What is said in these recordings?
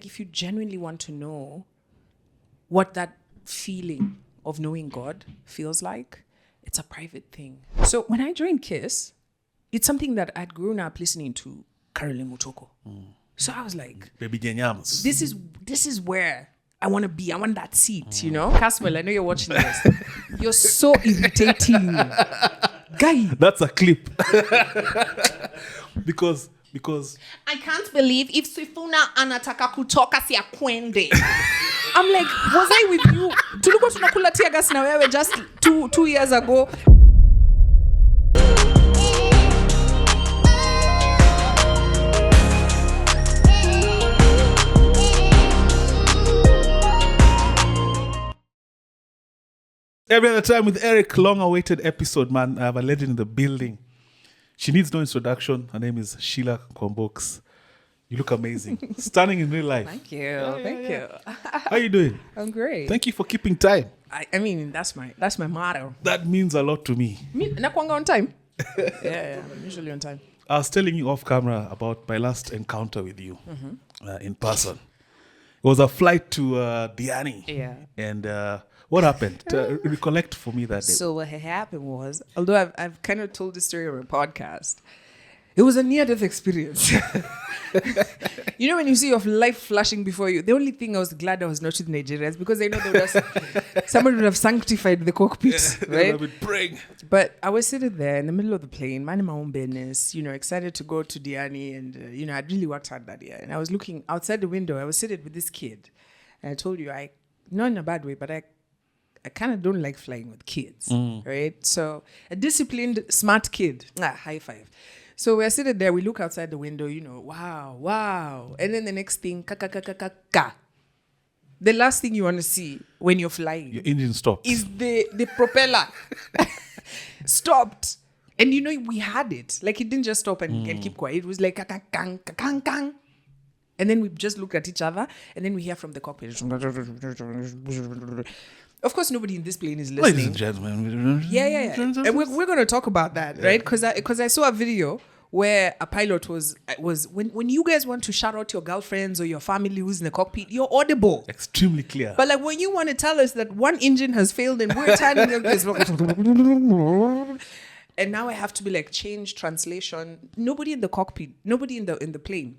If you genuinely want to know what that feeling of knowing God feels like, it's a private thing. So when I joined KISS, it's something that I'd grown up listening to Caroline Mutoko. So I was like, Baby Jenyams. this is where I want to be. I want that seat, you know? Caswell, I know you're watching this. You're so irritating. Guy. That's a clip. because I can't believe if Sifuna anataka kutoka si akwende. I'm like, was I with you? Tulikuwa tunakula tear gas na wewe just two years ago. Every other time with Eric, long-awaited episode, man. I have a legend in the building. She needs no introduction. Her name is Sheila Kwambox. You look amazing. Stunning in real life. Thank you. Thank you. How are you doing? I'm great. Thank you for keeping time. I mean, that's my motto. That means a lot to me. Nakwanga on time. yeah, I'm usually on time. I was telling you off camera about my last encounter with you in person. It was a flight to Diani. Yeah. And what happened? Recollect for me that day. So what had happened was, although I've kind of told this story on a podcast, it was a near-death experience. You know when you see your life flashing before you, the only thing I was glad I was not with Nigerians because I know somebody would have sanctified the cockpit, right? I've been praying. But I was sitting there in the middle of the plane, minding my own business, excited to go to Diani, and I'd really worked hard that year. And I was looking outside the window. I was sitting with this kid, and I told you, not in a bad way, but I kind of don't like flying with kids, right? So a disciplined, smart kid, high five. So we're sitting there, we look outside the window, wow. And then the next thing, ka. The last thing you want to see when you're flying. Your engine stopped. Is the propeller. Stopped. And we had it. Like it didn't just stop and keep quiet. It was like kang. And then we just looked at each other and then we hear from the cockpit. Of course, nobody in this plane is listening. Ladies and gentlemen. Yeah. And we're going to talk about that, right? Because I saw a video where a pilot was when you guys want to shout out your girlfriends or your family who's in the cockpit, you're audible. Extremely clear. But like when you want to tell us that one engine has failed and we're turning up this... And now I have to be like, change translation. Nobody in the cockpit, nobody in the plane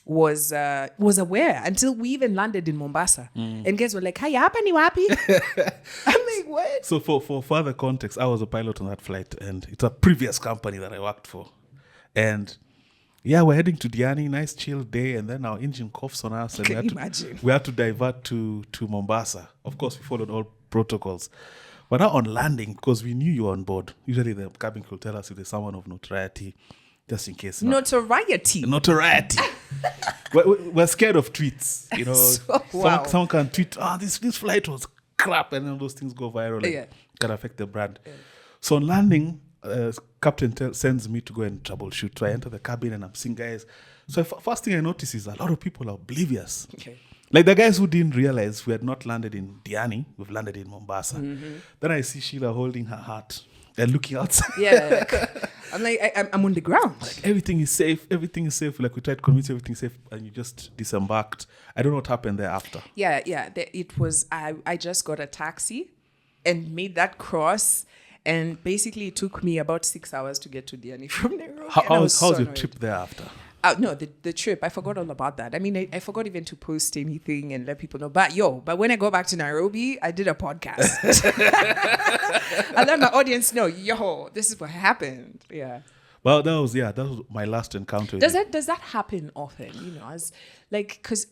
was aware until we even landed in Mombasa. And guys were like, hi, hapa ni wapi? I'm like, what? So for further context, I was a pilot on that flight and it's a previous company that I worked for. And yeah, we're heading to Diani, nice chill day, and then our engine coughs on us and we had to divert to Mombasa. Of course, we followed all protocols. But now on landing, because we knew you were on board, usually the cabin crew will tell us if there's someone of notoriety, just in case. Notoriety. We're scared of tweets. Wow. Someone can tweet, this flight was crap, and then those things go viral and can affect the brand. Yeah. So on landing, captain sends me to go and troubleshoot. So I enter the cabin and I'm seeing guys. So first thing I notice is a lot of people are oblivious. Okay. Like the guys who didn't realize we had not landed in Diani, we've landed in Mombasa. Then I see Sheila holding her heart and looking outside. Yeah. I'm like, I'm on the ground. Like everything is safe. Like we tried to convince everything's safe and you just disembarked. I don't know what happened thereafter. Yeah. It was, I just got a taxi and made that cross. And basically it took me about 6 hours to get to Diani from Nairobi. How's your trip thereafter? No, the trip, I forgot all about that. I mean, I forgot even to post anything and let people know. But when I go back to Nairobi, I did a podcast. I let my audience know, this is what happened. Yeah. Well, that was my last encounter. Does that happen often? Because,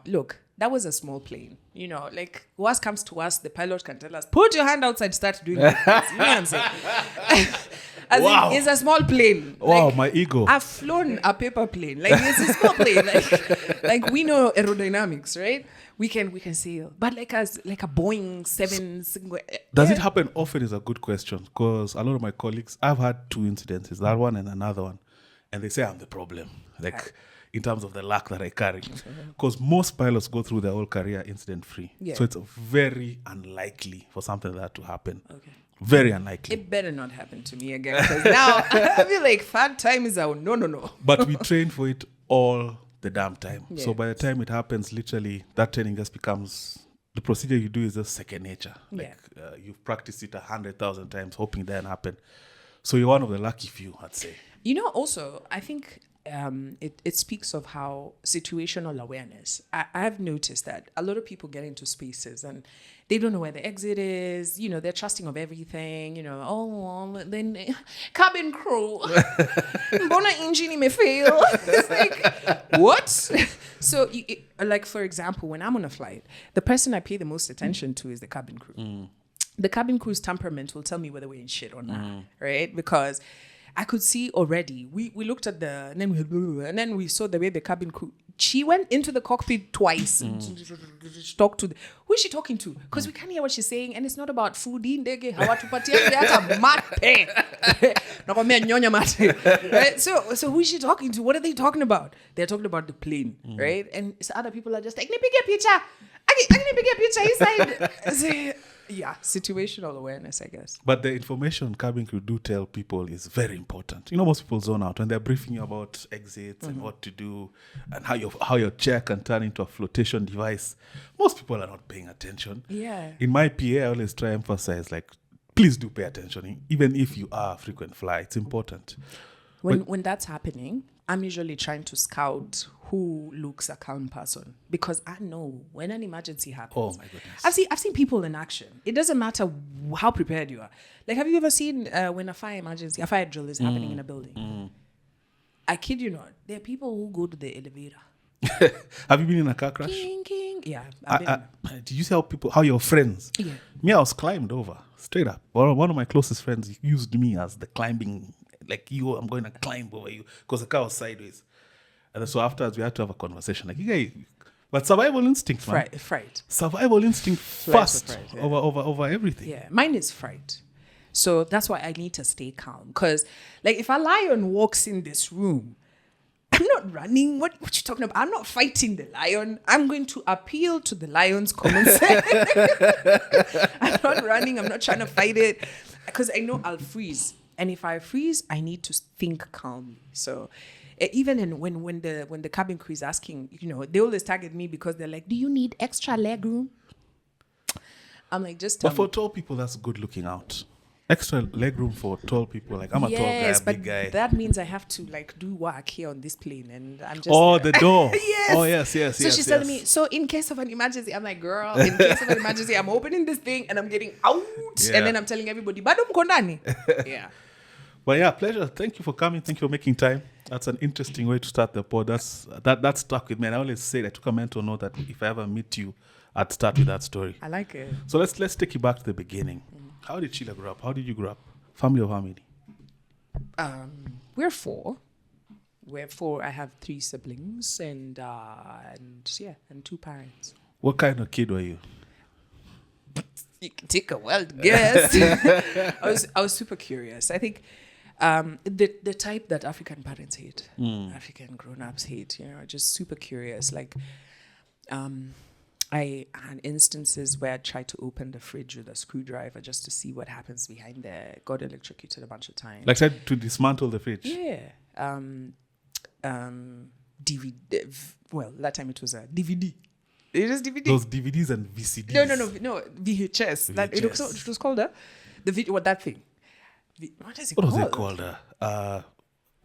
look, that was a small plane. Like worst comes to us, the pilot can tell us, put your hand outside, start doing it. You know what I'm saying? Wow. It's a small plane. Wow, my ego. I've flown a paper plane. Like it's a small plane. Like we know aerodynamics, right? We can sail. But like a Boeing 7 single. Does it happen often is a good question. Because a lot of my colleagues, I've had 2 incidences, that one and another one. And they say I'm the problem. In terms of the luck that I carry. Because most pilots go through their whole career incident-free. Yeah. So it's very unlikely for something like that to happen. Okay. Very unlikely. It better not happen to me again. Because now I feel like third time is out. No. But we train for it all the damn time. Yeah. So by the time it happens, literally, that training just becomes, the procedure you do is just second nature. Like you've practiced it 100,000 times, hoping that can happen. So you're one of the lucky few, I'd say. Also, I think it speaks of how situational awareness. I've noticed that a lot of people get into spaces and they don't know where the exit is. They're trusting of everything. Then cabin crew. Bona engine may fail. It's like, what? So, like, for example, when I'm on a flight, the person I pay the most attention to is the cabin crew. The cabin crew's temperament will tell me whether we're in shit or not, right? Because I could see already. We looked at and then we saw the way the cabin crew. She went into the cockpit twice. She talked to who is she talking to? Because we can't hear what she's saying, and it's not about food. Right? So who is she talking to? What are they talking about? They're talking about the plane, right? And so other people are just like, "Let me get a picture. I can get a picture inside." Yeah, situational awareness, I guess. But the information cabin crew do tell people is very important. Most people zone out when they're briefing you about exits and what to do and how your chair can turn into a flotation device. Most people are not paying attention. Yeah. In my PA, I always try to emphasize, like, please do pay attention. Even if you are a frequent flyer, it's important. When that's happening, I'm usually trying to scout who looks a calm person, because I know when an emergency happens. Oh my goodness! I've seen people in action. It doesn't matter how prepared you are. Like, have you ever seen when a fire drill is happening in a building? I kid you not. There are people who go to the elevator. Have you been in a car crash? King. Yeah. Did you tell people how your friends? Yeah. Me, I was climbed over straight up. One of my closest friends used me as the climbing. Like, I'm going to climb over you because the car was sideways. And so afterwards, we had to have a conversation. Like, but survival instinct, man. Fright. Survival instinct first over everything. Yeah, mine is fright. So that's why I need to stay calm. Because, like, if a lion walks in this room, I'm not running. What you talking about? I'm not fighting the lion. I'm going to appeal to the lion's common sense. I'm not running. I'm not trying to fight it. Because I know I'll freeze. And if I freeze, I need to think calmly. So even when the cabin crew is asking, they always target me because they're like, "Do you need extra leg room?" I'm like, just tell But for tall people, that's good looking out. Extra leg room for tall people. Like, I'm a tall guy, big guy. That means I have to, like, do work here on this plane, and I'm just. Oh, the door. Yes. Oh, yes. So she's telling me. So in case of an emergency, I'm like, girl. In case of an emergency, I'm opening this thing and I'm getting out, and then I'm telling everybody, "Badum kondani." Yeah. But yeah, pleasure. Thank you for coming. Thank you for making time. That's an interesting way to start the pod. That stuck with me. And I always say, I took a mental note that if I ever meet you, I'd start with that story. I like it. So let's take you back to the beginning. How did Sheila grow up? How did you grow up? Family of how many? We're four. I have 3 siblings and 2 parents. What kind of kid were you? You can take a wild guess. I was super curious. I think the type that African parents hate, African grown-ups hate, just super curious. Like, I had instances where I tried to open the fridge with a screwdriver just to see what happens behind there. Got electrocuted a bunch of times. Like, tried to dismantle the fridge? Yeah. DVD. Well, that time it was a DVD. It is DVD. Those DVDs and VCDs. No. VHS. It was called that thing. What is it called? What was it called? A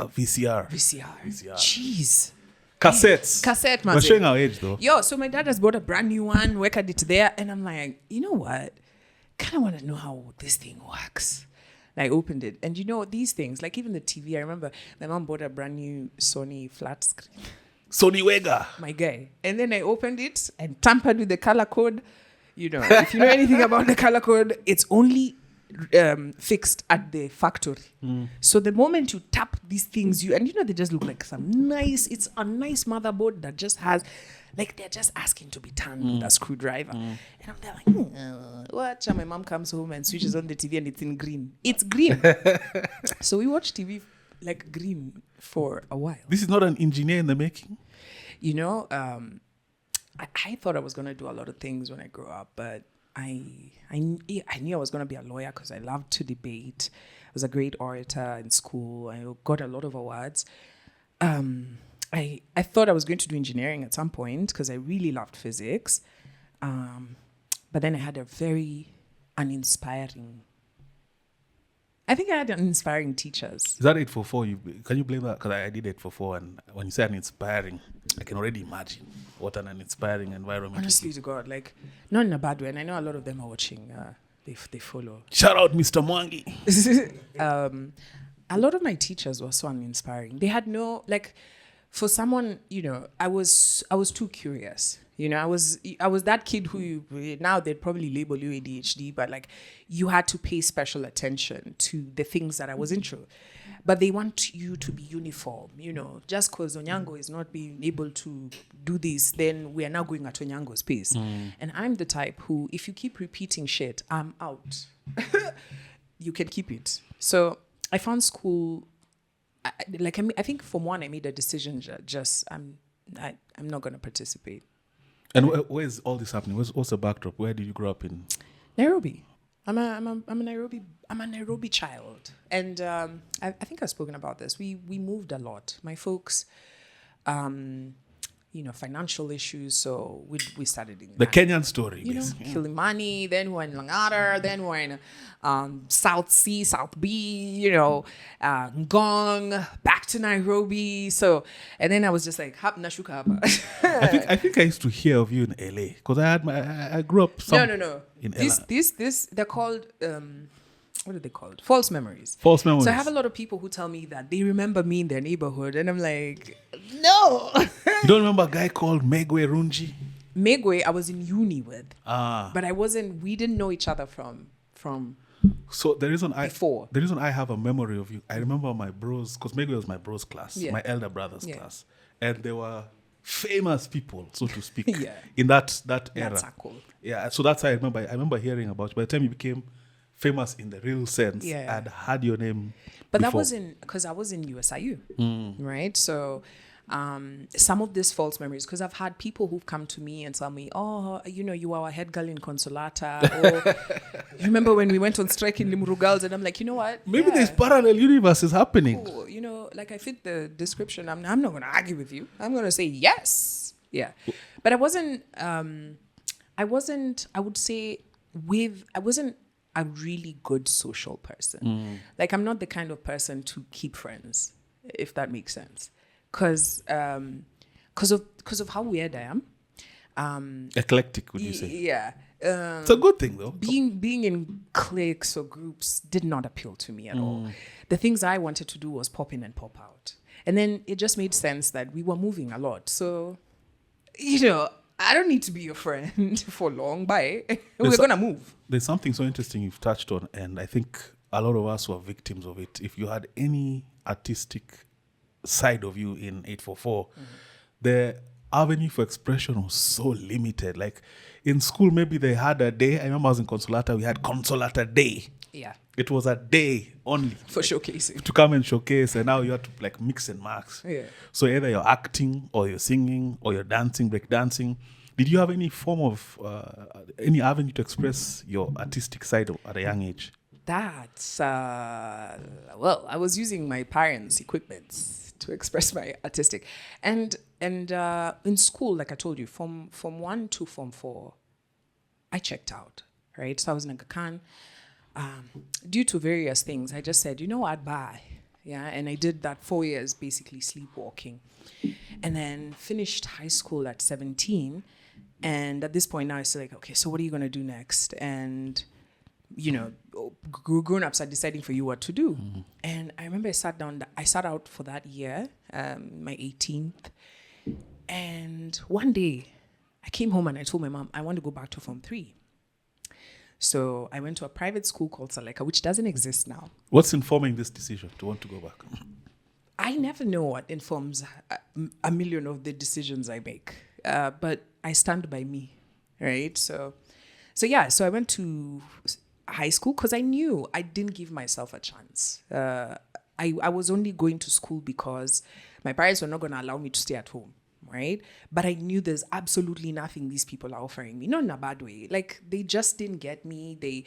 VCR. VCR. Jeez. Cassette, man. We're showing our age, though. So my dad has bought a brand new one, worked it there, and I'm like, you know what? Kind of want to know how this thing works. And I opened it, and these things, like even the TV. I remember my mom bought a brand new Sony flat screen. Sony Wega. My guy. And then I opened it and tampered with the color code. If you know anything about the color code, it's only fixed at the factory. So the moment you tap these things, they just look like it's a nice motherboard that just has, like, they're just asking to be turned with a screwdriver. And I'm there like, watch. And my mom comes home and switches on the TV and it's in green. It's green. So we watch TV like green for a while. This is not an engineer in the making? I thought I was going to do a lot of things when I grew up, but I knew I was going to be a lawyer because I loved to debate. I was a great orator in school. I got a lot of awards. I thought I was going to do engineering at some point because I really loved physics. But then I had a very uninspiring... I think I had uninspiring teachers. Is that 844? Can you blame that? Because I did 844, and when you say uninspiring, I can already imagine what an uninspiring environment Honestly is. to God, like, not in a bad way. And I know a lot of them are watching. They follow. Shout out, Mr. Mwangi. A lot of my teachers were so uninspiring. They had no, like, for someone, you know, I was too curious. You know, I was that kid who now they'd probably label you ADHD, but like you had to pay special attention to the things that I was into. But they want you to be uniform, you know, just because Onyango is not being able to do this, then we are now going at Onyango's pace. And I'm the type who, if you keep repeating shit, I'm out. You can keep it. So I found school, I think from one, I made a decision, I'm not going to participate. And where is all this happening? What's the backdrop? Where did you grow up in? Nairobi. I'm a Nairobi child, and I think I've spoken about this. We moved a lot. My folks, you know, financial issues, so we started in the Kenyan story, you know, Kilimani, then we're in Langata, then we're in South C, South B, you know, Ngong, back to Nairobi. So, and then I was just like, hap nashuka hapa. I think I used to hear of you in LA because I grew up. No. In This they're called. What are they called? False memories. False memories. So I have a lot of people who tell me that they remember me in their neighborhood, and I'm like, no. You don't remember a guy called Megwe Runji? Megwe, I was in uni with. But I wasn't. We didn't know each other from. So the reason I have a memory of you, I remember my bros, because Megwe was my bros class, my elder brother's class, and they were famous people, so to speak, in that era. That's cool. Yeah, so that's how I remember. I remember hearing about you. By the time you became famous in the real sense, I'd had your name. But before. that wasn't because I was in USIU, right? So some of these false memories, because I've had people who've come to me and tell me, oh, you know, you were our head girl in Consolata, or you remember when we went on strike in Limuru Girls, and I'm like, you know what? Maybe there's parallel universes happening. Cool. You know, like I fit the description. I'm not going to argue with you. I'm going to say yes. Yeah. But I wasn't a really good social person. Like, I'm not the kind of person to keep friends, if that makes sense. Because of how weird I am. Eclectic, would you say? Yeah. It's a good thing, though. Being in cliques or groups did not appeal to me at all. The things I wanted to do was pop in and pop out. And then it just made sense that we were moving a lot. So, you know, I don't need to be your friend for long. Bye. We're going to move. There's something so interesting you've touched on, and I think a lot of us were victims of it. If you had any artistic side of you in 844, the avenue for expression was so limited. Like in school, maybe they had a day. I remember I was in Consolata, we had Consolata Day. Yeah. It was a day only. For showcasing. To come and showcase, and now you have to like mix and match. Yeah. So either you're acting, or you're singing, or you're dancing, break dancing. Did you have any form of, any avenue to express your artistic side at a young age? That's, well, I was using my parents' equipment to express my artistic. And in school, like I told you, from 1 to Form 4, I checked out, right? So I was in Aga Khan. Due to various things, I just said, you know what, bye. Yeah, and I did that 4 years, basically sleepwalking. And then finished high school at 17. And at this point now, it's like, okay, so what are you going to do next? And, you know, grown-ups are deciding for you what to do. And I remember I sat out for that year, my 18th. And one day, I came home and I told my mom, I want to go back to Form 3. So I went to a private school called Saleka, which doesn't exist now. What's informing this decision to want to go back? I never know what informs a million of the decisions I make. But I stand by me, right? So I went to high school because I knew I didn't give myself a chance. I was only going to school because my parents were not going to allow me to stay at home, right? But I knew there's absolutely nothing these people are offering me, not in a bad way. Like, they just didn't get me.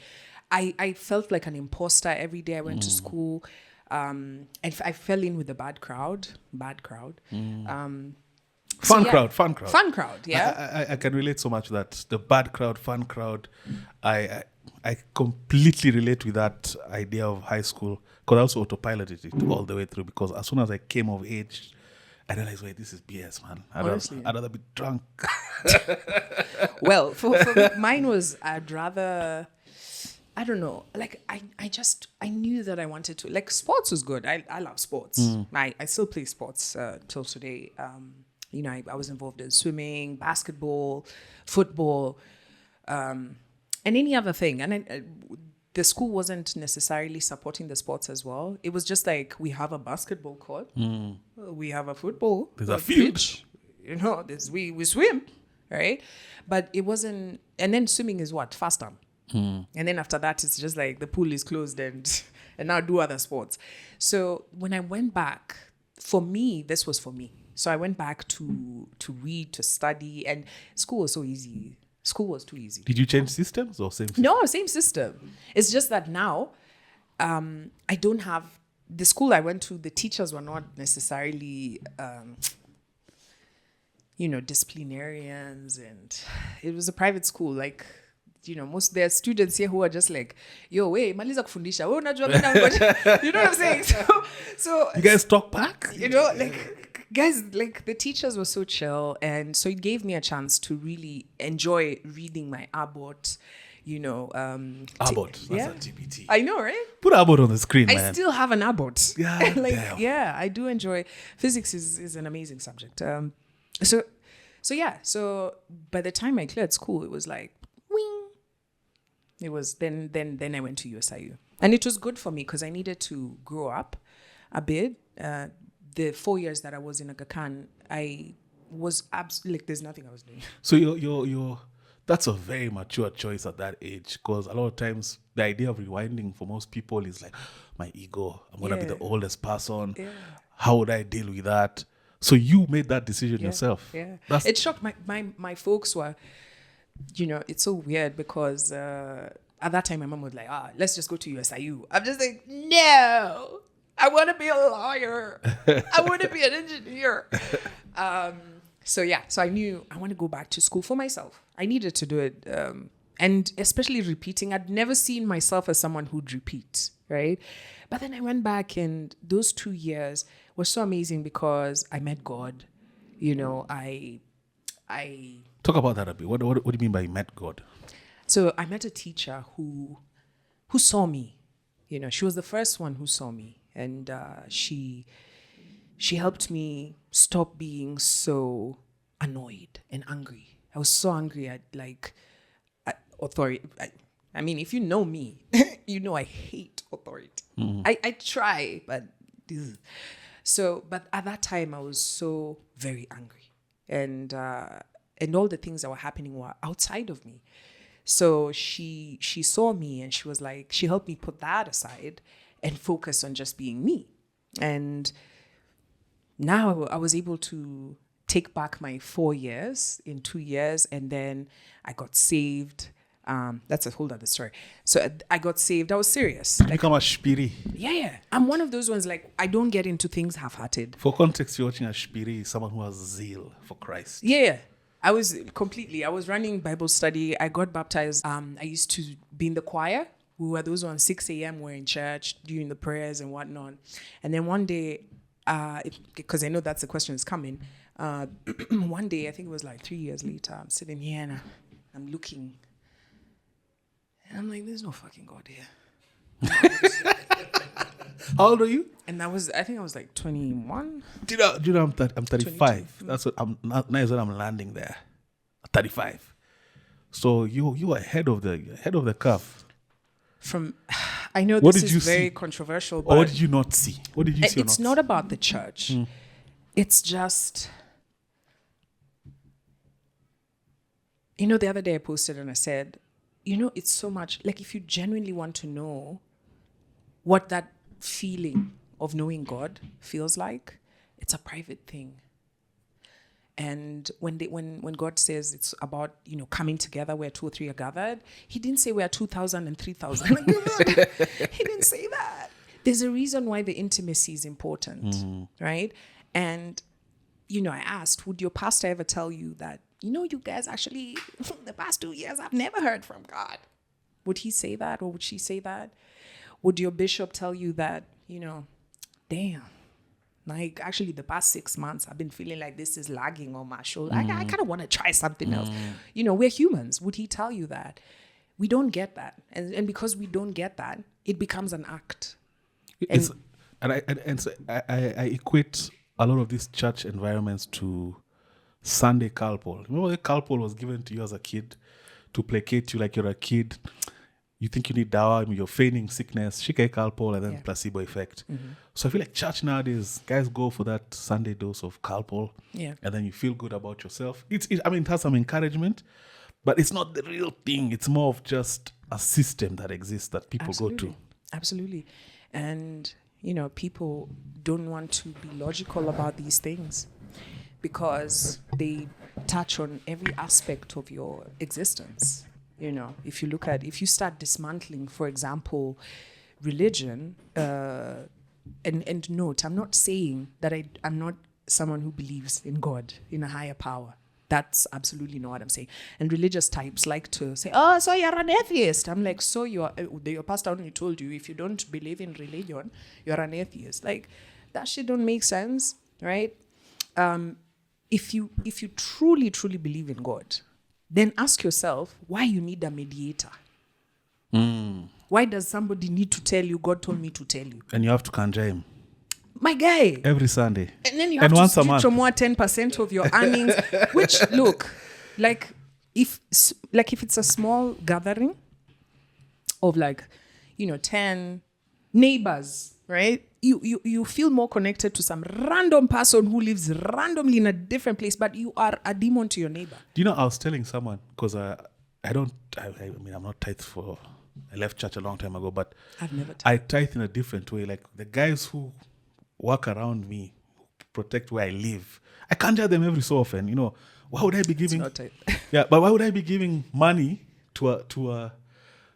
I felt like an imposter every day I went to school. I fell in with a bad crowd. Fun crowd. Fun crowd, yeah. I can relate so much to that. The bad crowd, fun crowd. I completely relate with that idea of high school, because I also autopiloted it all the way through, because as soon as I came of age, I realized, wait, this is BS, man. I'd rather be drunk. Well, for me, mine was, I'd rather, I don't know, like I knew that I wanted to, like, sports was good. I love sports. I still play sports till today. I was involved in swimming, basketball, football, and any other thing. And the school wasn't necessarily supporting the sports as well. It was just like, we have a basketball court, we have a football, there's a field, pitch, we swim, right? But it wasn't. And then swimming is what, fast time, and then after that it's just like the pool is closed and now do other sports. So when I went back, for me, this was for me. So I went back to read, to study, and school was so easy. School was too easy. Did you change systems or same system? No, same system. It's just that now I don't have, the school I went to, the teachers were not necessarily, disciplinarians, and it was a private school. Like, most there are students here who are just like, yo, wait, maliza kufundisha. Oh, unajua mimi nangoja. You know what I'm saying? So you guys talk back? Guys, like, the teachers were so chill, and so it gave me a chance to really enjoy reading my Abbott, Abbott, that's a GPT. I know, right? Put Abbott on the screen, man. I still have an Abbott. Yeah, damn. Yeah, I do enjoy. Physics is an amazing subject. So by the time I cleared school, it was like, wing. It was then I went to USIU, and it was good for me because I needed to grow up a bit. The 4 years that I was in Aga Khan, I was absolutely, like, there's nothing I was doing. So you're that's a very mature choice at that age, because a lot of times the idea of rewinding for most people is like, my ego, I'm gonna be the oldest person. Yeah. How would I deal with that? So you made that decision yourself. Yeah, it shocked my folks were, it's so weird because at that time my mom was like, let's just go to USIU. I'm just like, no. I want to be a lawyer. I want to be an engineer. So I knew I want to go back to school for myself. I needed to do it. And especially repeating. I'd never seen myself as someone who'd repeat, right? But then I went back, and those 2 years were so amazing because I met God. I talk about that a bit. What do you mean by met God? So I met a teacher who saw me. She was the first one who saw me. And she helped me stop being so annoyed and angry. I was so angry at authority. I mean, if you know me, I hate authority. Mm-hmm. I try, but but at that time I was so very angry, and all the things that were happening were outside of me. So she saw me, and she was like, she helped me put that aside and focus on just being me. And now I was able to take back my 4 years in 2 years, and then I got saved. That's a whole other story. So I got saved. I was serious. Like, become a shpiri. Yeah. I'm one of those ones, like, I don't get into things half-hearted. For context, you're watching a shpiri, someone who has zeal for Christ. Yeah. I was running Bible study. I got baptized. I used to be in the choir. We were those on 6 a.m. We're in church doing the prayers and whatnot. And then one day, because I know that's the question is coming, one day, I think it was like 3 years later, I'm sitting here and I'm looking. And I'm like, there's no fucking God here. How old are you? And I think I was like 21. Do you know I'm 35. 22. That's what now is when I'm landing there. 35. So you are ahead of the curve. I know this is very controversial, but or what did you not see? What did you see? It's not about the church. It's just, the other day I posted and I said, it's so much, like, if you genuinely want to know what that feeling of knowing God feels like, it's a private thing. And when God says it's about, coming together where 2 or 3 are gathered, he didn't say we are 2,000 and 3,000. He didn't say that. there's a reason why the intimacy is important, right? And, I asked, would your pastor ever tell you that, you guys actually, the past 2 years, I've never heard from God? Would he say that, or would she say that? Would your bishop tell you that, damn, like actually the past 6 months, I've been feeling like this is lagging on my shoulder. I kind of want to try something else. We're humans. Would he tell you that? We don't get that. And because we don't get that, it becomes an act. So I equate a lot of these church environments to Sunday calpol. Remember the calpol was given to you as a kid to placate you like you're a kid. You think you need dawa, you're feigning sickness, shika calpol, and then placebo effect. So I feel like church nowadays, guys go for that Sunday dose of calpol, and then you feel good about yourself. It has some encouragement, but it's not the real thing. It's more of just a system that exists that people go to. Absolutely. And, people don't want to be logical about these things because they touch on every aspect of your existence. If you start dismantling, for example, religion, and note, I'm not saying that I'm not someone who believes in God, in a higher power. That's absolutely not what I'm saying. And religious types like to say, oh, so you're an atheist. I'm like, so your pastor only told you if you don't believe in religion, you're an atheist. Like, that shit don't make sense, right? If you truly, truly believe in God, then ask yourself why you need a mediator. Why does somebody need to tell you, God told me to tell you? And you have to conjure him. My guy. Every Sunday. And then you have to split from more 10% of your earnings, which, look, if it's a small gathering of 10 neighbors, right? You feel more connected to some random person who lives randomly in a different place, but you are a demon to your neighbor. Do you know, I was telling someone, because I'm not tithe for, I left church a long time ago, but I've never tithe. I tithe in a different way. Like the guys who work around me, protect where I live, I conjure them every so often. Why would I be giving? It's not tithe. Yeah, but why would I be giving money to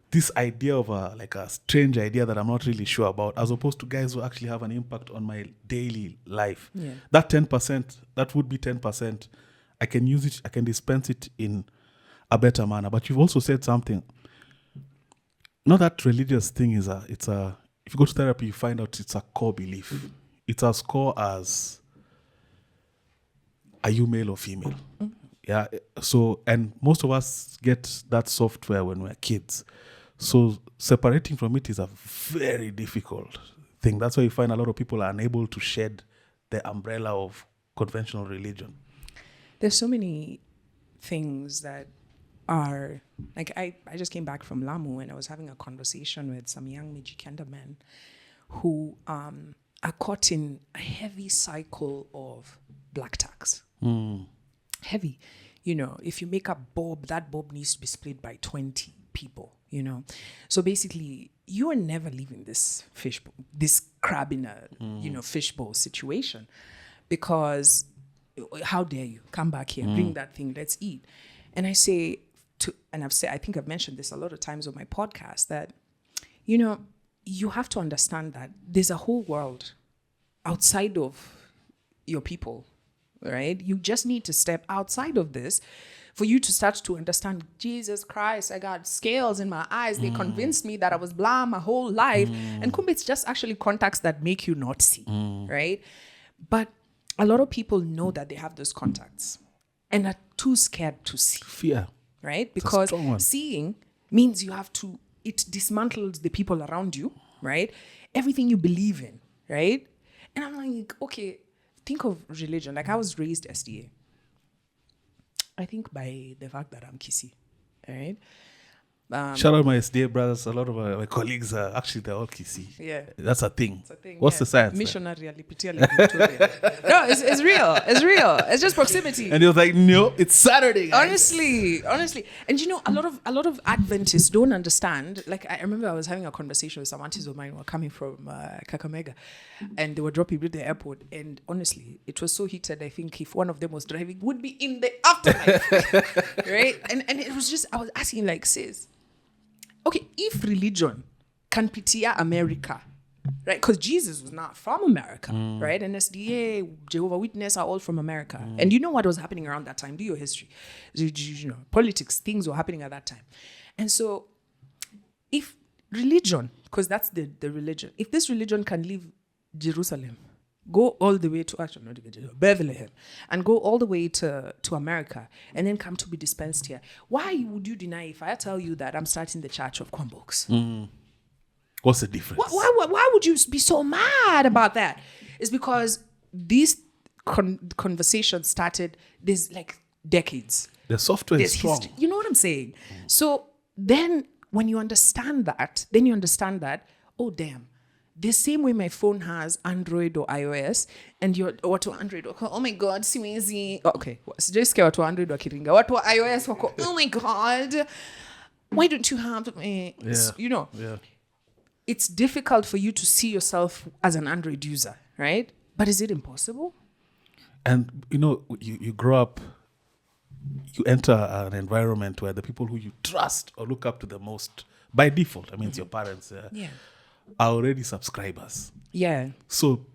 this idea of a strange idea that I'm not really sure about, as opposed to guys who actually have an impact on my daily life? Yeah. That 10%, that would be 10%. I can use it, I can dispense it in a better manner. But you've also said something. Not that religious thing if you go to therapy, you find out it's a core belief. It's as core as, are you male or female? Yeah. So, and most of us get that software when we're kids. So separating from it is a very difficult thing. That's why you find a lot of people are unable to shed the umbrella of conventional religion. There's so many things that are, like, I just came back from Lamu and I was having a conversation with some young Mijikenda men who are caught in a heavy cycle of black tax. Heavy. If you make a bob, that bob needs to be split by 20 people, So basically, you are never leaving this crab in a fishbowl situation, because how dare you come back here, bring that thing, let's eat. And I say I think I've mentioned this a lot of times on my podcast, that, you have to understand that there's a whole world outside of your people, right? You just need to step outside of this for you to start to understand, Jesus Christ, I got scales in my eyes. They convinced me that I was blind my whole life. And kumbe, it's just actually contacts that make you not see, right? But a lot of people know that they have those contacts and are too scared to see. Fear. Right? Because seeing means it dismantles the people around you, right? Everything you believe in, right? And I'm like, okay, think of religion. Like, I was raised SDA. I think by the fact that I'm Kisi, right? Shout out my SDA brothers. A lot of my colleagues are actually, they're all Kisi. Yeah. That's a thing. It's a thing. What's the science? Missionary Victoria. No, it's real. It's real. It's just proximity. And he was like, no, it's Saturday, guys. Honestly. And a lot of Adventists don't understand. Like, I remember I was having a conversation with some aunties of mine who were coming from Kakamega, and they were dropping me at the airport. And honestly, it was so heated. I think if one of them was driving, would be in the afterlife, right? And it was just, I was asking, like, sis, okay, if religion can pitia America, right? Because Jesus was not from America, right? NSDA, Jehovah Witness are all from America. And you know what was happening around that time? Do your history. You know, politics, things were happening at that time. And so if religion, because that's the religion, if this religion can leave Jerusalem, go all the way to, actually not even Jerusalem, Bethlehem, and go all the way to America, and then come to be dispensed here, why would you deny if I tell you that I'm starting the church of Kwambox? What's the difference? Why would you be so mad about that? It's because these conversations started, there's like decades. The software is strong. History. You know what I'm saying? So then when you understand that, then you understand that, oh damn, the same way my phone has Android or iOS, and you're to Android, oh my God, siwezi. Okay, just get to Android or kiringa. What to iOS, oh my God, why don't you have, you know? Yeah. It's difficult for you to see yourself as an Android user, right? But is it impossible? And, you know, you grow up, you enter an environment where the people who you trust or look up to the most, by default, I mean, it's your parents, are already subscribers. Yeah. So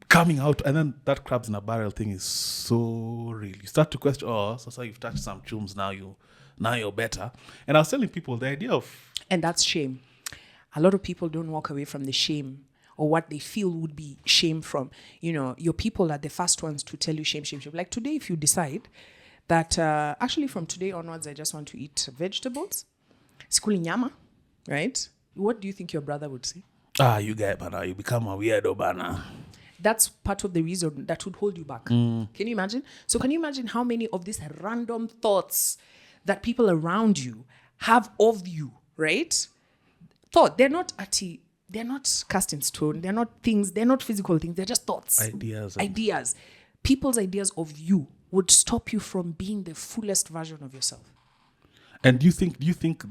coming out, and then that crabs in a barrel thing is so real. You start to question, so you've touched some chums, now you're better. And I was telling people the idea of... And that's shame. A lot of people don't walk away from the shame or what they feel would be shame from. You know, your people are the first ones to tell you shame. Like today, if you decide that actually from today onwards, I just want to eat vegetables, sikuli nyama, right? What do you think your brother would say? You guy, bana, you become a weirdo, bana. That's part of the reason that would hold you back. Can you imagine? So can you imagine how many of these random thoughts that people around you have of you, right? Thought, they're not cast in stone, they're not things, they're not physical things, they're just thoughts. Ideas. People's ideas of you would stop you from being the fullest version of yourself. And do you think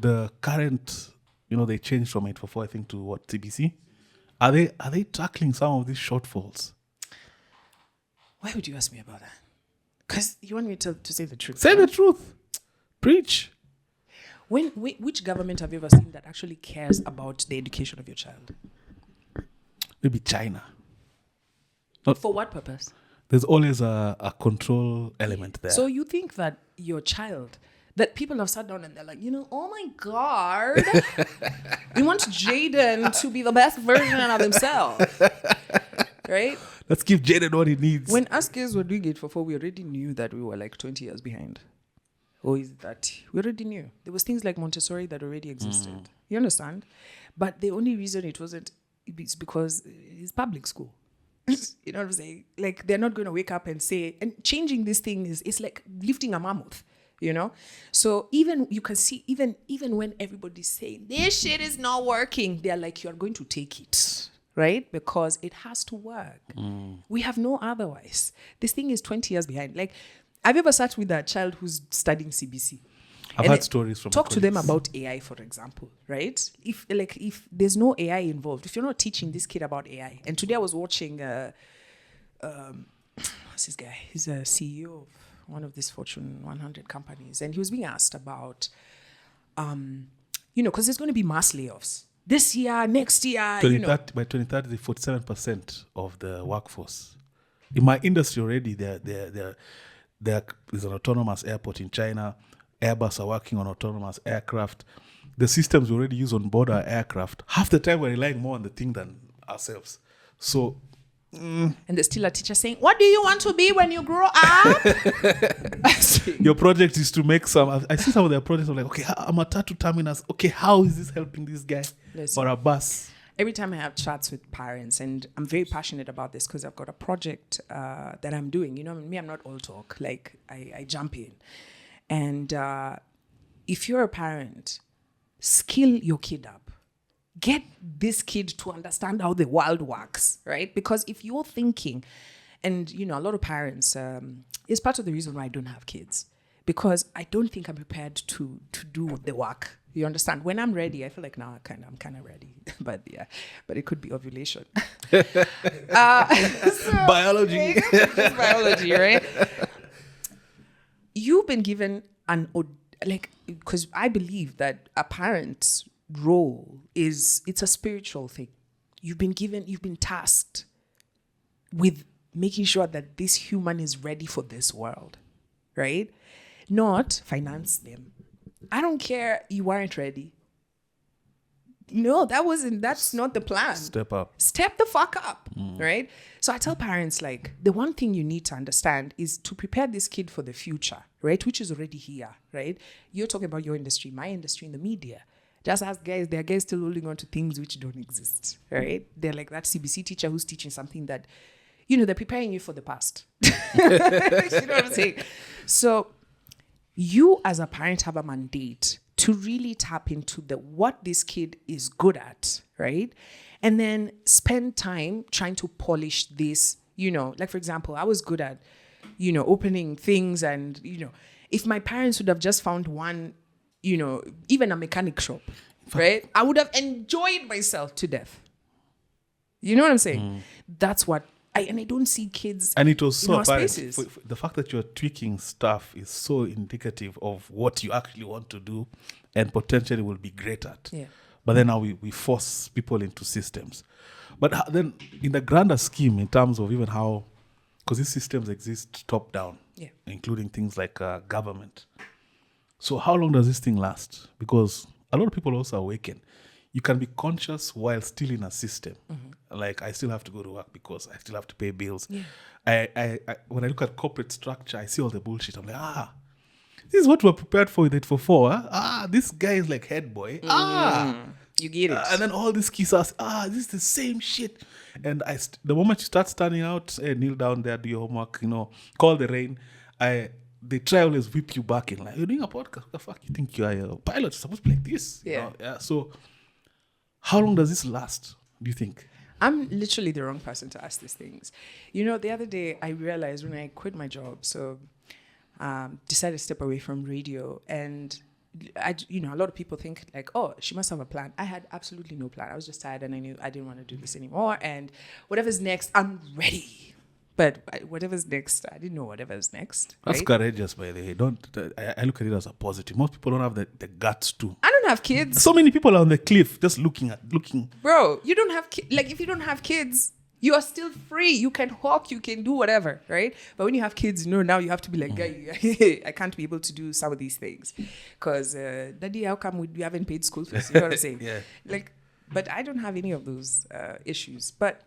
the current, you know, they changed from 844, I think, to what, TBC? Are they tackling some of these shortfalls? Why would you ask me about that? Because you want me to say the truth. Say the truth. Preach. Which government have you ever seen that actually cares about the education of your child? Maybe China. For what purpose? There's always a control element there. So you think that your child, that people have sat down and they're like, you know, oh my God, we want Jaden to be the best version of himself, right? Let's give Jaden what he needs. When us kids were doing it for 4, we already knew that we were like 20 years behind. Or is that we already knew there was things like Montessori that already existed. You understand? But the only reason it wasn't is because it's public school. You know what I'm saying? Like they're not going to wake up and say, and changing this thing it's like lifting a mammoth, you know? So even you can see, even when everybody's saying this shit is not working, they're like, you're going to take it, right? Because it has to work. We have no otherwise. This thing is 20 years behind. Like, have you ever sat with a child who's studying CBC? I've heard stories from talk to them about AI, for example, right? If there's no AI involved, if you're not teaching this kid about AI, and today I was watching, what's this guy? He's a CEO of one of these Fortune 100 companies, and he was being asked about, you know, because there's going to be mass layoffs this year, next year. By 2030, 47% of the workforce. In my industry already, there's an autonomous airport in China. Airbus are working on autonomous aircraft. The systems we already use on board our aircraft, half the time we're relying more on the thing than ourselves. So... And there's still a teacher saying, what do you want to be when you grow up? Your project is to make some... I see some of their projects. I'm like, okay, I'm a tattoo terminus. Okay, how is this helping this guy? Or a bus? Every time I have chats with parents, and I'm very passionate about this because I've got a project that I'm doing. You know, me, I'm not all talk. Like, I jump in. And if you're a parent, skill your kid up. Get this kid to understand how the world works, right? Because if you're thinking, and, you know, a lot of parents, it's part of the reason why I don't have kids. Because I don't think I'm prepared to do the work. You understand? When I'm ready, I feel like, I'm kind of ready. But it could be ovulation. Biology. Biology, right? You've been given because I believe that a parent's role it's a spiritual thing. you've been tasked with making sure that this human is ready for this world, right? Not finance them. I don't care you weren't ready. No, that's not the plan. Step up. Step the fuck up, right? So I tell parents, like, the one thing you need to understand is to prepare this kid for the future, right? Which is already here, right? You're talking about your industry, my industry in the media. Just ask guys, there are guys still holding on to things which don't exist, right? They're like that CBC teacher who's teaching something that, they're preparing you for the past. You know what I'm saying? So you as a parent have a mandate to really tap into what this kid is good at, right? And then spend time trying to polish this, like, for example, I was good at, opening things and, if my parents would have just found one, even a mechanic shop, right? I would have enjoyed myself to death. You know what I'm saying? That's what I don't see kids. And it was so apparent. Spaces. The fact that you're tweaking stuff is so indicative of what you actually want to do and potentially will be great at. Yeah. But then now we force people into systems. But then in the grander scheme, in terms of even how, because these systems exist top down, including things like government. So how long does this thing last? Because a lot of people also awaken. You can be conscious while still in a system. Like, I still have to go to work because I still have to pay bills. Yeah. I when I look at corporate structure, I see all the bullshit. I'm like, this is what we're prepared for with it for 4. Huh? This guy is like head boy. You get it. And then all these kids are, this is the same shit. And the moment you start standing out, kneel down there, do your homework, call the rain. They try always whip you back in, like, you're doing a podcast. What the fuck you think you are a pilot? You're supposed to be like this. Yeah. So how long does this last, do you think? I'm literally the wrong person to ask these things. The other day I realized when I quit my job, so decided to step away from radio, and a lot of people think like, oh, she must have a plan. I had absolutely no plan. I was just tired and I knew I didn't want to do this anymore. And whatever's next, I'm ready. But whatever's next, I didn't know whatever's next. That's right? courageous, by the way. I look at it as a positive. Most people don't have the guts to. I don't have kids. So many people are on the cliff just looking. Bro, you don't have like, if you don't have kids, you are still free. You can hawk, you can do whatever, right? But when you have kids, now you have to be like, I can't be able to do some of these things. Because, Daddy, how come we haven't paid school fees? You know what I'm saying? Yeah. Like, but I don't have any of those issues. But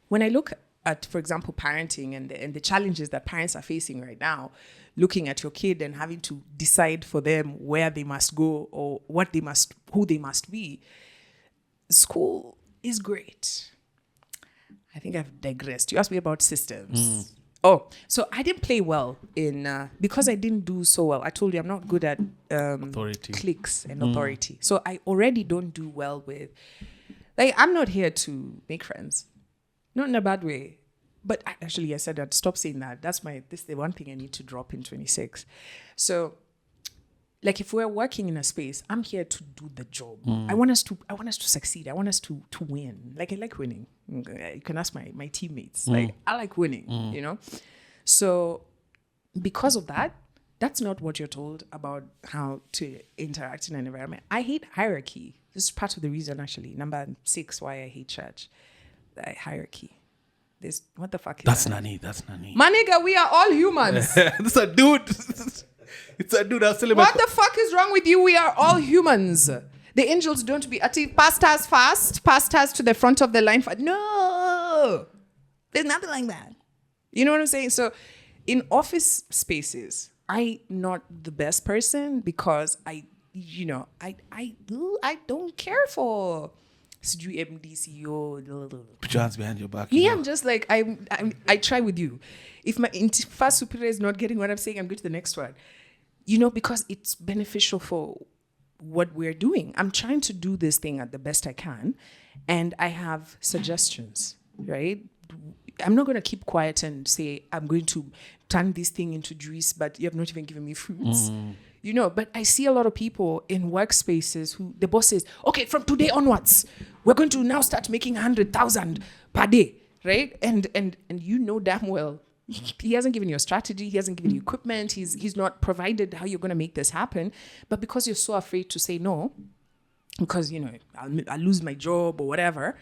when I look at, for example, parenting and the challenges that parents are facing right now, looking at your kid and having to decide for them where they must go or who they must be, school is great. I think I've digressed. You asked me about systems. Oh, so I didn't play well because I didn't do so well. I told you I'm not good at authority, cliques and authority. So I already don't do well with, like, I'm not here to make friends. Not in a bad way. But I said I'd stop saying that. This is the one thing I need to drop in 26. So, like, if we're working in a space, I'm here to do the job. I want us to succeed. I want us to win. Like, I like winning. You can ask my teammates. Like, I like winning, So because of that, that's not what you're told about how to interact in an environment. I hate hierarchy. This is part of the reason, actually. Number 6, why I hate church. Hierarchy. What the fuck is That's that? That's Nani. My nigga, we are all humans. This is a dude. It's a dude. What the fuck is wrong with you? We are all humans. The angels don't be pastors fast, pastors to the front of the line. No, there's nothing like that. You know what I'm saying? So in office spaces, I'm not the best person because I don't care for MD, CEO. Put your hands behind your back. Yeah, I'm just like, I try with you. If my first superior is not getting what I'm saying, I'm going to the next one. Because it's beneficial for what we're doing. I'm trying to do this thing at the best I can. And I have suggestions, right? I'm not going to keep quiet and say, I'm going to turn this thing into juice, but you have not even given me fruits. But I see a lot of people in workspaces who the boss says, okay, from today onwards, we're going to now start making 100,000 per day, right? And damn well, he hasn't given you a strategy, he hasn't given you equipment, he's not provided how you're going to make this happen. But because you're so afraid to say no, because, I'll lose my job or whatever,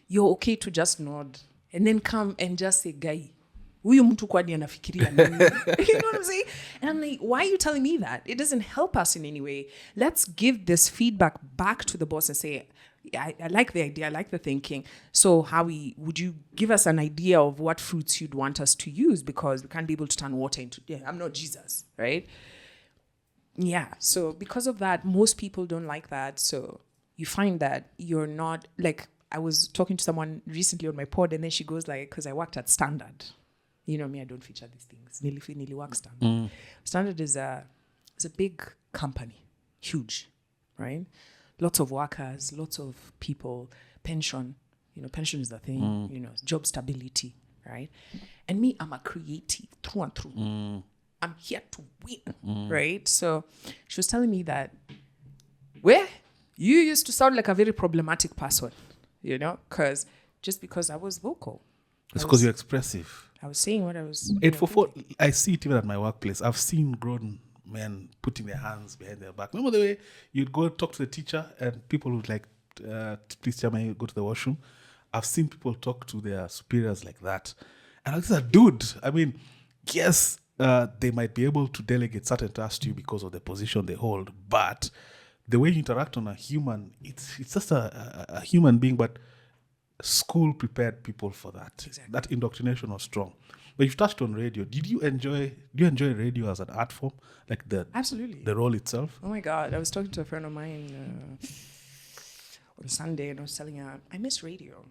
you're okay to just nod and then come and just say, guy, huyu mtu kwani anafikiria nini? You know what I'm saying? And I'm like, why are you telling me that? It doesn't help us in any way. Let's give this feedback back to the boss and say, I like the idea, I like the thinking. So would you give us an idea of what fruits you'd want us to use? Because we can't be able to turn water into, I'm not Jesus, right? Yeah, so because of that, most people don't like that. So you find that you're not, like, I was talking to someone recently on my pod, and then she goes like, because I worked at Standard. You know me, I don't feature these things. Nearly work Standard. Standard is a big company, huge, right? Lots of workers, lots of people, pension. Pension is the thing, job stability, right? And me, I'm a creative through and through. I'm here to win, right? So she was telling me that, you used to sound like a very problematic person, because I was vocal. It's because you're expressive. I was saying what I was. I see it even at my workplace. I've seen grown men putting their hands behind their back. Remember the way you'd go talk to the teacher and people would like, please tell me, go to the washroom. I've seen people talk to their superiors like that. And I was like, dude, I mean, yes, they might be able to delegate certain tasks to you because of the position they hold, but the way you interact on a human, it's just a human being, but school prepared people for that. Exactly. That indoctrination was strong. But you've touched on radio. Do you enjoy radio as an art form? Like absolutely, the role itself? Oh my God. I was talking to a friend of mine on Sunday, and I was telling her, I miss radio.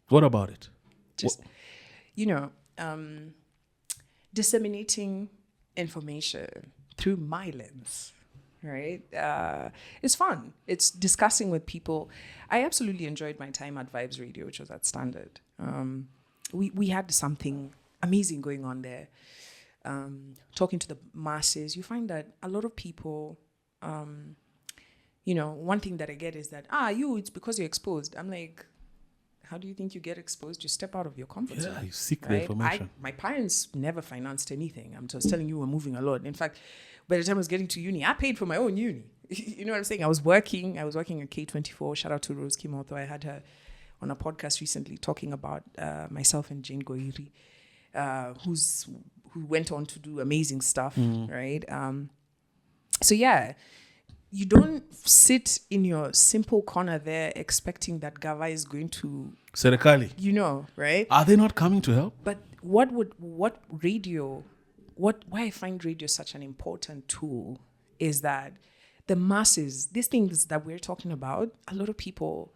What about it? Just, disseminating information through my lens. Right? It's fun. It's discussing with people. I absolutely enjoyed my time at Vibes Radio, which was at Standard. We had something amazing going on there. Talking to the masses, you find that a lot of people, one thing that I get is that, it's because you're exposed. I'm like, how do you think you get exposed? You step out of your comfort zone. Yeah, you seek the information. My parents never financed anything. I'm just telling you, we're moving a lot. In fact, by the time I was getting to uni, I paid for my own uni. You know what I'm saying? I was working at K24. Shout out to Rose Kimotho. I had her on a podcast recently talking about myself and Jane Goiri, who went on to do amazing stuff, right? So yeah, you don't sit in your simple corner there expecting that Gava is going to... Serikali. Right? Are they not coming to help? But why I find radio such an important tool is that the masses, these things that we're talking about, a lot of people...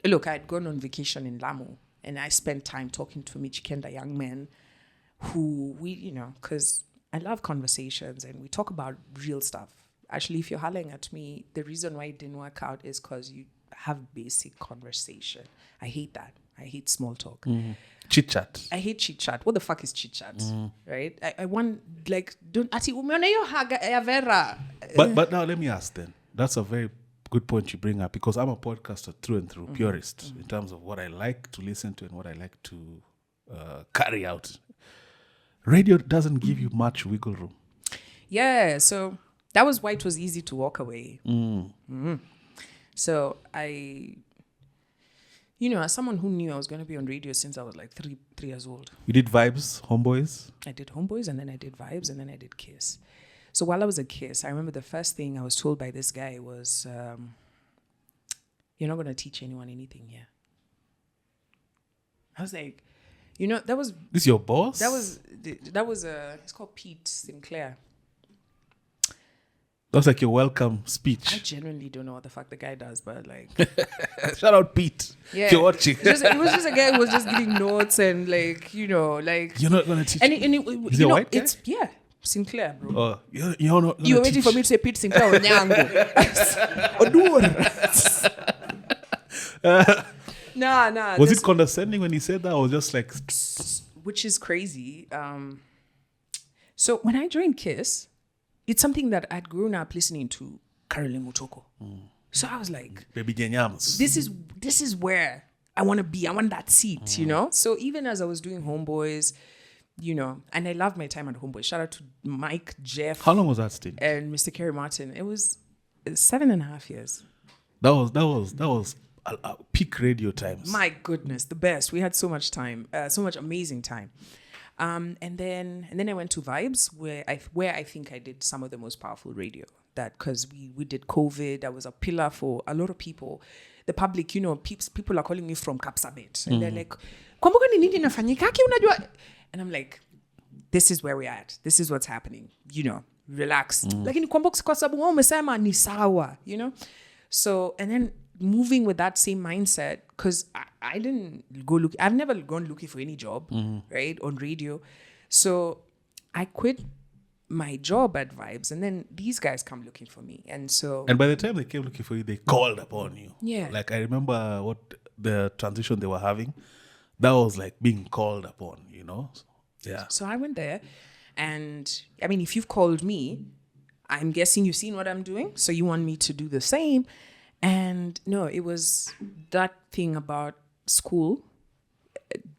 Look, I'd gone on vacation in Lamu, and I spent time talking to Michikenda young men who because I love conversations, and we talk about real stuff. Actually, if you're hollering at me, the reason why it didn't work out is because you have basic conversation. I hate that. I hate small talk. Chit chat. I hate chit chat. What the fuck is chit chat? Right? I want, like, don't ati umeona hiyo haga ya Vera. But now let me ask then. That's a very good point you bring up, because I'm a podcaster through and through, purist in terms of what I like to listen to and what I like to carry out. Radio doesn't give you much wiggle room. Yeah, so that was why it was easy to walk away. So I, as someone who knew I was going to be on radio since I was like three years old. You did Vibes, Homeboys? I did Homeboys, and then I did Vibes, and then I did Kiss. So while I was at Kiss, I remember the first thing I was told by this guy was, you're not going to teach anyone anything here. I was like, that was... This is your boss? That was it's called Pete Sinclair. That was like your welcome speech. I genuinely don't know what the fuck the guy does, but like... Shout out Pete. Yeah. If you're watching. It was just a guy who was just giving notes and like, like... You're not going to teach... Is he a white guy? Yeah. Sinclair, bro. You're not you were waiting for me to say Pete Sinclair or Nyango. Nah. Was it condescending when he said that, or just like... Which is crazy. So when I joined Kiss, it's something that I'd grown up listening to Caroline Mutoko. So I was like... Baby Genyams. This is where I want to be. I want that seat, So even as I was doing Homeboys... and I loved my time at Homeboy. Shout out to Mike, Jeff. How long was that stint? And Mr. Kerry Martin. It was 7.5 years. That was peak radio times. My goodness, the best. We had so much time, so much amazing time. And then I went to Vibes, where I think I did some of the most powerful radio. That because we did COVID, I was a pillar for a lot of people. The public, people are calling me from Kapsabet, and they're like, "Kwamboka ni nini inafanyika ki unajua?" And I'm like, "This is where we're at. This is what's happening. Relax." Lakini Kwambox kwa sababu wao umesema ni sawa, So and then moving with that same mindset, because I didn't go look. I've never gone looking for any job, right, on radio. So I quit my job at Vibes, and then these guys come looking for me, and by the time they came looking for you, they called upon you. Yeah. Like I remember what the transition they were having, that was like being called upon, Yeah. So I went there, and I mean, if you've called me, I'm guessing you've seen what I'm doing, so you want me to do the same. And no, it was that thing about school,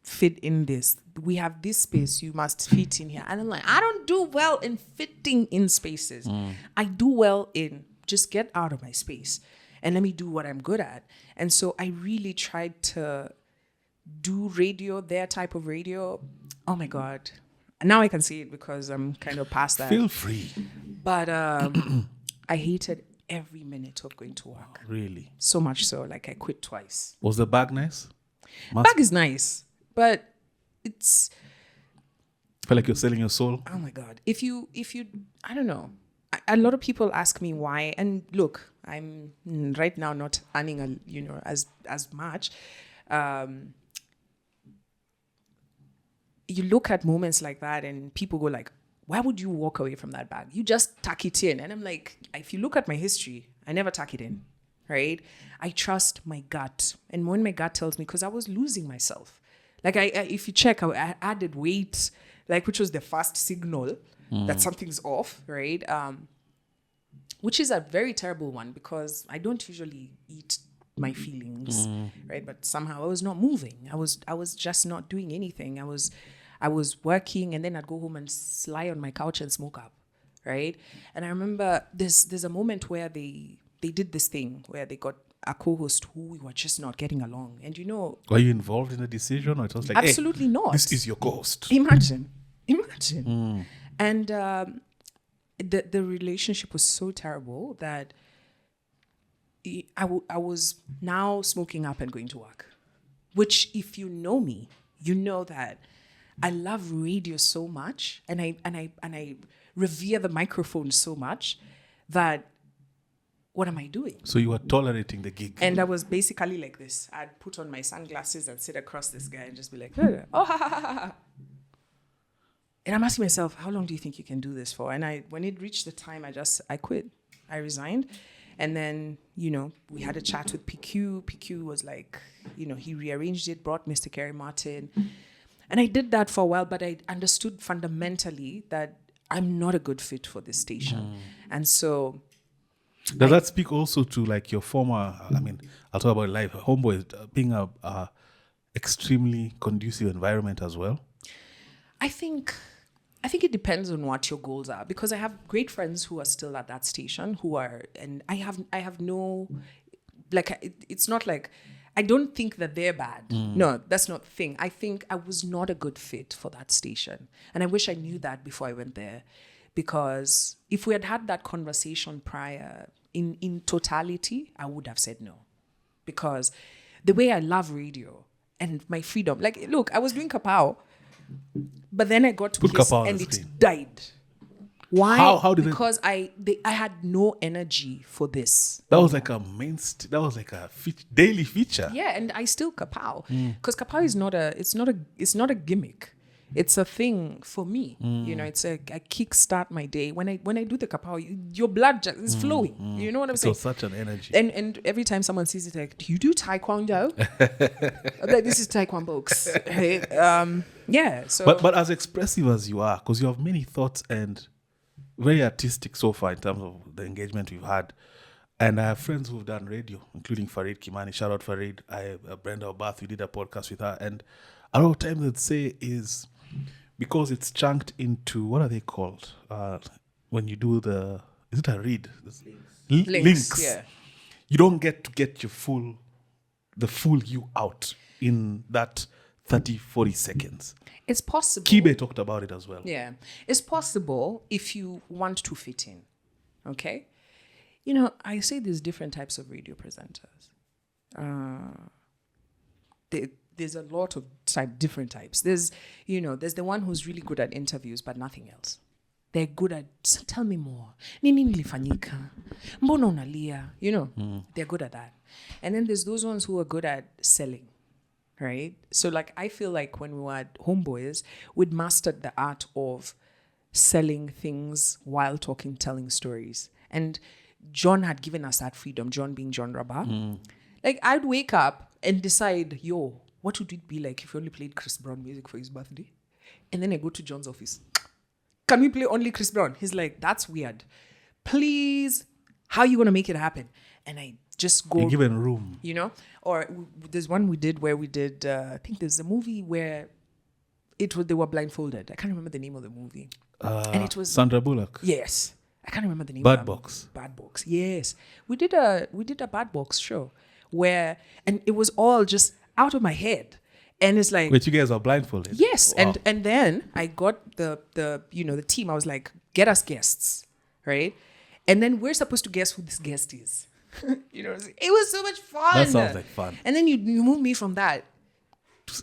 fit in this. We have this space, you must fit in here. And I'm like, I don't do well in fitting in spaces. I do well in just get out of my space and let me do what I'm good at. And so I really tried to do radio, their type of radio. Oh my God. Now I can see it because I'm kind of past that. Feel free. But I hated every minute of going to work. Really? So much so, like I quit twice. Was the bag nice? Bag is nice, but it's... Feel like you're selling your soul? Oh my God. If you, I don't know. A lot of people ask me why. And look, I'm right now not earning, as much. You look at moments like that and people go like, why would you walk away from that bag? You just tuck it in. And I'm like, if you look at my history, I never tuck it in, right? I trust my gut. And when my gut tells me, because I was losing myself. Like if you check, I added weight, like which was the first signal that something's off, right? Which is a very terrible one because I don't usually eat my feelings, right? But somehow I was not moving. I was just not doing anything. I was working, and then I'd go home and lie on my couch and smoke up, right? And I remember there's a moment where they did this thing where they got a co-host who we were just not getting along. And were you involved in the decision, or it was like, absolutely not. This is your co-host. Imagine. And the relationship was so terrible that I was now smoking up and going to work, which if you know me, you know that I love radio so much and I revere the microphone so much that what am I doing? So you were tolerating the gig. And I was basically like this. I'd put on my sunglasses and sit across this guy and just be like, oh, ha, ha, ha, ha. And I'm asking myself, how long do you think you can do this for? And when it reached the time, I quit. I resigned. And then, we had a chat with PQ. PQ was like, he rearranged it, brought Mr. Kerry Martin. And I did that for a while, but I understood fundamentally that I'm not a good fit for this station. And so... Does that speak also to like your former, I'll talk about life, Homeboy being a extremely conducive environment as well? I think it depends on what your goals are, because I have great friends who are still at that station and I have no, like, it's not like, I don't think that they're bad. No, that's not the thing. I think I was not a good fit for that station. And I wish I knew that before I went there, because if we had had that conversation prior in totality, I would have said no, because the way I love radio and my freedom, like, look, I was doing Kapow, but then I got to Kiss and it died. Why? How did because I had no energy for this. That was like a daily feature. Yeah, and I still Kapow, because Kapow is not a gimmick. It's a thing for me. It's I kickstart my day. When I do the Kapow, your blood just is flowing. You know what I'm saying? So such an energy. And every time someone sees it, like, do you do Taekwondo? I'm like, this is Kwambox. Right? Yeah. So, but as expressive as you are, because you have many thoughts and very artistic so far in terms of the engagement we've had. And I have friends who've done radio, including Farid Kimani. Shout out Farid. Brenda Obath, we did a podcast with her. And a lot of times they'd say is because it's chunked into, what are they called? When you do is it a read? Links. Yeah. You don't get to get your full the full you out in that 30, 40 seconds. It's possible. Kibe talked about it as well. Yeah. It's possible if you want to fit in. Okay? You know, I say there's different types of radio presenters. There's a lot of different types. There's the one who's really good at interviews, but nothing else. They're good at, tell me more. Nini nilifanyika? Mbona unalia? You know, they're good at that. And then there's those ones who are good at selling, right? So like, I feel like when we were at Homeboys, we'd mastered the art of selling things while telling stories. And John had given us that freedom, John being John Rabah. Like, I'd wake up and decide, what would it be like if we only played Chris Brown music for his birthday? And then I go to John's office. Can we play only Chris Brown? He's like, that's weird. Please, how are you going to make it happen? And I just go. You're given room. You know? Or there's one we did where we did, I think there's a movie where they were blindfolded. I can't remember the name of the movie. And it was Sandra Bullock. Yes. I can't remember the name. Bad Box. Bad Box. Yes. We did a Bad Box show and it was all just out of my head. And it's like, wait, you guys are blindfolded? Yes. Wow. And then I got the team. I was like, get us guests, right? And then we're supposed to guess who this guest is. You know, it was so much fun. That sounds like fun. And then you move me from that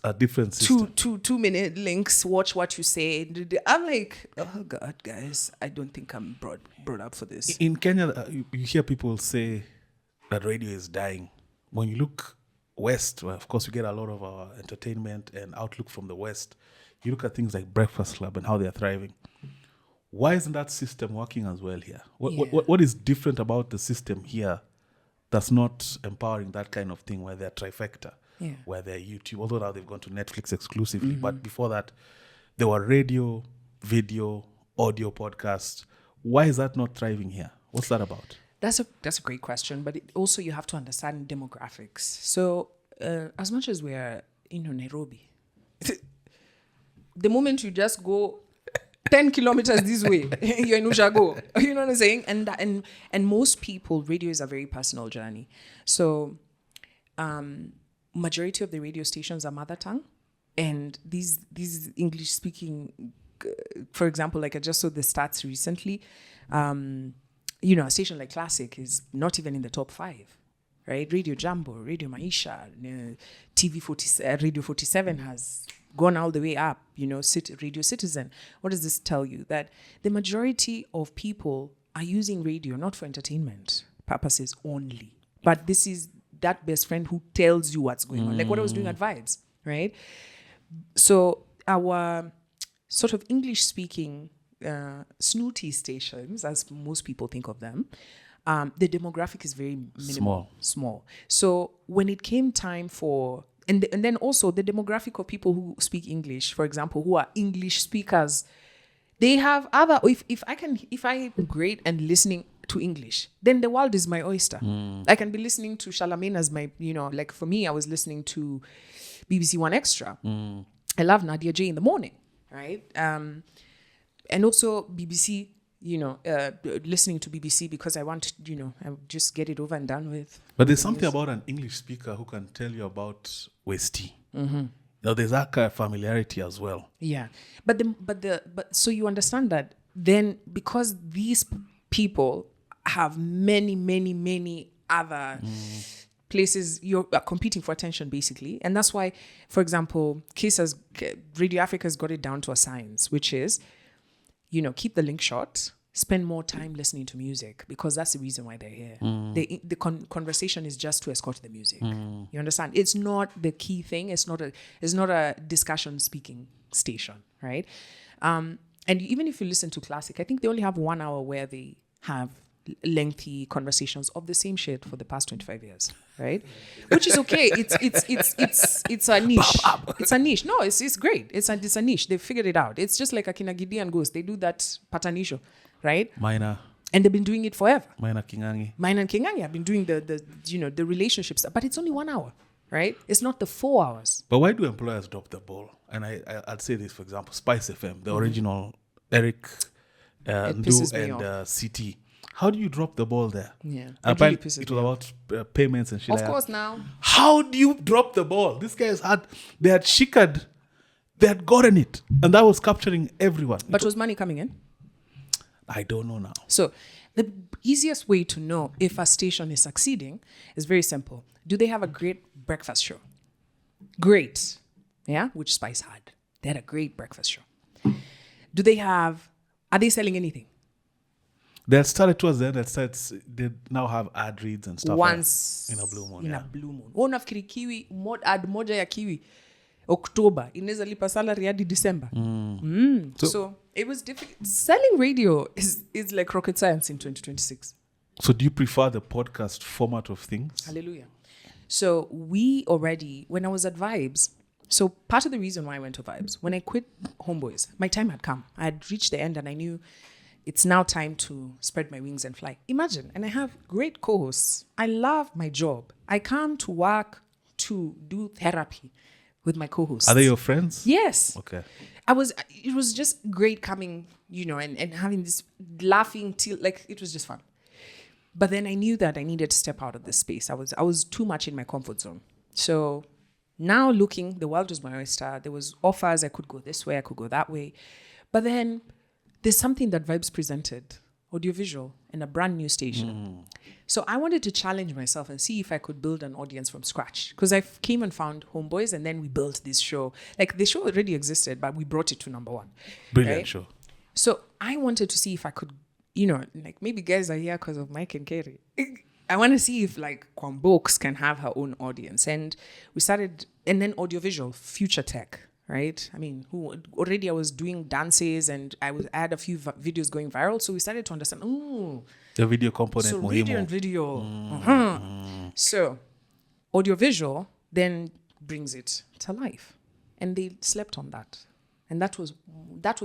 a different system. 2-minute links, watch what you say. I'm like, oh God, guys, I don't think I'm brought up for this. In Kenya, you hear people say that radio is dying. When you look west, well, of course, we get a lot of our entertainment and outlook from the west. You look at things like Breakfast Club and how they're thriving. Why isn't that system working as well here? What is different about the system here that's not empowering that kind of thing where they're trifecta, where they're YouTube, although now they've gone to Netflix exclusively. But before that, there were radio, video, audio podcasts. Why is that not thriving here? What's that about? That's a great question, but also you have to understand demographics. So as much as we're in Nairobi, the moment you just go 10 kilometers this way, you're in Ushago. You know what I'm saying? And most people, radio is a very personal journey. So majority of the radio stations are mother tongue. And these English speaking, for example, like I just saw the stats recently, a station like Classic is not even in the top 5, right? Radio Jambo, Radio Maisha, Radio 47 has gone all the way up, Radio Citizen. What does this tell you? That the majority of people are using radio not for entertainment purposes only, but this is that best friend who tells you what's going on, like what I was doing at Vibes, right? So our sort of English-speaking snooty stations, as most people think of them, the demographic is very minimal, small. So when it came time for, and then also the demographic of people who speak English, for example, who are English speakers, they have other. If I'm great and listening to English, then the world is my oyster. I can be listening to Charlamagne as my, like for me, I was listening to BBC One Extra. I love Nadia J in the morning, right? And also BBC, listening to BBC because I want to, I just get it over and done with. But there's something about an English speaker who can tell you about Westie. Now there's that kind of familiarity as well. Yeah, but so you understand that then because these people have many, many, many other places you're competing for attention basically, and that's why, for example, Radio Africa's got it down to a science, which is, keep the link short, spend more time listening to music because that's the reason why they're here. The conversation is just to escort the music. You understand? It's not the key thing. It's not a discussion speaking station, right? And even if you listen to Classic, I think they only have 1 hour where they have lengthy conversations of the same shit for the past 25 years, right? Which is okay. It's a niche. It's a niche. No, it's great. It's a niche. They figured it out. It's just like Akina Gidi and Ghost. They do that patanisho, right? Minor. And they've been doing it forever. Minor Kingangi have been doing the relationships, but it's only 1 hour, right? It's not the 4 hours. But why do employers drop the ball? And I'd say this, for example, Spice FM, the original Eric, Ndu and CT. How do you drop the ball there? Yeah. Apparently, it was about payments and Sheila. Of course, now. How do you drop the ball? These guys had shikad, they had gotten it, and that was capturing everyone. But was money coming in? I don't know now. So the easiest way to know if a station is succeeding is very simple. Do they have a great breakfast show? Great. Yeah, which Spice had. They had a great breakfast show. Are they selling anything? They had started towards the end. They now have ad reads and stuff. Once in a blue moon. In a blue moon. Unafikiri kiwi ad moja ya kiwi October inaweza lipa salary hadi December. So it was difficult. Selling radio is like rocket science in 2026. So do you prefer the podcast format of things? Hallelujah. So when I was at Vibes, so part of the reason why I went to Vibes, when I quit Homeboys, my time had come. I had reached the end and I knew it's now time to spread my wings and fly. Imagine, and I have great co-hosts. I love my job. I come to work to do therapy with my co-hosts. Are they your friends? Yes. Okay. It was just great coming, and having this laughing till like it was just fun. But then I knew that I needed to step out of this space. I was too much in my comfort zone. So now looking, the world was my oyster. There was offers. I could go this way. I could go that way. But then there's something that Vibes presented, audiovisual, in a brand new station. So I wanted to challenge myself and see if I could build an audience from scratch. Because I came and found Homeboys and then we built this show. Like the show already existed, but we brought it to number one. Brilliant show. So I wanted to see if I could, like maybe guys are here because of Mike and Kerry. I want to see if like Kwambox can have her own audience. And we started, and then audiovisual, future tech, right? I mean, I was doing dances and I had a few videos going viral. So we started to understand, the video component. So radio and video. So audiovisual then brings it to life. And they slept on that. And that was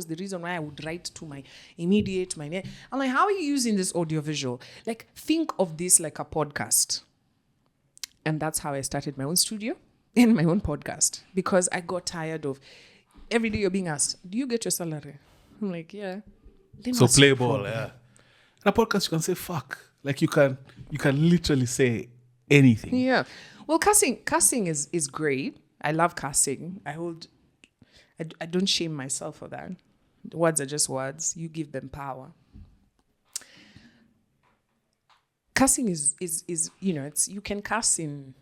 the reason why I would write to my immediate, I'm like, how are you using this audiovisual? Like, think of this like a podcast. And that's how I started my own studio and my own podcast. Because I got tired of every day you're being asked, do you get your salary? I'm like, yeah. So play ball, yeah. In a podcast, you can say fuck. Like you can literally say anything. Yeah. Well, casting is great. I love casting. I don't shame myself for that. Words are just words. You give them power. Casting is it's you can cast in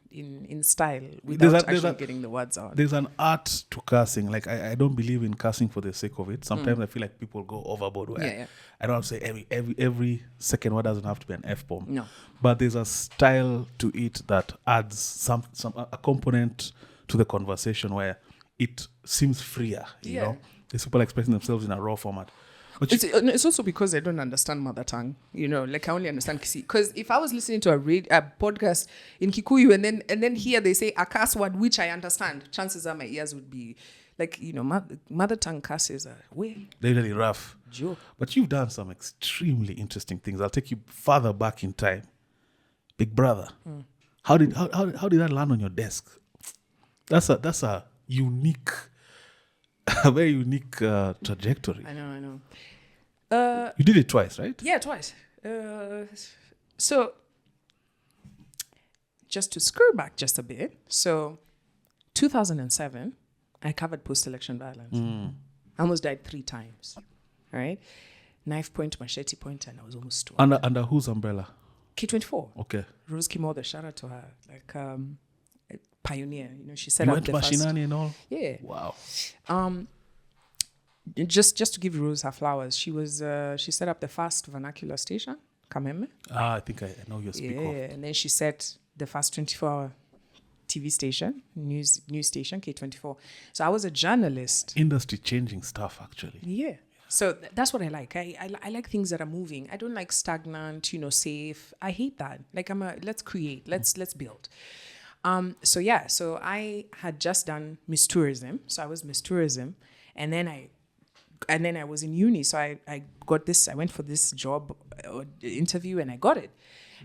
style without actually getting the words out. There's an art to casting. Like I don't believe in casting for the sake of it. Sometimes I feel like people go overboard. I don't have to say every second word doesn't have to be an F-bomb. No. But there's a style to it that adds a component to the conversation where it seems freer, you know. There's people expressing themselves in a raw format. But it's also because I don't understand mother tongue, like I only understand Kisi. Because if I was listening to a podcast in Kikuyu and then here they say a curse word which I understand, chances are my ears would be like, mother tongue curses are way. They're really rough. Joke. But you've done some extremely interesting things. I'll take you farther back in time. Big Brother. How did that land on your desk? That's a unique, a very unique trajectory. I know. You did it twice, right? Yeah, twice. So, just to screw back just a bit. So, 2007, I covered post-election violence. I almost died 3 times, right? Knife point, machete point, and I was almost 2. Under whose umbrella? K24. Okay. Rose Kimother, shout out to her. Like, pioneer, she set up the first. And all? Yeah. Wow. Just to give Rose her flowers, she set up the first vernacular station, Kameme. I think I know your speak of. Yeah, and then she set the first 24-hour TV station, news station, K24. So I was a journalist. Industry changing stuff, actually. Yeah. So that's what I like. I like things that are moving. I don't like stagnant, safe. I hate that. Like let's create, let's build. So I had just done Miss Tourism. So I was Miss Tourism. And then I was in uni. So I got this, I went for this job interview and I got it.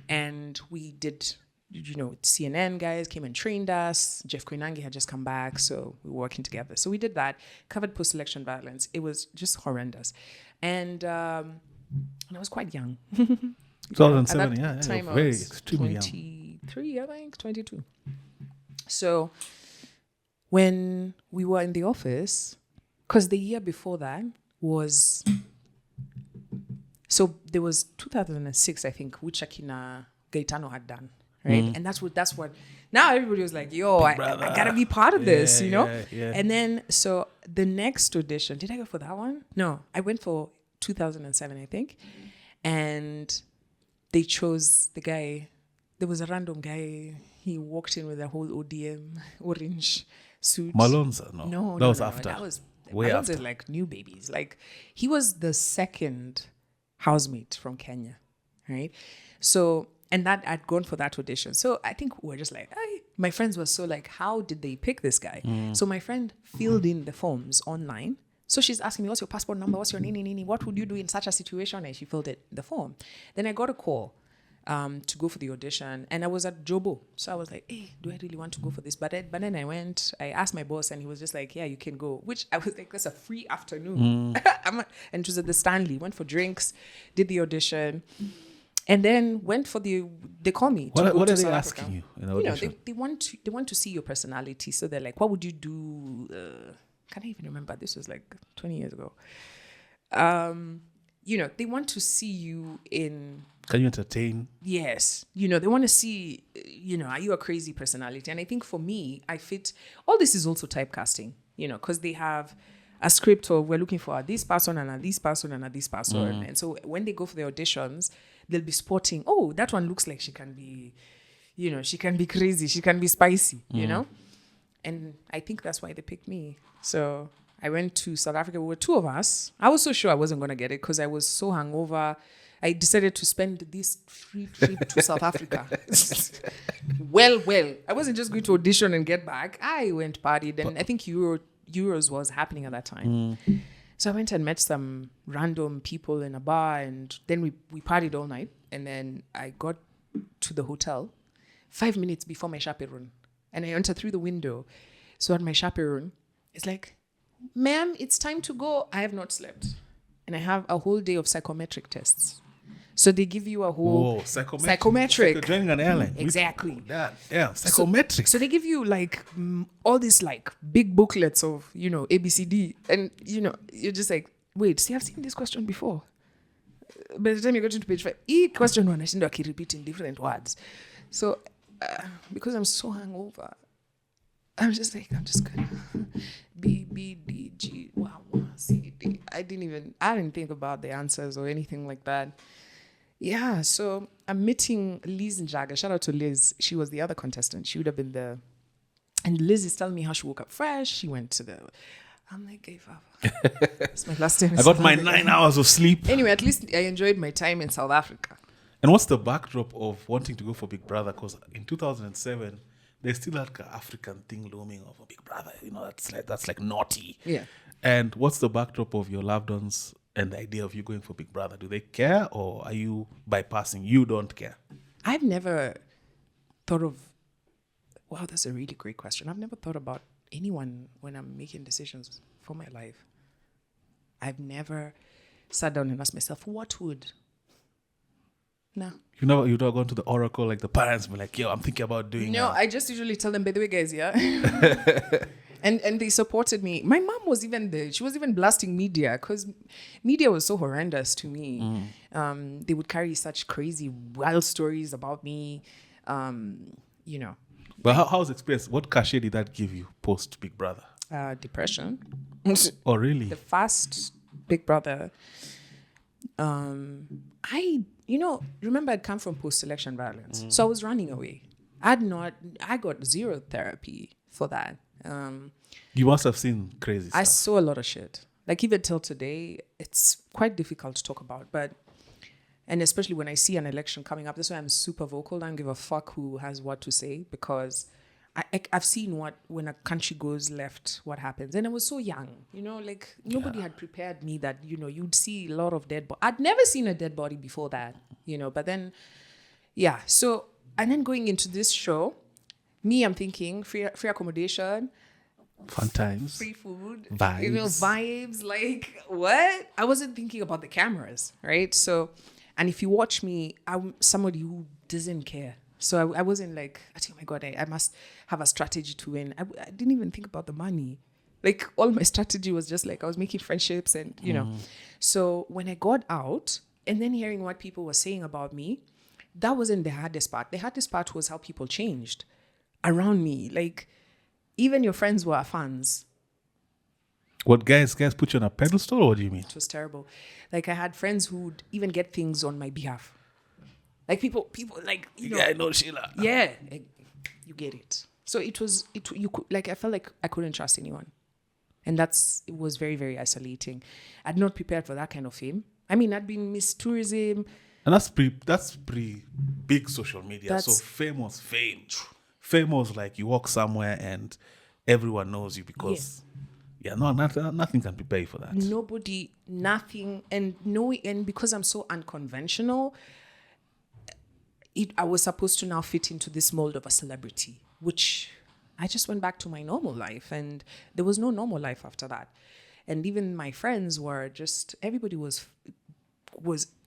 And we did, CNN guys came and trained us. Jeff Koinange had just come back. So we were working together. So we did that, covered post-election violence. It was just horrendous. And And I was quite young. 2007, At yeah, that time, you're I very was extremely young. 23, I think, 22. So when we were in the office, because the year before that was, so there was 2006, I think, which Akina Gaetano had done, right? And that's what, now everybody was like, yo, I gotta be part of this, you know? Yeah. And then, so the next audition, did I go for that one? No, I went for 2007, I think. And they chose the guy. There was a random guy. He walked in with a whole ODM orange suit. Malonza, no. No, That was no, after. That was Way Malonza after. like new babies. Like he was the second housemate from Kenya, right? So, and that I'd gone for that audition. So I think we were just like, my friends were so like, how did they pick this guy? So my friend filled in the forms online. So she's asking me, what's your passport number? What's your nini? What would you do in such a situation? And she filled it, the form. Then I got a call to go for the audition. And I was at Jobo. So I was like, hey, do I really want to go for this? But then I went, I asked my boss and he was just like, yeah, you can go. Which I was like, that's a free afternoon. And it was at the Stanley. Went for drinks, did the audition. And then went for they call me. What are they South asking Africa. you in the audition? They want to see your personality. So they're like, what would you do? Can't even remember. This was like 20 years ago. They want to see you in. Can you entertain? Yes. They want to see, are you a crazy personality? And I think for me, I fit. All this is also typecasting, because they have a script of we're looking for this person and this person and this person. And so when they go for the auditions, they'll be spotting, oh, that one looks like she can be, she can be crazy. She can be spicy, And I think that's why they picked me. So I went to South Africa. We were two of us. I was so sure I wasn't going to get it because I was so hungover. I decided to spend this free trip to South Africa. well. I wasn't just going to audition and get back. I went partied. And I think Euros was happening at that time. So I went and met some random people in a bar. And then we partied all night. And then I got to the hotel 5 minutes before my chaperone. And I entered through the window. So at my chaperone, it's like, ma'am, it's time to go. I have not slept. And I have a whole day of psychometric tests. So they give you a whole psychometric. Like joining an airline. Exactly. Yeah, psychometric. So they give you like all these like big booklets of, ABCD. And, you're just like, wait, see, I've seen this question before. By the time you get into page 5, each question one, I seem to repeat in different words. So because I'm so hungover, I'm just going to B, B, D, G, wow, C, D. I didn't think about the answers or anything like that. Yeah, so I'm meeting Liz Njaga. Shout out to Liz. She was the other contestant. She would have been the... And Liz is telling me how she woke up fresh. She went to the... I'm like, hey, Fafa. It's my last time. I got my 9 hours of sleep. Anyway, at least I enjoyed my time in South Africa. And what's the backdrop of wanting to go for Big Brother? Because in 2007, there's still like an African thing looming of a Big Brother. That's like naughty. Yeah. And what's the backdrop of your loved ones and the idea of you going for Big Brother? Do they care or are you bypassing? You don't care? I've never thought of... Wow, that's a really great question. I've never thought about anyone when I'm making decisions for my life. I've never sat down and asked myself, what would... No. You've never gone to the oracle like the parents be like, yo, I'm thinking about doing No, I just usually tell them, by the way, guys, yeah. and they supported me. My mom was she was even blasting media because media was so horrendous to me. They would carry such crazy, wild stories about me, But how's the experience? What cachet did that give you post Big Brother? Depression. Oh, really? The first Big Brother. Remember I'd come from post-election violence. So I was running away. I got zero therapy for that. You must have seen crazy stuff. I saw a lot of shit. Like even till today, it's quite difficult to talk about. And especially when I see an election coming up, that's why I'm super vocal. I don't give a fuck who has what to say because I've seen when a country goes left, what happens. And I was so young, nobody had prepared me that, you'd see a lot of dead bodies. I'd never seen a dead body before that, but then, yeah. So, and then going into this show, I'm thinking free accommodation, Fun times. Free food. Vibes. You know, vibes. Like, what? I wasn't thinking about the cameras, right? So, and if you watch me, I'm somebody who doesn't care. So I wasn't like, oh my God, I must have a strategy to win. I didn't even think about the money. Like, all my strategy was just like, I was making friendships and, you know. So when I got out and then hearing what people were saying about me, that wasn't the hardest part. The hardest part was how people changed around me. Like, even your friends were fans. What guys put you on a pedestal, or what do you mean? It was terrible. Like, I had friends who'd even get things on my behalf. Like, people like, you know. Yeah, I know Sheila. Yeah, you get it. So you could, like, I felt like I couldn't trust anyone. And it was very, very isolating. I'd not prepared for that kind of fame. I mean, I'd been Miss Tourism. And that's pretty big social media. So fame was fame. Fame was like you walk somewhere and everyone knows you because nothing can prepare you for that. Nobody, nothing, and because I'm so unconventional, I was supposed to now fit into this mold of a celebrity, which I just went back to my normal life, and there was no normal life after that. And even my friends were just, everybody was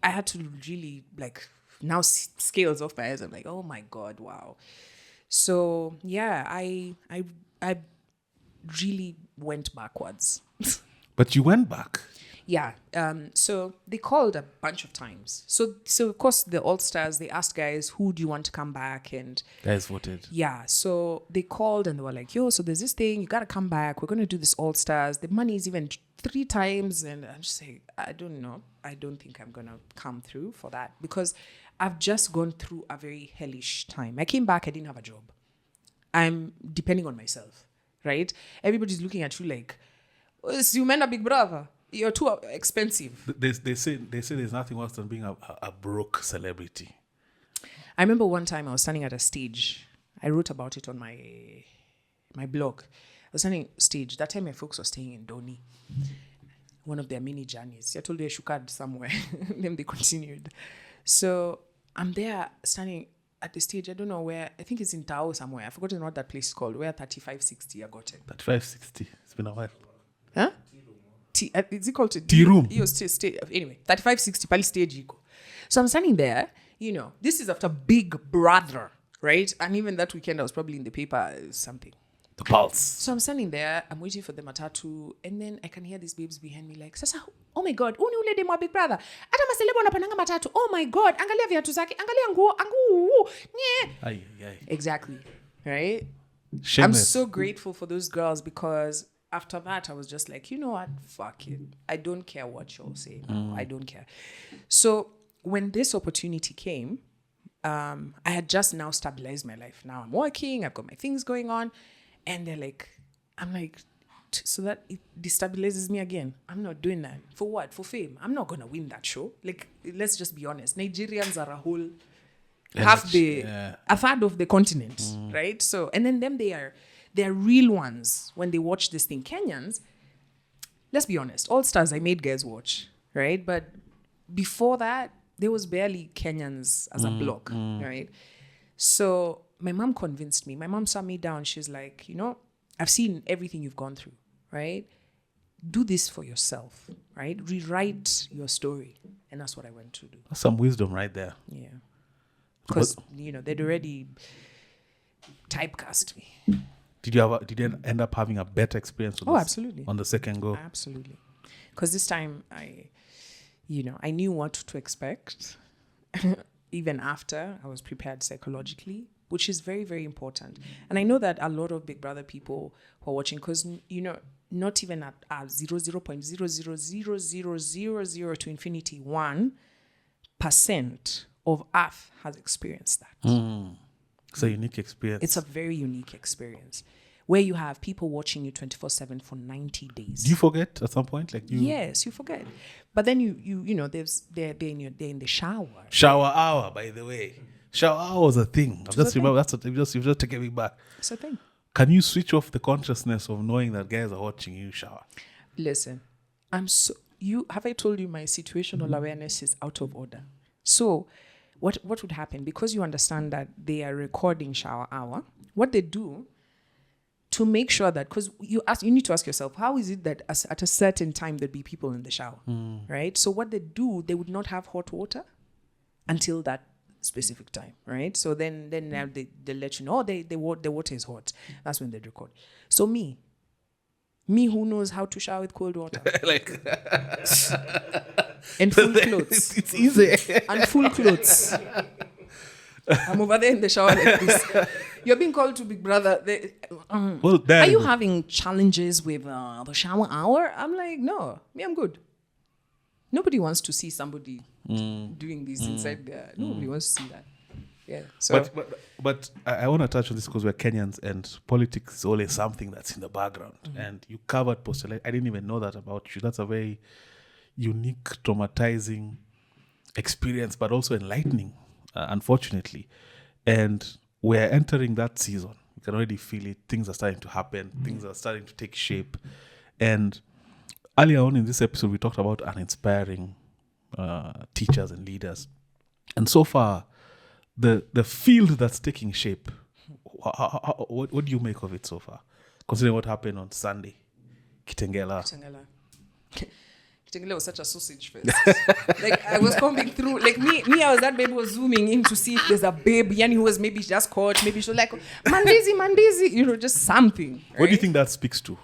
I had to really, like, now scales off my eyes. I'm like, oh my God, wow. So yeah, I really went backwards. But you went back. Yeah. So they called a bunch of times. So of course the All-Stars, they asked guys, who do you want to come back? And guys voted. Yeah. So they called and they were like, yo, so there's this thing, you got to come back. We're going to do this All-Stars. The money is even 3 times. And I'm just saying, I don't know. I don't think I'm going to come through for that because I've just gone through a very hellish time. I came back, I didn't have a job. I'm depending on myself, right? Everybody's looking at you like, you men are big brother. You're too expensive. They say there's nothing worse than being a broke celebrity. I remember one time I was standing at a stage. I wrote about it on my blog. I was standing stage. That time my folks were staying in Doni, one of their mini journeys. I told you I should cut somewhere. Then they continued. So I'm there standing at the stage. I don't know where. I think it's in Tao somewhere. I've forgotten what that place is called. Where 3560 I got it. 3560. It's been a while. Huh? Is it called Tea room? Anyway, 3560 Pali stage. So I'm standing there. You know, this is after Big Brother, right? And even that weekend, I was probably in the paper, something. The Pulse. So I'm standing there. I'm waiting for the matatu, and then I can hear these babes behind me like, "Sasa, oh my God, uni ule demo Big Brother. Ata maselebo napananga matatu. Oh my God, angalia viatu zake, angalia nguo, angu. Ay. Exactly, right? Shameless. I'm so grateful for those girls because after that, I was just like, you know what? Fuck it. I don't care what you'll say. I don't care. So when this opportunity came, I had just now stabilized my life. Now I'm working. I've got my things going on. And they're like, I'm like, so that it destabilizes me again. I'm not doing that. For what? For fame. I'm not going to win that show. Like, let's just be honest. Nigerians are a whole, a third of the continent, right? So, and then them, they're real ones when they watch this thing. Kenyans, let's be honest, All-Stars I made guys watch, right? But before that, there was barely Kenyans as a block, right? So my mom convinced me. My mom sat me down. She's like, you know, I've seen everything you've gone through, right? Do this for yourself, right? Rewrite your story. And that's what I went to do. That's some wisdom right there. Yeah. Because, you know, they'd already typecast me. Did you end up having a better experience? Absolutely. On the second go? Absolutely. Because this time I knew what to expect. Even after I was prepared psychologically, which is very, very important. And I know that a lot of Big Brother people who are watching, because, you know, not even at 0.0000000 to infinity 1% of Earth has experienced that. It's a unique experience. It's a very unique experience where you have people watching you 24/7 for 90 days. Do you forget at some point? Yes, you forget. But then you know, they're in the shower. Shower hour, by the way. Shower hour was a thing. I just remember you've just taken me back. It's a thing. Can you switch off the consciousness of knowing that guys are watching you shower? Listen, have I told you my situational awareness is out of order? So what would happen? Because you understand that they are recording shower hour, what they do, to make sure that, because you need to ask yourself, how is it that at a certain time there'd be people in the shower, right? So what they do, they would not have hot water until that specific time, right? So then now they let you know, oh, the water is hot. That's when they record. So me who knows how to shower with cold water, and full clothes. It's easy. And full clothes. I'm over there in the shower like this. You're being called to Big Brother. Are you having challenges with the shower hour? I'm like, no, I'm good. Nobody wants to see somebody doing this inside there. Nobody wants to see that. Yeah. So, but I want to touch on this because we're Kenyans and politics is always something that's in the background. And you covered post-election. I didn't even know that about you. That's a very unique, traumatizing experience, but also enlightening, unfortunately. And we're entering that season. You can already feel it. Things are starting to happen. Things are starting to take shape. And earlier on in this episode, we talked about uninspiring teachers and leaders. And so far, the field that's taking shape, what do you make of it so far? Considering what happened on Sunday, Kitengela was such a sausage fest. Like, I was combing through, like me, I was that baby was zooming in to see if there's a babe, Yani, who was maybe just caught, maybe she was like, Mandizi, just something. Right? What do you think that speaks to?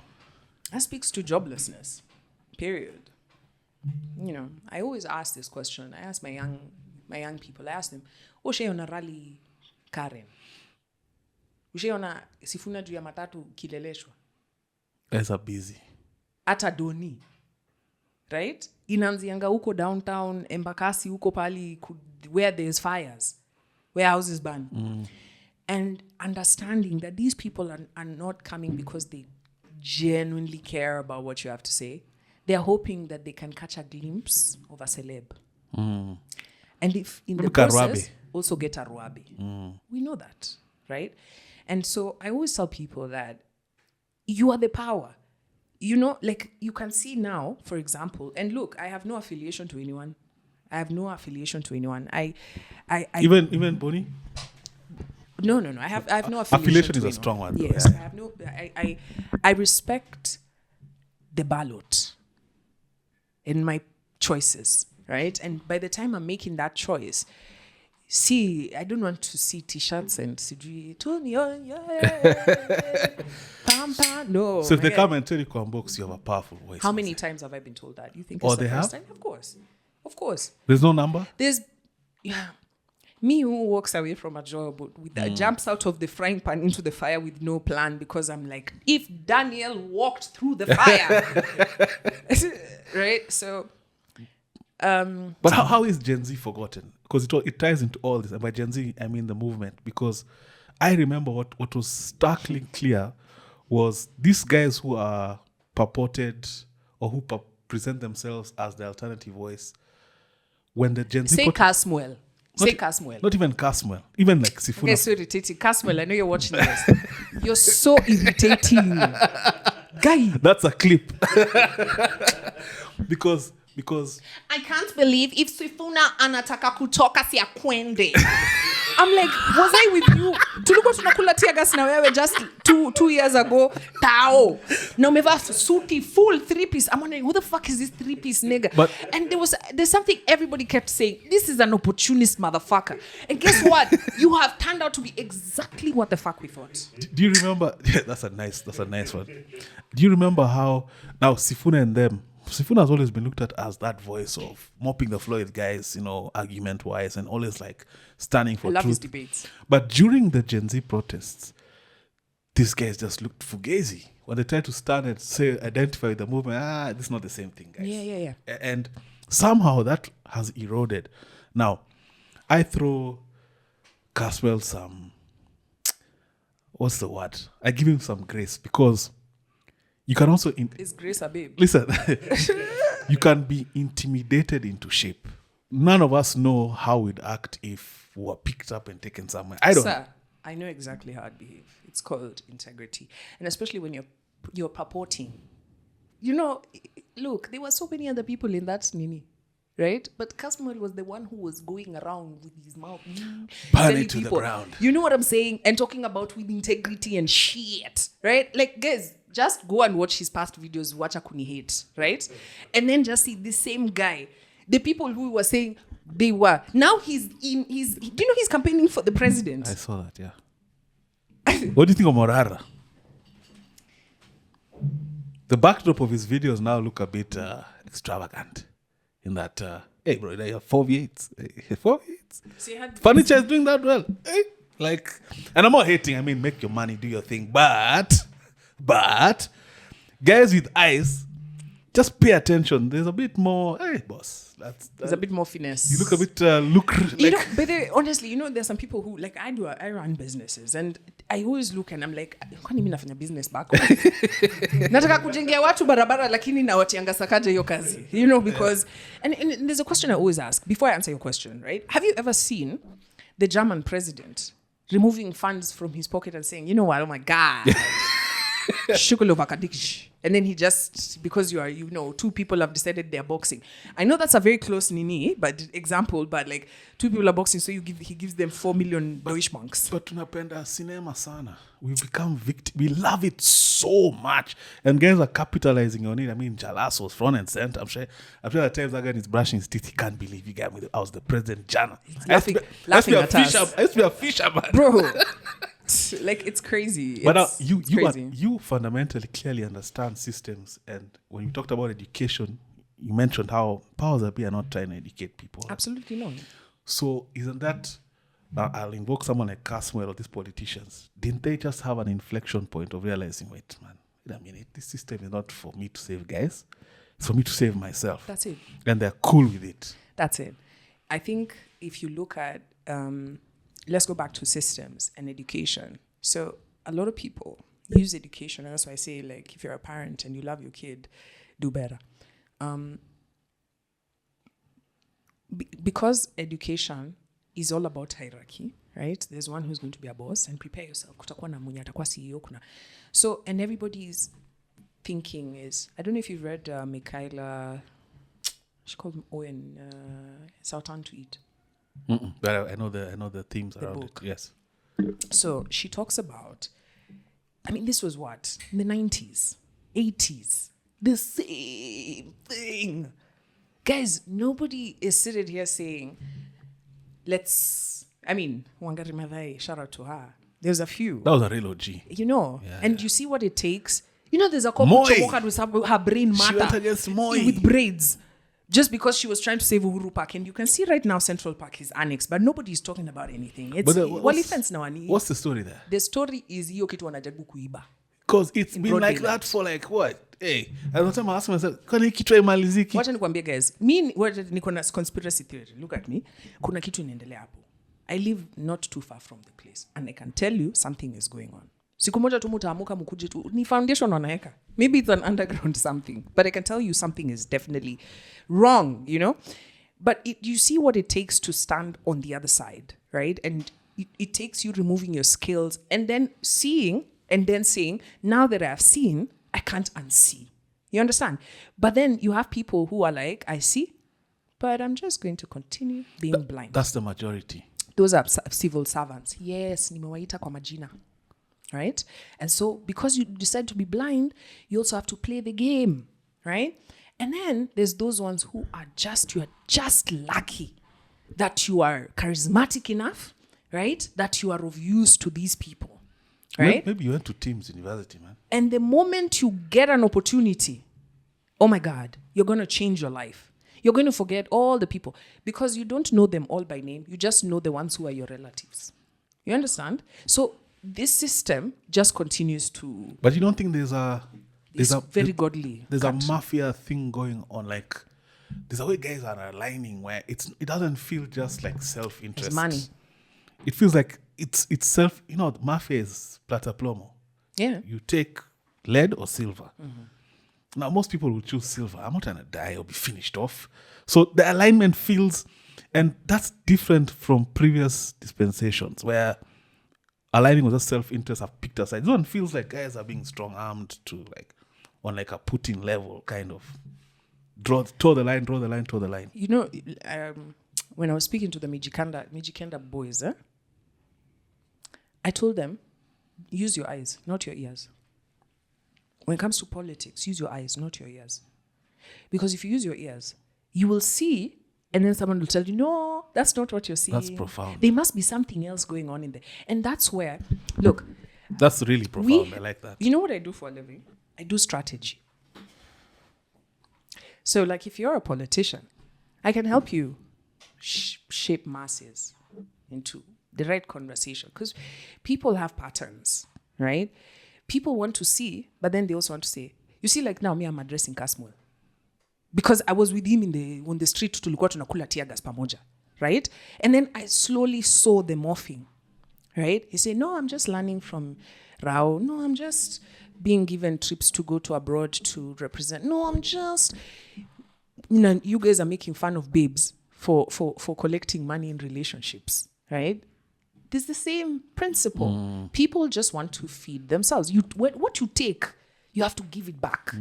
That speaks to joblessness, period. I always ask this question. I ask my young people, I ask them, Ushaona rally Karen? Ushaona Sifuna juu ya matatu kileleshwa? Guys are busy. Ata doni. Right? Inanzianga huko downtown, Embakasi huko pali, where there's fires, where houses burn. And understanding that these people are not coming because they genuinely care about what you have to say. They're hoping that they can catch a glimpse of a celeb. And if in the process, also get a ruabi. We know that, right? And so I always tell people that you are the power. Like you can see now, for example, and look, I have no affiliation to anyone. I even Bonnie? No. I have no affiliation. Affiliation to is anyone. a strong one. Yes, though, I have no. I respect the ballot in my choices, right? And by the time I'm making that choice, I don't want to see t-shirts and CG. No. So if they come and tell you Kwambox, you have a powerful voice. How many times have I been told that? You think it's the first time? Of course. There's no number? Me who walks away from a job jumps out of the frying pan into the fire with no plan, because I'm like, if Daniel walked through the fire, right? So, but how is Gen Z forgotten? Because it ties into all this. And by Gen Z, I mean the movement. Because I remember what was starkly clear was these guys who are purported or who present themselves as the alternative voice. When the Gen Z... Say Casmuel. Not even Casmuel. Even like Sifuna. Okay, so irritating. Casmuel, I know you're watching this. You're so irritating. Guy. That's a clip. Because I can't believe if Sifuna anataka kutoka si akwende. I'm like, was I with you? Tulikuwa tunakula tear gas na wewe just two years ago. Tao. Now umevaa suti full 3-piece. I'm wondering, who the fuck is this 3-piece nigga? And there's something everybody kept saying. This is an opportunist motherfucker. And guess what? You have turned out to be exactly what the fuck we thought. Do you remember? Yeah, that's a nice one. Do you remember how now Sifuna and them? Sifuna has always been looked at as that voice of mopping the floor with guys, argument-wise, and always like standing for truth. I love his debates. But during the Gen Z protests, these guys just looked fugazi. When they tried to stand and identify with the movement, this is not the same thing, guys. Yeah. And somehow that has eroded. Now, I throw Caswell some, what's the word? I give him some grace because you can also... Is grace a babe? Listen, you can be intimidated into shape. None of us know how we'd act if we were picked up and taken somewhere. I don't know. I know exactly how I'd behave. It's called integrity. And especially when you're purporting. Look, there were so many other people in that nini. right? But Kasmuel was the one who was going around with his mouth. Burn telling it to the ground. You know what I'm saying? And talking about with integrity and shit, right? Like, guys, just go and watch his past videos, watch Akuni Hate, right? And then just see the same guy. The people who were saying they were. Now do you know he's campaigning for the president? I saw that, yeah. What do you think of Morara? The backdrop of his videos now look a bit extravagant. In that, hey bro, you have 4 V8s. 4 V8s. So furniture is doing that well. Hey? Like, and I'm not hating. I mean, make your money, do your thing. But guys with eyes, just pay attention. There's a bit more. Hey, boss. There's a bit more finesse. You look a bit but honestly, there's some people who like I run businesses, and I always look and I'm like, kwani mimi nafanya business back? Nataka kujengea watu barabara lakini nawatianga sakaje hiyo kazi. Because and there's a question I always ask before I answer your question, right? Have you ever seen the German president removing funds from his pocket and saying, you know what, oh my God. And then he just, because you are, two people have decided they're boxing. I know that's a very close example, but like 2 people are boxing, so he gives them 4 million Deutschmarks. But tunapenda cinema sana. We become we love it so much. And guys are capitalizing on it. I mean, Jalas was front and center. I'm sure the times that guy is brushing his teeth, he can't believe he got me. I was the president, Jana. Laughing at us. I used to be a fisherman. Bro. Like, it's crazy. But you fundamentally clearly understand systems, and when you talked about education, you mentioned how powers that be are not trying to educate people. Absolutely not. So isn't that, I'll invoke someone like Kasmuel or these politicians, didn't they just have an inflection point of realizing, wait, man, wait a minute, this system is not for me to save guys, it's for me to save myself. That's it. And they're cool with it. That's it. I think if you look at let's go back to systems and education. So a lot of people use education, and that's why I say, like, if you're a parent and you love your kid, do better. Because education is all about hierarchy, right? There's one who's going to be a boss, and prepare yourself. Kutakuwa na mwenye atakuwa CEO kuna. So, and everybody's thinking is, I don't know if you've read Michaela, she called Owen, Sultan to Eat. But I know the themes around it. Yes. So she talks about, I mean, this was what? In the 90s, 80s. The same thing. Guys, nobody is sitting here saying, Wangari Maathai, shout out to her. There's a few. That was a real OG. You see what it takes. There's a couple with her brain matter. She went against Moi. With braids. Just because she was trying to save Uhuru Park. And you can see right now Central Park is annexed, but nobody's talking about anything. What's the story there? The story is hiyo kitu wanajaribu kuiba. Because it's been like that for like what? Hey, at the time I asked myself, kwani kitu imaliziki? Wacha nikwambie guys, niko na conspiracy theory. Look at me. Kuna kitu inaendelea hapo. I live not too far from the place, and I can tell you something is going on. Siku moja tu mtaamuka mkuje tu ni foundation wanaweka. Maybe it's an underground something, but I can tell you something is definitely wrong, But you see what it takes to stand on the other side, right? And it takes you removing your skills and then seeing and then saying, now that I've seen, I can't unsee. You understand? But then you have people who are like, I see, but I'm just going to continue being blind. That's the majority. Those are civil servants. Yes, nimewaita kwa majina. Right? And so because you decide to be blind, you also have to play the game, right? And then there's those ones who are you're just lucky that you are charismatic enough, right? That you are of use to these people, right? Maybe you went to Teams University, man. And the moment you get an opportunity, oh my God, you're going to change your life. You're going to forget all the people because you don't know them all by name. You just know the ones who are your relatives. You understand? So this system just continues to... But you don't think there's very godly. There's a mafia thing going on. Like, there's a way guys are aligning where it doesn't feel just like self-interest. It's money. It feels like it's self... mafia is plata plomo. Yeah. You take lead or silver. Mm-hmm. Now, most people will choose silver. I'm not trying to die or be finished off. So the alignment feels... And that's different from previous dispensations where... aligning with just self-interest have picked aside. This one feels like guys are being strong-armed to on a Putin level kind of. Toe the line. You know, when I was speaking to the Mijikenda boys, I told them, use your eyes, not your ears. When it comes to politics, use your eyes, not your ears. Because if you use your ears, you will see, and then someone will tell you, no, that's not what you're seeing. That's profound. There must be something else going on in there. And that's where, look. That's really profound. I like that. You know what I do for a living? I do strategy. So, like, if you're a politician, I can help you shape masses into the right conversation. Because people have patterns, right? People want to see, but then they also want to say, you see, like now, me, I'm addressing Kasmul. Because I was with him on the street tulikuwa tunakula tiagas pamoja, right? And then I slowly saw the morphing, right? He said, no, I'm just learning from Rao. No, I'm just being given trips to go to abroad to represent. No, I'm just, you guys are making fun of babes for collecting money in relationships, right? There's the same principle. People just want to feed themselves. What you take, you have to give it back,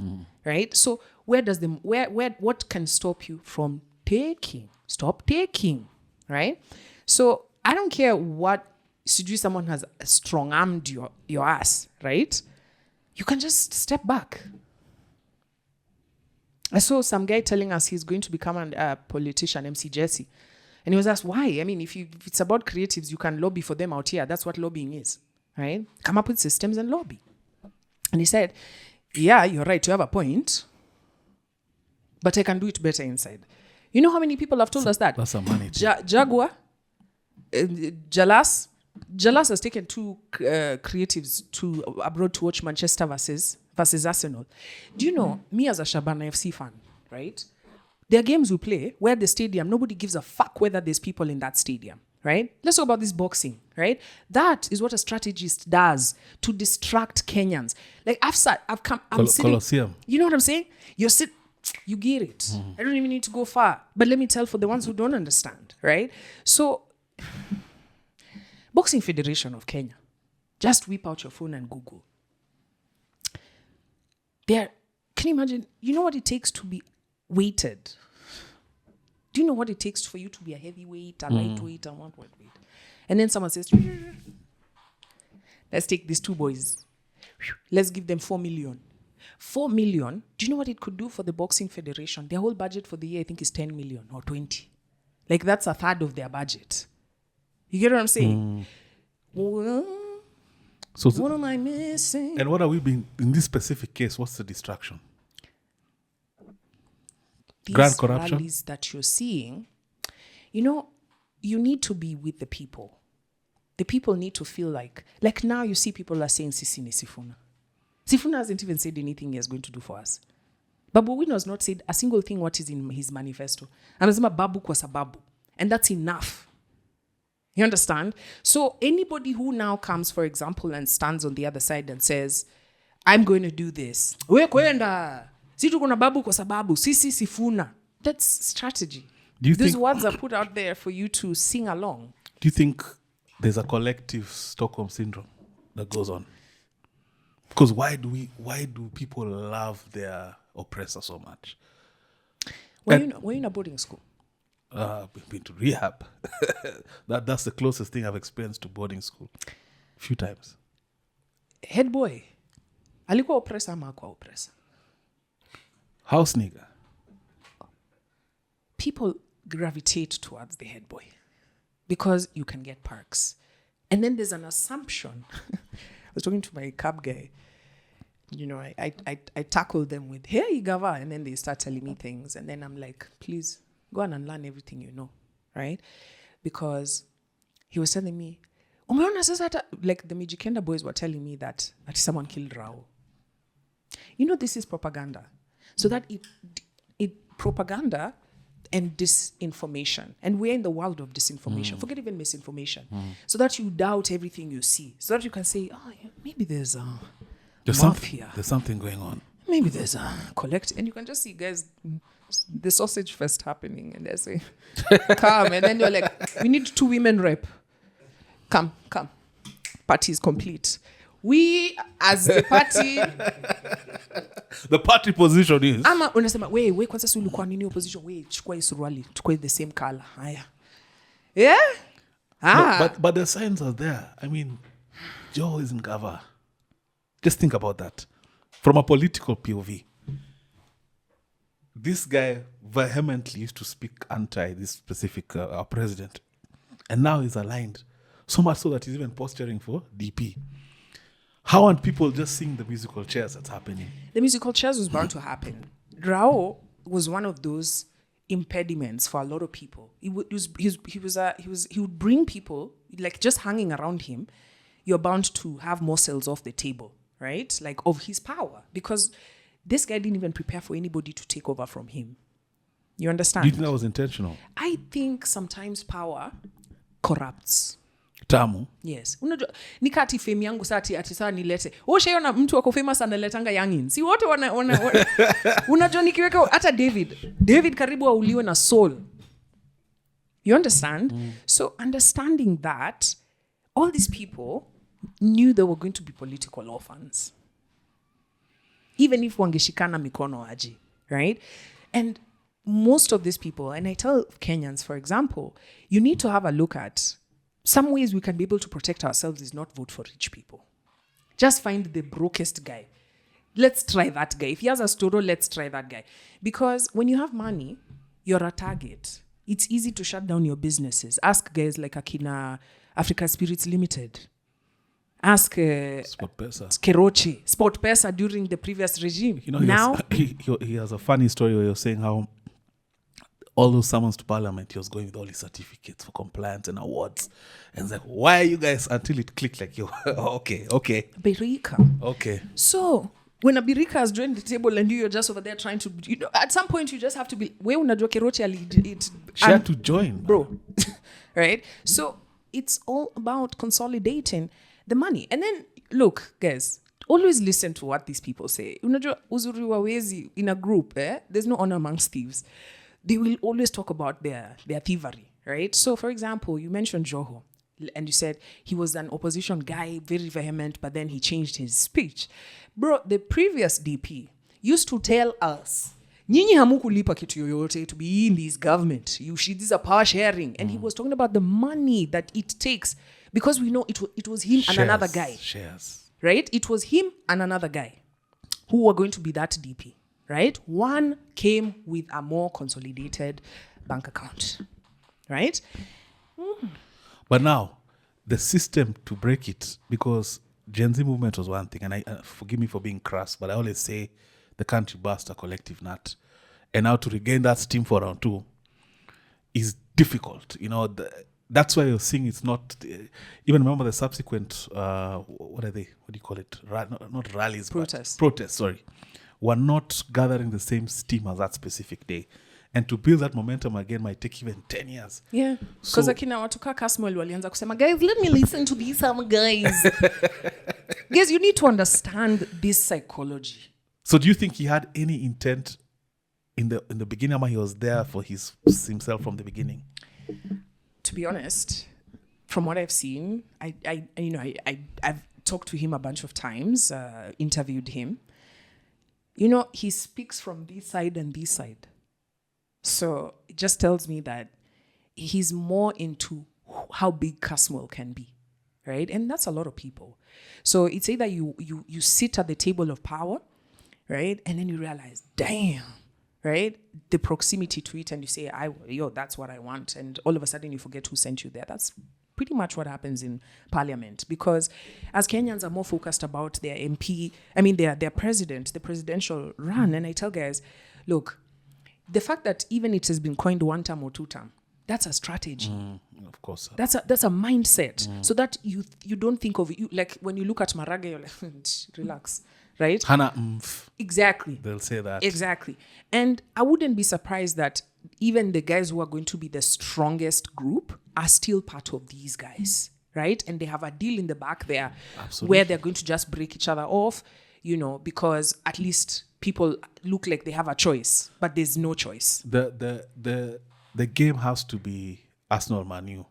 right? So what can stop you from taking? Stop taking, right? So I don't care what someone has strong-armed your ass, right? You can just step back. I saw some guy telling us he's going to become a politician, MC Jesse. And he was asked, why? I mean, if it's about creatives, you can lobby for them out here. That's what lobbying is, right? Come up with systems and lobby. And he said, yeah, you're right, you have a point, but I can do it better inside. You know how many people have told us that? That's a money. Jaguar, Jalas has taken 2 creatives to abroad to watch Manchester versus Arsenal. Do you know, me as a Shabana FC fan, right? There are games we play where the stadium, nobody gives a fuck whether there's people in that stadium, right? Let's talk about this boxing, right? That is what a strategist does to distract Kenyans. Like I'm sitting, Colosseum. you know what I'm saying? You get it. I don't even need to go far. But let me tell for the ones who don't understand, right? So, Boxing Federation of Kenya, just whip out your phone and Google. Can you imagine, you know what it takes to be weighted? Do you know what it takes for you to be a heavyweight, a lightweight, and what weight? And then someone says, let's take these 2 boys. Let's give them 4 million. 4 million, do you know what it could do for the Boxing Federation? Their whole budget for the year, I think, is 10 million or 20. Like, that's a third of their budget. You get what I'm saying? So what am I missing? And what are we being, in this specific case, what's the distraction? These Grand corruption? rallies that you're seeing, you need to be with the people. The people need to feel like now you see people are saying Sisi ni Sifuna. Sifuna hasn't even said anything he is going to do for us. Babu Wino has not said a single thing what is in his manifesto. Amesema babu kwa sababu. And that's enough. You understand? So anybody who now comes, for example, and stands on the other side and says, I'm going to do this. We kwenda. Si tuko na babu kwa sababu. Sisi Sifuna. That's strategy. These words are put out there for you to sing along. Do you think there's a collective Stockholm syndrome that goes on? Because why do people love their oppressor so much? Were you in a boarding school? We've been to rehab. That's the closest thing I've experienced to boarding school. A few times. Head boy. Alikuwa oppressor ama hakuwa oppressor? House nigga. People gravitate towards the head boy because you can get perks. And then there's an assumption. I was talking to my cab guy. I tackle them with, hey, Gava. And then they start telling me things. And then I'm like, please, go on and learn everything you know, right? Because he was telling me, like the Mijikenda boys were telling me that someone killed Rao. This is propaganda. So that it propaganda and disinformation. And we're in the world of disinformation. Forget even misinformation. So that you doubt everything you see. So that you can say, maybe there's something going on. Maybe there's a collect. And you can just see guys, the sausage fest happening. And they say, come. And then you're like, we need 2 women rep. Come. Party is complete. We as the party the party position is ama unasema we kwanza si ulikuwa nini opposition, we chukua hii suruali tukue the same color. Haya. Yeah? No, but the signs are there. I mean, Joe is in cover. Just think about that. From a political POV, this guy vehemently used to speak anti this specific president. And now he's aligned. So much so that he's even posturing for DP. How aren't people just seeing the musical chairs that's happening? The musical chairs was bound to happen. Rao was one of those impediments for a lot of people. He would bring people, like just hanging around him, you're bound to have more cells off the table, right? Like of his power. Because this guy didn't even prepare for anybody to take over from him. You understand? Do you think that was intentional? I think sometimes power corrupts. Tamu. Yes. Unajua nikati fame yangu ati saa nilete. Ushaiona mtu wako famous analetanga youngins. Si wote unajua nikiweka hata David karibu auliwe na Saul. You understand? So understanding that all these people knew they were going to be political orphans. Even if wangeshikana mikono aje, right? And most of these people, and I tell Kenyans, for example, you need to have a look at some ways we can be able to protect ourselves is not vote for rich people. Just find the brokest guy. Let's try that guy. If he has a store, let's try that guy. Because when you have money, you're a target. It's easy to shut down your businesses. Ask guys like Akina Africa Spirits Limited. Ask Keroche, Sport Pesa during the previous regime. You know, now he has a funny story where you're saying how all those summons to parliament, he was going with all his certificates for compliance and awards. And it's like, why are you guys, until it clicked like, yo, okay. Birika. Okay. So, when a Birika has joined the table and you're just over there trying to, at some point you just have to be, we unajua Keroche she had to join. Bro. Right? So, it's all about consolidating the money. And then, look, guys, always listen to what these people say. Unajua uzuri wa wezi in a group, there's no honor amongst thieves. They will always talk about their thievery, right? So, for example, you mentioned Joho, and you said he was an opposition guy, very vehement, but then he changed his speech. Bro, the previous DP used to tell us, nyinyi hamukulipa kitu yoyote to be in this government. This is a power sharing. And he was talking about the money that it takes, because we know it was him and another guy. Shares. Right? It was him and another guy who were going to be that DP. Right? One came with a more consolidated bank account. Right? But now, the system to break it, because Gen Z movement was one thing, and forgive me for being crass, but I always say the country burst a collective nut. And now to regain that steam for round two is difficult. You know, that's why you're seeing it's not, even remember the subsequent, what are they? What do you call it? Not rallies. Protests, sorry. Were not gathering the same steam as that specific day. And to build that momentum again might take even 10 years. Yeah. Because akina watuka Kasmuel walianza kusema, guys, let me listen to these some guys. Guys, you need to understand this psychology. So do you think he had any intent in the beginning, or he was there for himself from the beginning? To be honest, from what I've seen, I've talked to him a bunch of times, interviewed him. You know, he speaks from this side and this side. So it just tells me that he's more into how big Kasmuel can be, right? And that's a lot of people. So it's either you sit at the table of power, right? And then you realize, damn, right? The proximity to it, and you say, that's what I want. And all of a sudden you forget who sent you there. That's pretty much what happens in parliament, because as Kenyans are more focused about their MP, their president, the presidential run. And I tell guys, look, the fact that even it has been coined one term or two term, that's a strategy. Of course. That's a mindset. So that you don't think of it, like when you look at Marage, you're like, relax, right? Hana, exactly. They'll say that. Exactly. And I wouldn't be surprised that even the guys who are going to be the strongest group are still part of these guys, right? And they have a deal in the back there. Absolutely. Where they're going to just break each other off, because at least people look like they have a choice, but there's no choice. The game has to be Arsenal Man U.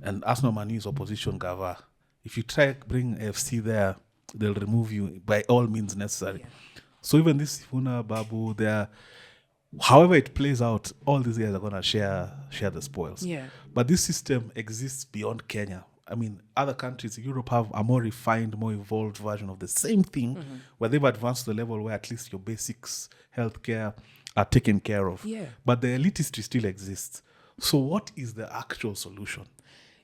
And Arsenal Man U is opposition gava. If you try bring FC there, they'll remove you by all means necessary. Yeah. So even this Sifuna, Babu, however it plays out, all these guys are going to share the spoils. Yeah. But this system exists beyond Kenya. I mean, other countries in Europe have a more refined, more evolved version of the same thing, where they've advanced to the level where at least your basics, healthcare, are taken care of. Yeah. But the elitistry still exists. So what is the actual solution?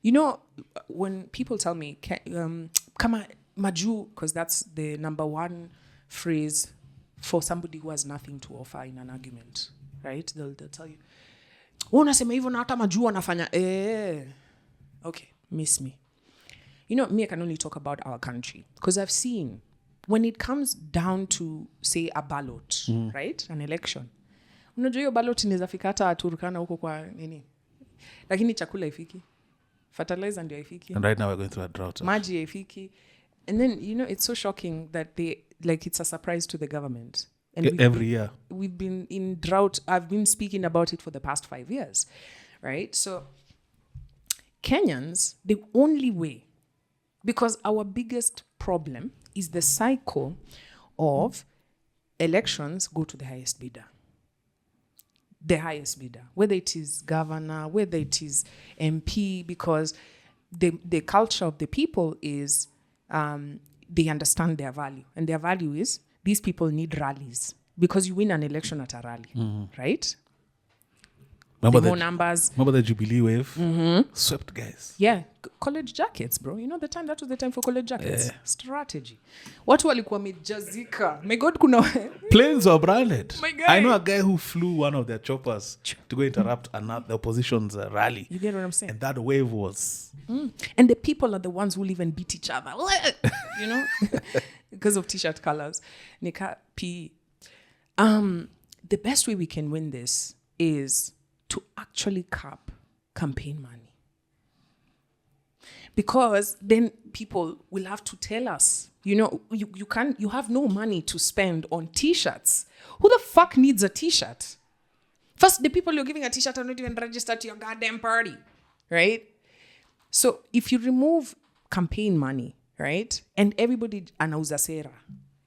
You know, when people tell me, kama maju, because that's the number one phrase for somebody who has nothing to offer in an argument, right? They'll tell you, unasema hivyo na hata maju wanafanya okay, miss me. You know, me, I can only talk about our country because I've seen when it comes down to, say, a ballot, right? An election. Unajua hiyo ballot inaweza fika hata Turkana huko kwa nini? Lakini chakula ifiki. Fertilizer ndio ifiki. And right now we're going through a drought. Maji ifiki. And then, you know, it's so shocking that it's a surprise to the government. And every year. We've been in drought. I've been speaking about it for the past 5 years, right? So Kenyans, the only way, because our biggest problem is the cycle of elections go to the highest bidder. The highest bidder, whether it is governor, whether it is MP, because the culture of the people is they understand their value. And their value is these people need rallies because you win an election at a rally, right? Remember more numbers. Remember the Jubilee wave? Swept guys. Yeah, college jackets, bro. You know that was the time for college jackets. Yeah. Strategy. Watu walikuwa wamejazika. My God, planes were branded. My guy. I know a guy who flew one of their choppers to go interrupt the opposition's rally. You get what I'm saying? And that wave was... And the people are the ones who will even beat each other. You know? Because of t-shirt colors. Nika PE. The best way we can win this is to actually cap campaign money. Because then people will have to tell us, you know, you have no money to spend on t-shirts. Who the fuck needs a t-shirt? First, the people you're giving a t-shirt are not even registered to your goddamn party, right? So if you remove campaign money, right, and everybody anauza sera,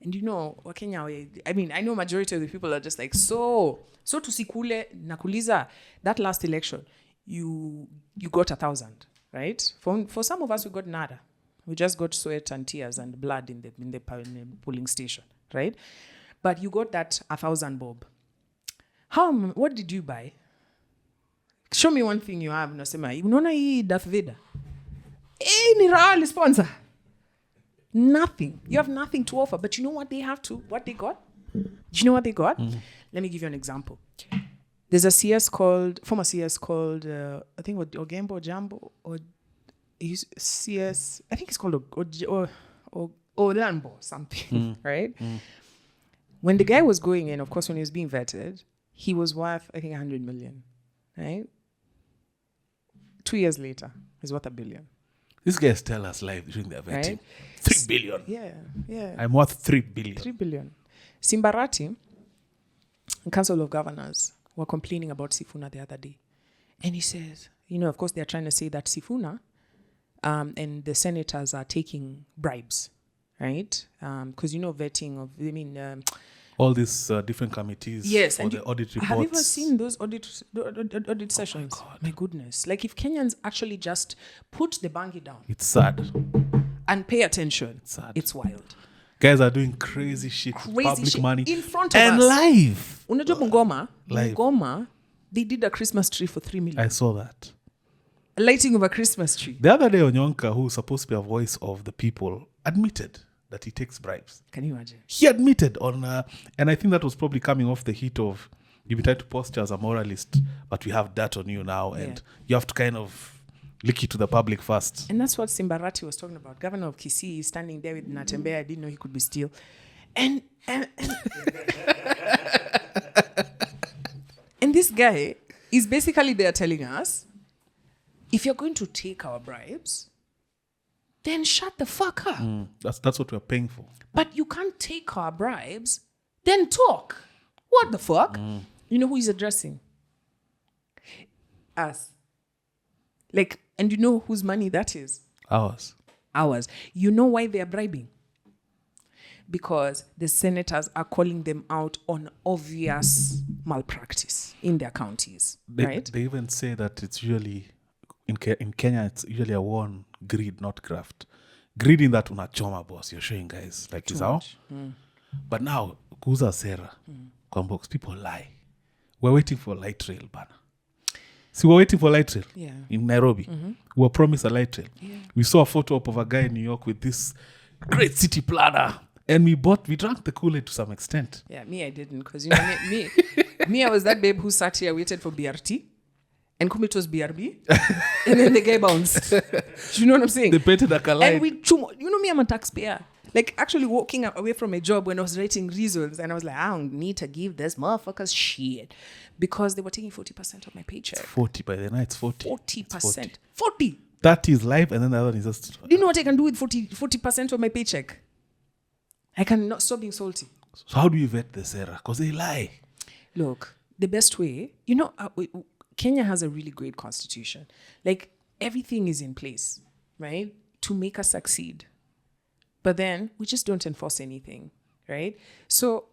and you know, Wakenya, I mean, I know majority of the people are just like, so tusikule nakuliza, that last election, you got 1,000, right? For some of us, we got nada. We just got sweat and tears and blood in the polling station, right? But you got that 1,000 bob. What did you buy? Show me one thing you have. Nasema, unaona hii Darth Vader? Ni Rali sponsor. Nothing. You have nothing to offer. But you know what they have to? What they got? Do you know what they got? Let me give you an example. There's a former CS called, I think what Ogembo Jambo or CS, I think it's called Olambo something, right? When the guy was going in, of course, when he was being vetted, he was worth, I think, 100 million, right? 2 years later, he's worth $1 billion. These guys tell us live during their vetting. Right? 3 billion. Yeah. I'm worth 3 billion. 3 billion. Simbarati, Council of Governors, were complaining about Sifuna the other day. And he says, you know, of course, they're trying to say that Sifuna and the senators are taking bribes, right? Because, you know, vetting of, all these different committees, yes, for the audit reports. Have you ever seen those audit sessions? My goodness. Like if Kenyans actually just put the bangi down. It's sad. And pay attention. It's sad. It's wild. Guys are doing crazy shit with public money. In front of and us. live. Unajua Bungoma, they did a Christmas tree for 3 million. I saw that. A lighting of a Christmas tree. The other day, Onyonka, who's supposed to be a voice of the people, admitted that he takes bribes. Can you imagine? He admitted on, and I think that was probably coming off the heat of, you've been trying to posture as a moralist, but we have that on you now, and you have to kind of leak it to the public first. And that's what Simbarati was talking about. Governor of Kisii is standing there with Natembeya. I didn't know he could be still. And and this guy is basically there telling us, if you're going to take our bribes, then shut the fuck up. That's what we're paying for. But you can't take our bribes, then talk. What the fuck? You know who he's addressing? Us. And you know whose money that is? Ours. You know why they are bribing? because the senators are calling them out on obvious malpractice in their counties, right? They even say that it's usually, in Kenya, it's usually a war on greed, not graft. Greed in that unachoma, boss. You're showing guys like is how. But now, kuuza sera, Kwambox, people lie. We're waiting for light rail, banner. See, we're waiting for light rail in Nairobi. We were promised a light rail. Yeah. We saw a photo of a guy in New York with this great city planner. And we drank the Kool-Aid to some extent. Yeah, me, I didn't. Because, you know, me, I was that babe who sat here, waited for BRT. And it was BRB. And then the guy bounced. Do you know what I'm saying? They painted a line. And you know me, I'm a taxpayer. Like, actually walking away from a job when I was writing reasons, and I was like, I don't need to give this motherfuckers shit. Because they were taking 40% of my paycheck. 40 by the night, it's 40. 40%. 40. That is life, and then the other one is just... Do you know what I can do with 40% of my paycheck? I cannot stop being salty. So how do you vet the Sarah? Because they lie. Look, the best way, you know, Kenya has a really great constitution. Like, everything is in place, right, to make us succeed. But then we just don't enforce anything, right? So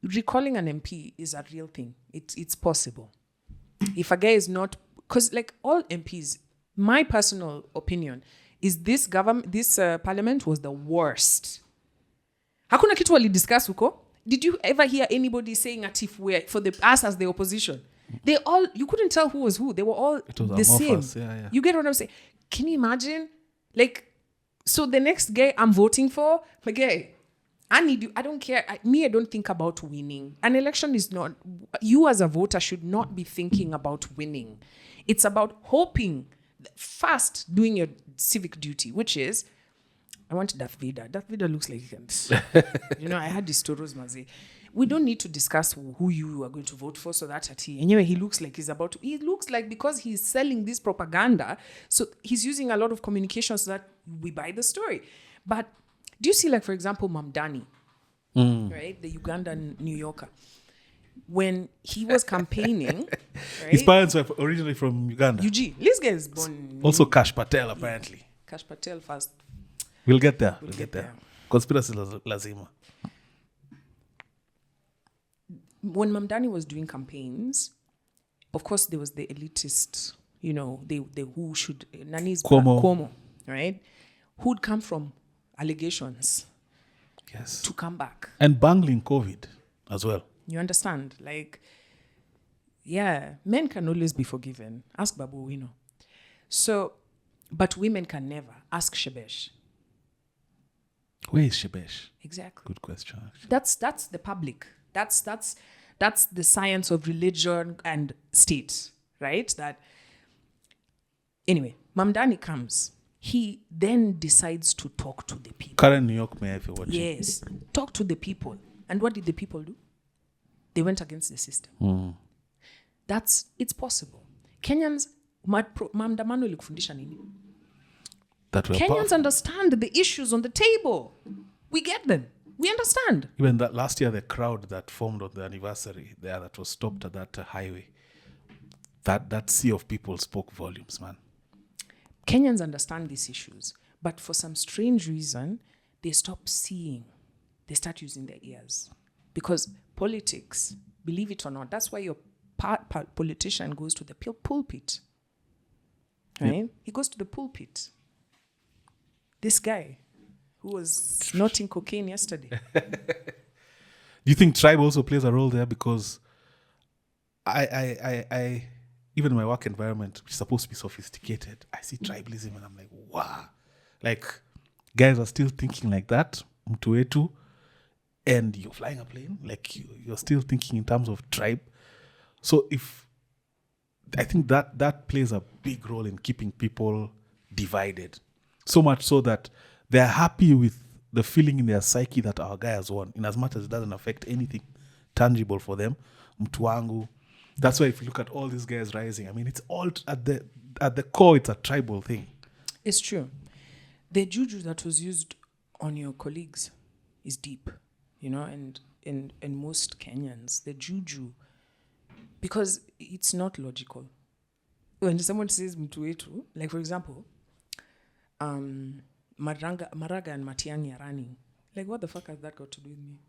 recalling an MP is a real thing. It's possible. If a guy is not, because like all MPs, my personal opinion is this parliament was the worst. Hakuna kitu wali discuss huko. Did you ever hear anybody saying that if we're for us as the opposition? They all, you couldn't tell who was who. They were all the same. Yeah. You get what I'm saying? Can you imagine? Like, so the next guy I'm voting for, my guy, I need you. I don't care. I don't think about winning. An election is not, you as a voter should not be thinking about winning. It's about hoping, first doing your civic duty, which is, I want Darth Vader. Darth Vader looks like he can. You know, I had these stories, Mazi. We don't need to discuss who you are going to vote for so that anyway, he looks like he's about to. He looks like because he's selling this propaganda, so he's using a lot of communication so that we buy the story. But do you see, like, for example, Mamdani, right? The Ugandan New Yorker. When he was campaigning, right? His parents were originally from Uganda. UG. This guy is born... Also Kash Patel, apparently. Kash Patel first. We'll get there. We'll get there. Conspiracy lazima. When Mamdani was doing campaigns, of course, there was the elitist, you know, the who should... Nani's Cuomo, right? Who'd come from allegations to come back. And bungling COVID as well. You understand? Like, yeah, men can always be forgiven. Ask Babu, you know. So, but women can never. Ask Shebesh. Where is Shebesh? Exactly. Good question, actually. That's the public. That's the science of religion and state, right? That, anyway, Mamdani comes. He then decides to talk to the people. Current New York mayor, if you're watching. Yes. Talk to the people. And what did the people do? They went against the system. It's possible. Kenyans, maandamano ilikufundisha nini? Kenyans understand the issues on the table. We get them. We understand. Even that last year, the crowd that formed on the anniversary there that was stopped at that highway, that sea of people spoke volumes, man. Kenyans understand these issues, but for some strange reason, they stop seeing. They start using their ears. Because politics, believe it or not, that's why your politician goes to the pulpit. Right? Yep. He goes to the pulpit. This guy who was snorting cocaine yesterday. Do you think tribe also plays a role there? Because I even in my work environment, which is supposed to be sophisticated, I see tribalism and I'm like, wow. Like, guys are still thinking like that, mtu wetu, and you're flying a plane, like you're still thinking in terms of tribe. So I think that plays a big role in keeping people divided. So much so that they're happy with the feeling in their psyche that our guy has won, in as much as it doesn't affect anything tangible for them. Mtu wangu. That's why if you look at all these guys rising, I mean, it's all at the core, it's a tribal thing. It's true. The juju that was used on your colleagues is deep, you know, and in most Kenyans, the juju, because it's not logical. When someone says mtu wetu, like for example, Maraga and Matiang'i are running. Like, what the fuck has that got to do with me?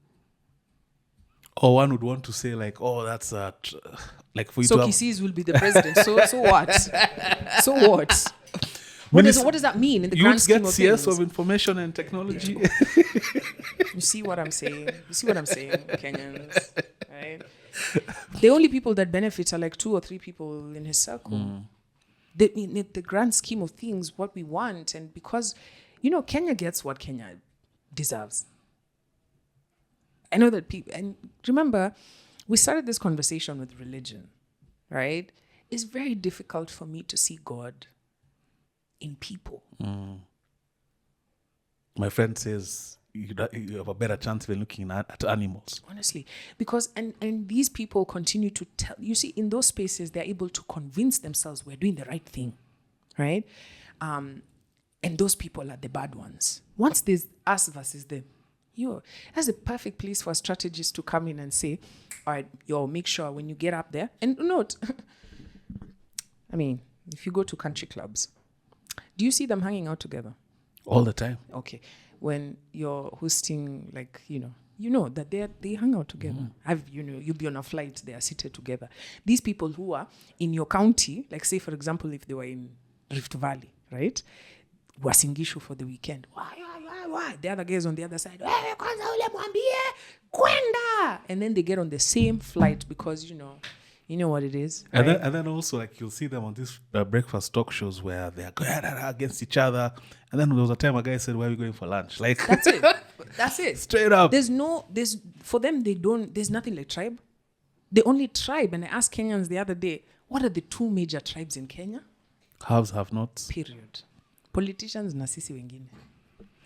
Or one would want to say like, oh, that's like for you So to have... Kisis will be the president. So what? So what? What does that mean in the grand scheme of CS things? of information and technology. You see what I'm saying? Kenyans, right? The only people that benefit are like 2 or 3 people in his circle. In the grand scheme of things, what we want, and because, Kenya gets what Kenya deserves. I know that people, and remember, we started this conversation with religion, right? It's very difficult for me to see God in people. My friend says you have a better chance when looking at animals. Honestly, because and these people continue to tell, you see, in those spaces, they're able to convince themselves we're doing the right thing, right? And those people are the bad ones. Once there's us versus them, that's a perfect place for strategists to come in and say, all right, make sure when you get up there, and note, I mean, if you go to country clubs, do you see them hanging out together? All the time. Okay. When you're hosting, like, that they hang out together. You'll be on a flight, they are seated together. These people who are in your county, like say, for example, if they were in Rift Valley, right? Wasingishu for the weekend. Why? The other guys on the other side, and then they get on the same flight because, you know what it is. Right? And then also, like, you'll see them on these breakfast talk shows where they're going against each other. And then there was a time a guy said, where are we going for lunch? Like, that's it. That's it. Straight up. For them, there's nothing like tribe. The only tribe, and I asked Kenyans the other day, what are the 2 major tribes in Kenya? Haves, have nots. Period. Politicians na sisi wengine.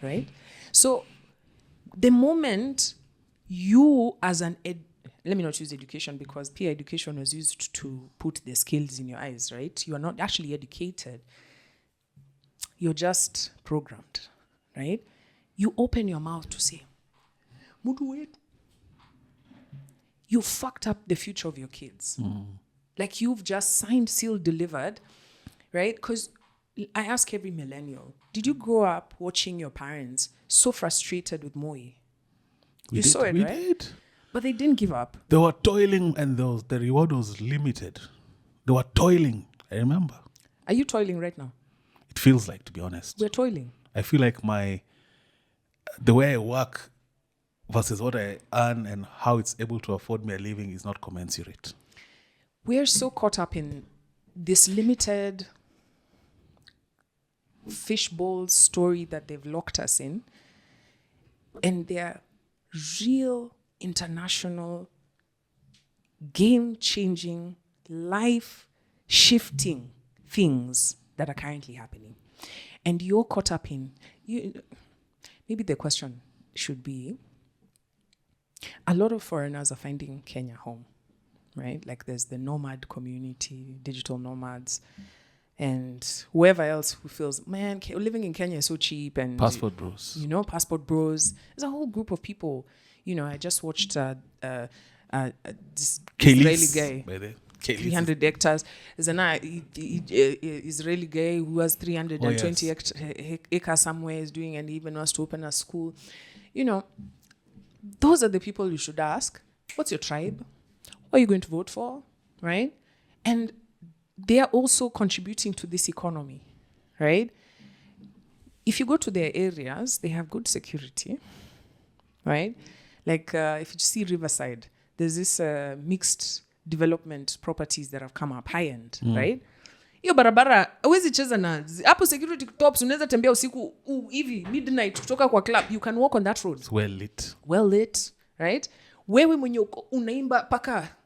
Right? So, the moment you as an let me not use education because peer education was used to put the skills in your eyes, right? You are not actually educated. You're just programmed, right? You open your mouth to say, you fucked up the future of your kids. Like you've just signed, sealed, delivered, right? Because I ask every millennial, did you grow up watching your parents so frustrated with Moi? You saw it, right? We did. But they didn't give up. They were toiling and the reward was limited. They were toiling, I remember. Are you toiling right now? It feels like, to be honest. We're toiling. I feel like the way I work versus what I earn and how it's able to afford me a living is not commensurate. We're so caught up in this limited fishbowl story that they've locked us in. And they're real international, game-changing, life-shifting things that are currently happening. And you're caught up in... maybe the question should be, a lot of foreigners are finding Kenya home, right? Like there's the nomad community, digital nomads, and whoever else who feels, man, living in Kenya is so cheap. And passport bros. Passport bros. There's a whole group of people. I just watched this Israeli guy, 300 hectares. There's an Israeli guy who has 320 acres somewhere is doing, and he even wants to open a school. Those are the people you should ask, what's your tribe? What are you going to vote for? Right? And they are also contributing to this economy, right? If you go to their areas, they have good security, right? Like if you see Riverside, there's this mixed development properties that have come up, high-end, right? Hiyo barabara, huwezi cheza na hapo security tops, unaweza tembea usiku hivi midnight kutoka kwa club, you can walk on that road. It's well lit, right? Wewe mwenye unaimba paka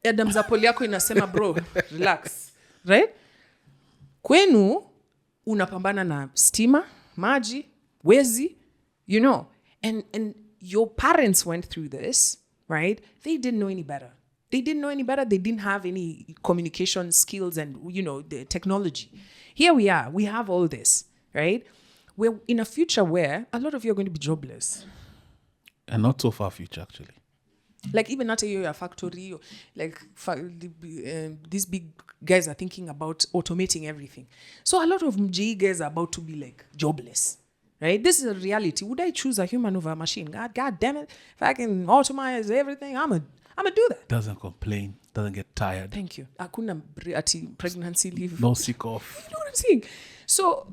Adam Zapoli yako inasema bro, relax, right? Kwenu unapambana na stima, maji, wezi, and your parents went through this, right? They didn't know any better. They didn't have any communication skills and, the technology. Here we are. We have all this, right? We're in a future where a lot of you are going to be jobless. And not so far future, actually. Like even at a factory, like these big guys are thinking about automating everything. So a lot of MJE guys are about to be like jobless, right? This is a reality. Would I choose a human over a machine? God damn it. If I can automate everything, I'm a do that. Doesn't complain, doesn't get tired. Thank you. Hakuna pregnancy leave. No sick off. You know what I'm saying? So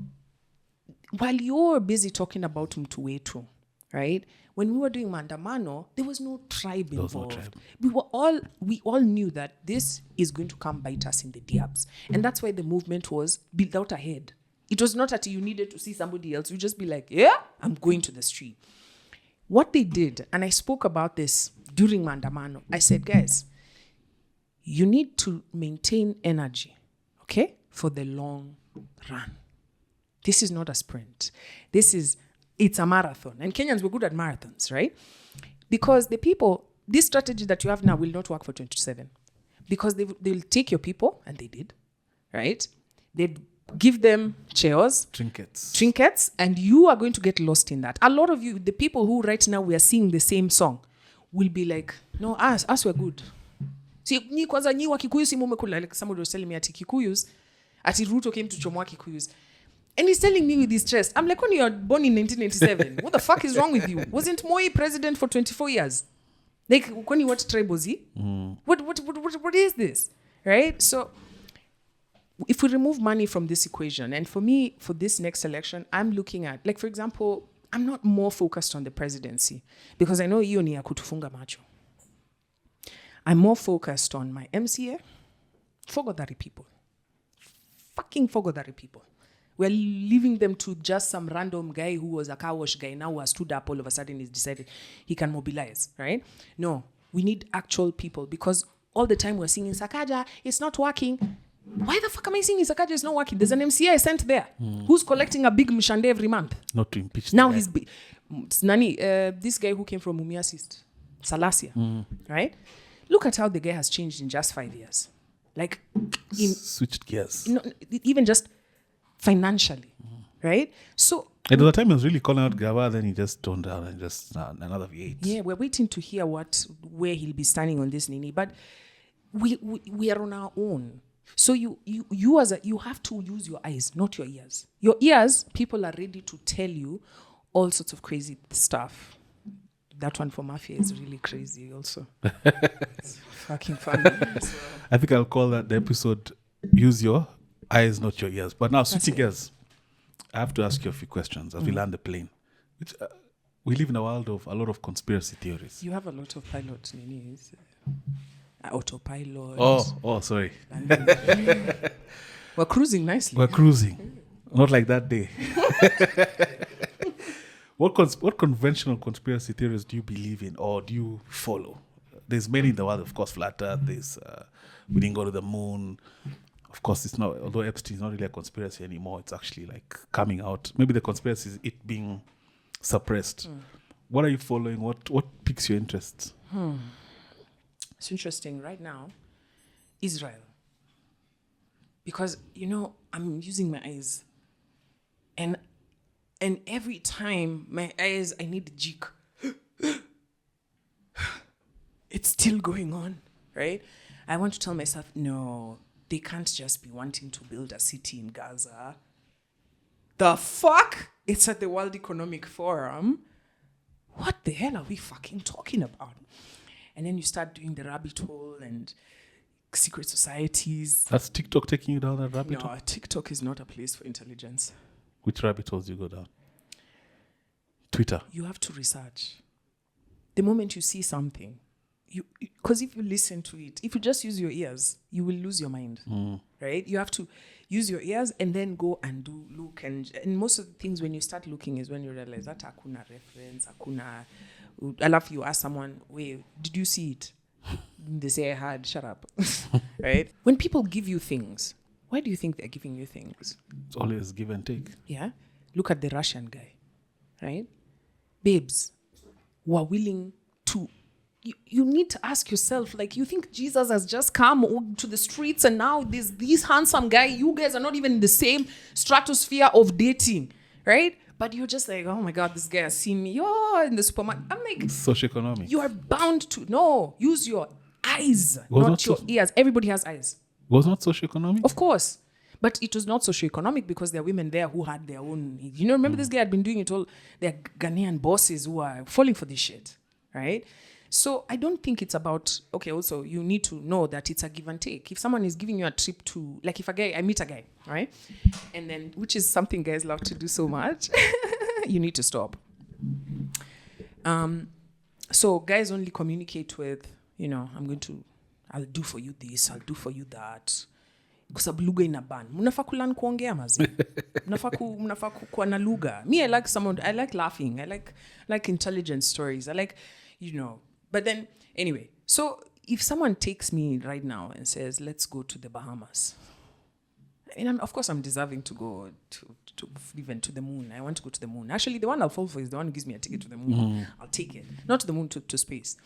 while you're busy talking about mtu wetu, right? When we were doing Mandamano, there was no tribe involved. No tribe. We all knew that this is going to come bite us in the diabs. And that's why the movement was built out ahead. It was not that you needed to see somebody else. You just be like, yeah, I'm going to the street. What they did, and I spoke about this during Mandamano, I said, guys, you need to maintain energy, okay, for the long run. This is not a sprint. It's a marathon. And Kenyans were good at marathons, right? Because this strategy that you have now will not work for 27. Because they'll take your people, and they did, right? They'd give them chairs, trinkets, and you are going to get lost in that. A lot of you, the people who right now we are singing the same song, will be like, no, us we're good. See, ni kwanza nyi wa Kikuyu si mumekula. Like somebody was telling me ati Kikuyus, ati Ruto came to chomoa Kikuyus. And he's telling me with his chest, I'm like, when you were born in 1987, what the fuck is wrong with you? Wasn't Moi president for 24 years? Like, when you watch Tribozi, what is this? Right? So, if we remove money from this equation, and for me, for this next election, I'm looking at, like, for example, I'm not more focused on the presidency because I know hiyo ni ya kutufunga macho. I'm more focused on my MCA, Fogodari people. Fucking Fogodari people. We're leaving them to just some random guy who was a car wash guy now who has stood up all of a sudden he's decided he can mobilize, right? No, we need actual people because all the time we're singing Sakaja, it's not working. Why the fuck am I singing Sakaja is not working? There's an MCA sent there who's collecting a big mshande every month. Not to impeach now he's this guy who came from Mumia Sist, Salasia, right? Look at how the guy has changed in just 5 years. Like switched gears. Even just financially, right? So at the time he was really calling out Gava, then he just toned down and just another V8. Yeah, we're waiting to hear where he'll be standing on this, Nini. But we are on our own. So you have to use your eyes, not your ears. Your ears, people are ready to tell you all sorts of crazy stuff. That one for Mafia is really crazy also. It's fucking funny. So. I think I'll call that the episode, Use Your Eyes, Not Your Ears. But now, switching gears, I have to ask you a few questions as we land the plane. Which, we live in a world of a lot of conspiracy theories. You have a lot of pilots, Nini. Autopilot. Oh, sorry. We're cruising nicely. We're cruising. Not like that day. What conventional conspiracy theories do you believe in or do you follow? There's many in the world, of course, flat earth. There's we didn't go to the moon. Of course, it's not, although Epstein is not really a conspiracy anymore, it's actually like coming out. Maybe the conspiracy is it being suppressed. What are you following? What piques your interest? It's interesting right now, Israel. Because, I'm using my eyes. And every time my eyes, I need a jig. It's still going on, right? I want to tell myself, no, they can't just be wanting to build a city in Gaza. The fuck? It's at the World Economic Forum. What the hell are we fucking talking about? And then you start doing the rabbit hole and secret societies. That's TikTok taking you down that rabbit hole? No, TikTok is not a place for intelligence. Which rabbit holes do you go down? Twitter. You have to research. The moment you see something, because if you listen to it, if you just use your ears, you will lose your mind, right? You have to use your ears and then go and look. And most of the things when you start looking is when you realize that hakuna reference, hakuna. I love you ask someone, wait, did you see it? They say I had, shut up, right? When people give you things, why do you think they're giving you things? It's always give and take. Yeah. Look at the Russian guy, right? Babes who are willing to, you need to ask yourself, like, you think Jesus has just come to the streets and now this handsome guy, you guys are not even in the same stratosphere of dating, right? But you're just like, oh my God, this guy has seen me. You're in the supermarket. I'm like, socioeconomic. You are bound to, use your eyes, not your ears. Everybody has eyes. Was not socioeconomic? Of course. But it was not socioeconomic because there are women there who had their own. You know, remember this guy had been doing it all. There are Ghanaian bosses who are falling for this shit, right? So I don't think it's about, okay, also you need to know that it's a give and take. If someone is giving you a trip to, like if I meet a guy, right? And then, which is something guys love to do so much, you need to stop. So guys only communicate with, you know, I'll do for you this, I'll do for you that. Kusabu lugha ina ban. Mnafaa kulan kuongea mazi. Mnafaa kuwa na lugha. Me, I like laughing. I like intelligent stories. I like, you know. But then, anyway. So, if someone takes me right now and says, let's go to the Bahamas. And of course, I'm deserving to go to even to the moon. I want to go to the moon. Actually, the one I'll fall for is the one who gives me a ticket to the moon. I'll take it. Not to the moon, to space.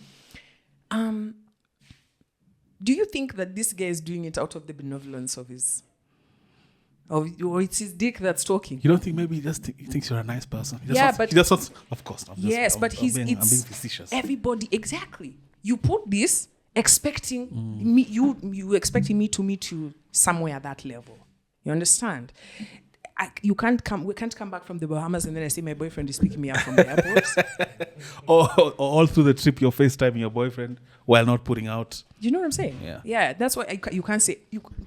Do you think that this guy is doing it out of the benevolence of his... or it's his dick that's talking? You don't think maybe he thinks you're a nice person? But... of course. I'm being facetious. Everybody, exactly. You put this expecting me, you expecting me to meet you somewhere at that level. You understand? We can't come back from the Bahamas and then I say my boyfriend is picking me up from the airport. or all through the trip you're FaceTiming your boyfriend while not putting out. You know what I'm saying? Yeah. That's why you can't say,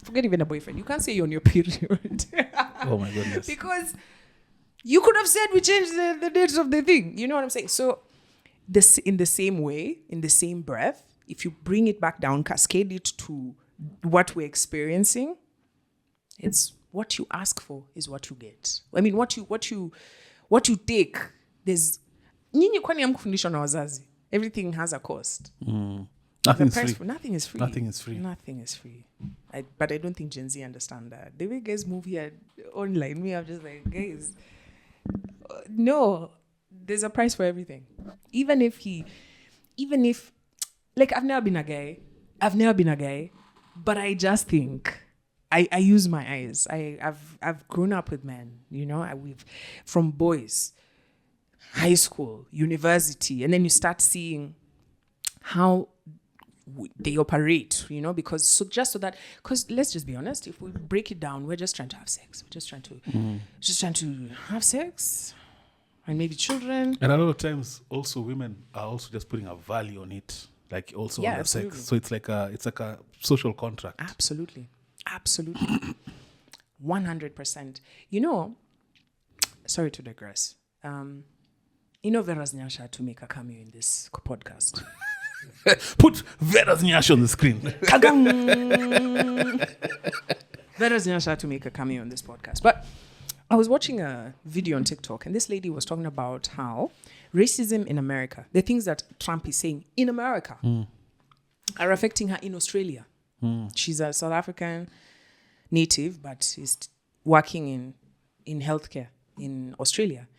forget even a boyfriend. You can't say you're on your period. Oh my goodness. Because you could have said we changed the dates of the thing. You know what I'm saying? So in the same way, in the same breath, if you bring it back down, cascade it to what we're experiencing, it's what you ask for is what you get. I mean, what you take. There's nyinyi kwani hamkufundishwa na wazazi. Everything has a cost. Nothing is free. Nothing is free. Nothing is free. Nothing is free. But I don't think Gen Z understand that. The way guys move here online, I'm just like, guys, no, there's a price for everything. Even if, like, I've never been a guy, but I just think, I use my eyes. I've grown up with men, you know, from boys, high school, university, and then you start seeing how they operate, you know, because let's just be honest, if we break it down, we're just trying to have sex. We're just trying to have sex and maybe children. And a lot of times also women are also just putting a value on it, like also on the absolutely. sex. So it's like a social contract. Absolutely. 100%. You know, sorry to digress. You know, Vera's Nyasha had to make a cameo in this podcast. Put Vera's Nyasha on the screen. Vera's Nyasha had to make a cameo on this podcast. But I was watching a video on TikTok, and this lady was talking about how racism in America, the things that Trump is saying in America, are affecting her in Australia. She's a South African native, but is working in healthcare in Australia.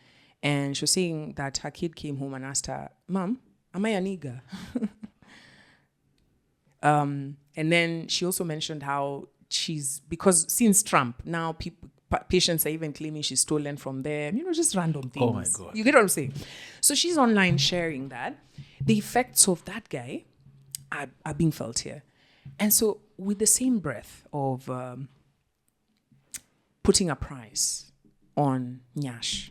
And she was saying that her kid came home and asked her, Mom, am I a nigger? And then she also mentioned how because since Trump, now patients are even claiming she's stolen from them, you know, just random things. Oh my God. You get what I'm saying? So she's online sharing that. The effects of that guy are being felt here. And so with the same breath of putting a price on Nyash,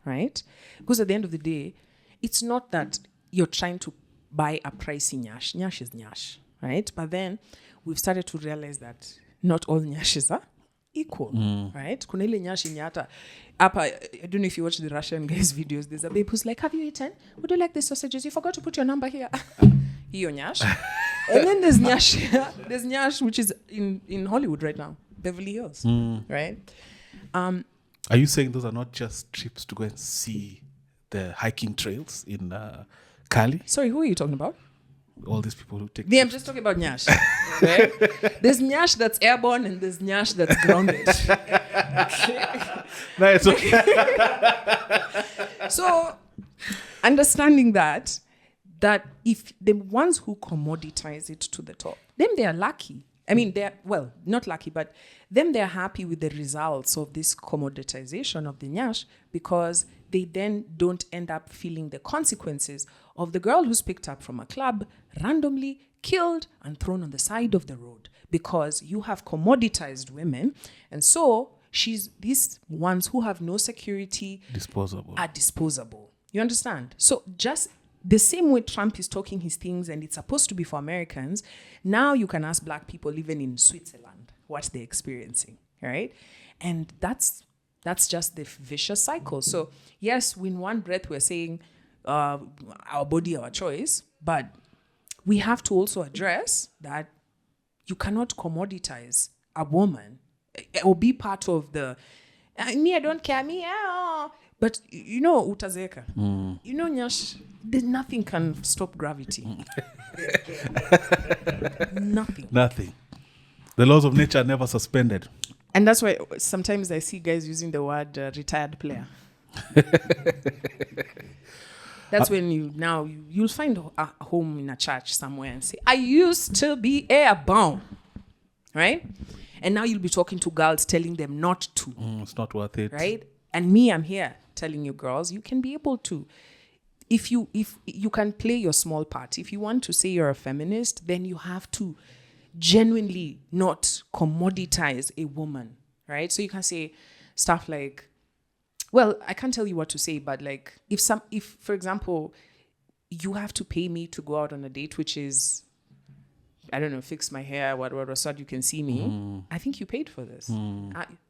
right? Because at the end of the day, it's not that you're trying to buy a pricey Nyash. Nyash is Nyash, right? But then we've started to realize that not all Nyashes are equal, right? Kuna ile Nyash yenye hata hapa, I don't know if you watch the Russian guys' videos, there's a babe who's like, have you eaten? Would you like the sausages? You forgot to put your number here. Hiyo Nyash. And then there's Nyash here. There's Nyash, which is in Hollywood right now. Beverly Hills, right? Are you saying those are not just trips to go and see the hiking trails in Cali? Sorry, who are you talking about? All these people who take I'm just talking about Nyash. Right? There's Nyash that's airborne and there's Nyash that's grounded. Okay. Nice. Okay. So, understanding that if the ones who commoditize it to the top, then they are lucky. I mean, not lucky, but then they're happy with the results of this commoditization of the Nyash because they then don't end up feeling the consequences of the girl who's picked up from a club randomly, killed and thrown on the side of the road because you have commoditized women. And so these ones who have no security are disposable. You understand? So just the same way Trump is talking his things and it's supposed to be for Americans, now you can ask black people living in Switzerland what they're experiencing, right? And that's just the vicious cycle. So yes, in one breath we're saying our body, our choice, but we have to also address that you cannot commoditize a woman or be part of the me, I don't care, me, but utazeka. Nyash, nothing can stop gravity. Nothing. The laws of nature are never suspended. And that's why sometimes I see guys using the word retired player. That's when you'll find a home in a church somewhere and say, I used to be airborne. Right? And now you'll be talking to girls telling them not to. It's not worth it. Right? And me, I'm here telling you girls, you can be able to. If you can play your small part. If you want to say you're a feminist, then you have to genuinely not commoditize a woman. Right? So you can say stuff like, well, I can't tell you what to say, but like if for example, you have to pay me to go out on a date, which is, I don't know, fix my hair, what, so that you can see me. I think you paid for this.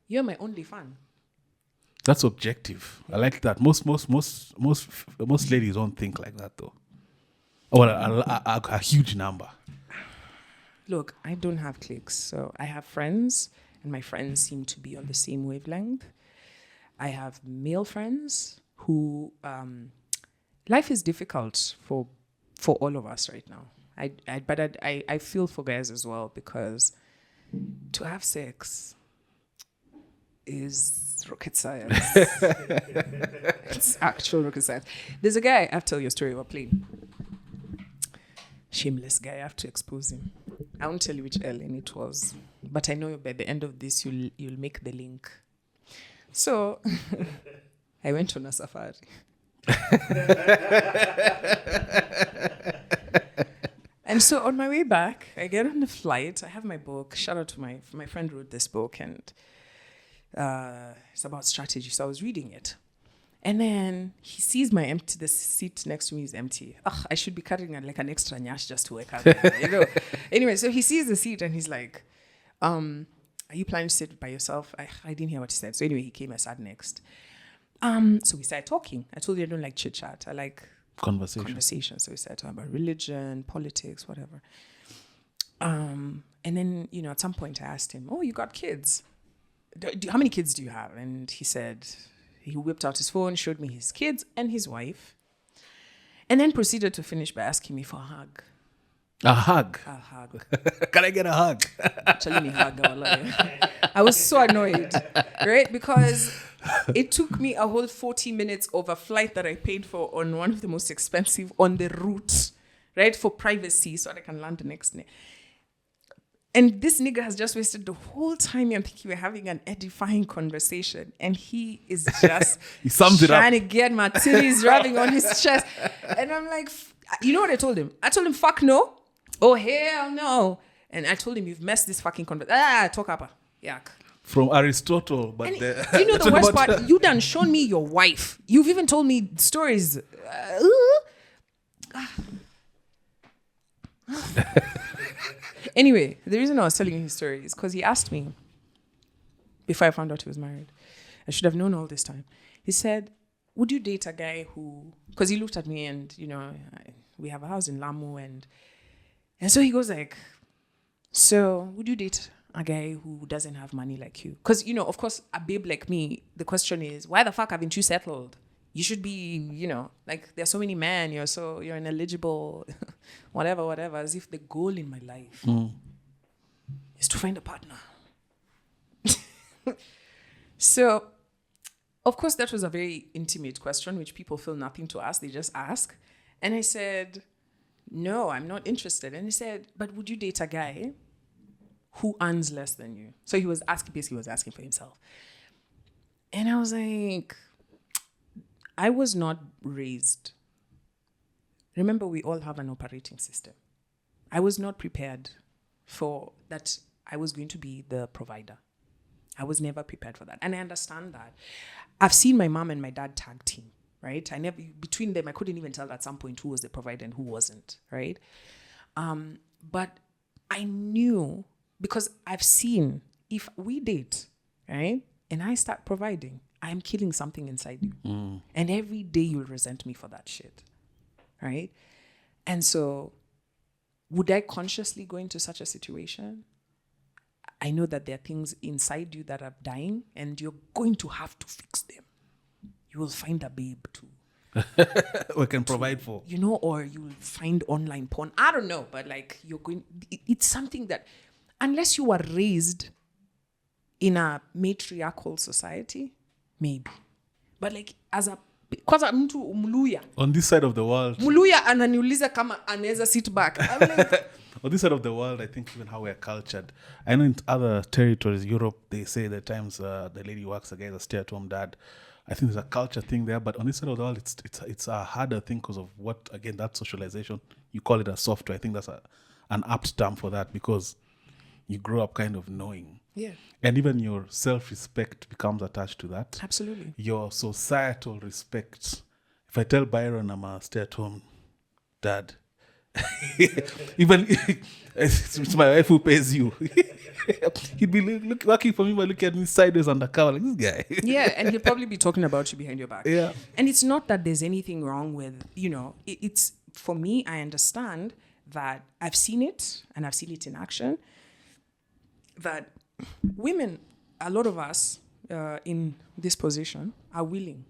You're my only fan. That's objective. I like that. Most ladies don't think like that though. Or a huge number. Look, I don't have cliques, so I have friends, and my friends seem to be on the same wavelength. I have male friends who life is difficult for all of us right now. But I feel for guys as well, because to have sex is rocket science. It's actual rocket science. There's a guy, I have to tell you a story about plane. Shameless guy, I have to expose him. I won't tell you which airline it was, but I know by the end of this you'll make the link. So I went on a safari. And so on my way back, I get on the flight. I have my book. Shout out to my friend wrote this book, and it's about strategy. So I was reading it. And then he sees the seat next to me is empty. I should be carrying like an extra nyash just to wake up. Anyway, so he sees the seat and he's like, are you planning to sit by yourself? I didn't hear what he said. So anyway, he came, I sat next. So we started talking. I told you I don't like chit chat. I like conversation. So we started talking about religion, politics, whatever. And then, at some point I asked him, oh, you got kids? How many kids do you have? And he said, he whipped out his phone, showed me his kids and his wife, and then proceeded to finish by asking me for a hug. A hug? A hug. Can I get a hug? Actually, hug. I was so annoyed, right? Because it took me a whole 40 minutes of a flight that I paid for on one of the most expensive on the route, right? For privacy, so that I can land the next day. And this nigga has just wasted the whole time. I'm thinking we're having an edifying conversation, and he is just he sums it up, trying to get my titties rubbing on his chest. And I'm like, you know what I told him? I told him, fuck no. Oh, hell no. And I told him, you've messed this fucking conversation. Talk up. Yuck. From Aristotle. But you know the worst part? You done shown me your wife. You've even told me stories. Anyway, the reason I was telling you his story is because he asked me, before I found out he was married, I should have known all this time. He said, would you date a guy who, because he looked at me and, we have a house in Lamu, and so he goes like, so would you date a guy who doesn't have money like you? Because, of course, a babe like me, the question is, why the fuck haven't you settled? You should be, like there's so many men, you're ineligible, whatever, as if the goal in my life is to find a partner. So, of course, that was a very intimate question, which people feel nothing to ask. They just ask. And I said, no, I'm not interested. And he said, but would you date a guy who earns less than you? So he was asking for himself. And I was like, I was not raised. Remember, we all have an operating system, I was not prepared for that. I was going to be the provider. I was never prepared for that. And I understand that. I've seen my mom and my dad tag team, right? Between them, I couldn't even tell at some point who was the provider and who wasn't, right? But I knew, because I've seen, if we date, right, and I start providing, I'm killing something inside you. And every day you'll resent me for that shit, right? And so would I consciously go into such a situation? I know that there are things inside you that are dying, and you're going to have to fix them. You will find a babe to we can provide for. You know, or you will find online porn. I don't know, but like it's something that, unless you were raised in a matriarchal society, maybe. But like kwanza mtu Mluya. On this side of the world. Mluya ananiuliza kama anaweza sit back. I'm like, on this side of the world, I think even how we're cultured. I know in other territories, Europe, they say that times the lady works, the guy is a stay-at-home dad. I think there's a culture thing there, but on this side of the world, it's a harder thing because of what, again, that socialization. You call it a software. I think that's an apt term for that, because you grow up kind of knowing. Yeah. And even your self-respect becomes attached to that. Absolutely. Your societal respect. If I tell Byron I'm a stay-at-home dad, even it's my wife who pays you, he'd be lucky for me by looking at me sideways undercover like this guy. Yeah, and he'll probably be talking about you behind your back. Yeah. And it's not that there's anything wrong with, it's, for me, I understand that I've seen it, and I've seen it in action, that women, a lot of us in this position are willing,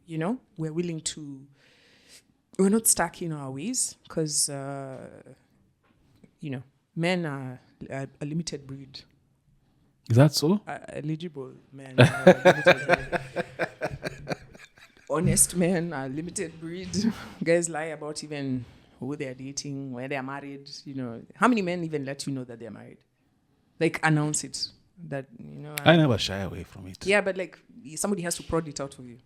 we're willing to, we're not stuck in our ways, because, men are a limited breed. Is that so? Eligible men are a limited breed. Honest men are limited breed. Guys lie about even who they're dating, where they're married. How many men even let you know that they're married? Like, announce it. That, I never shy away from it. Yeah, but like, somebody has to prod it out of you,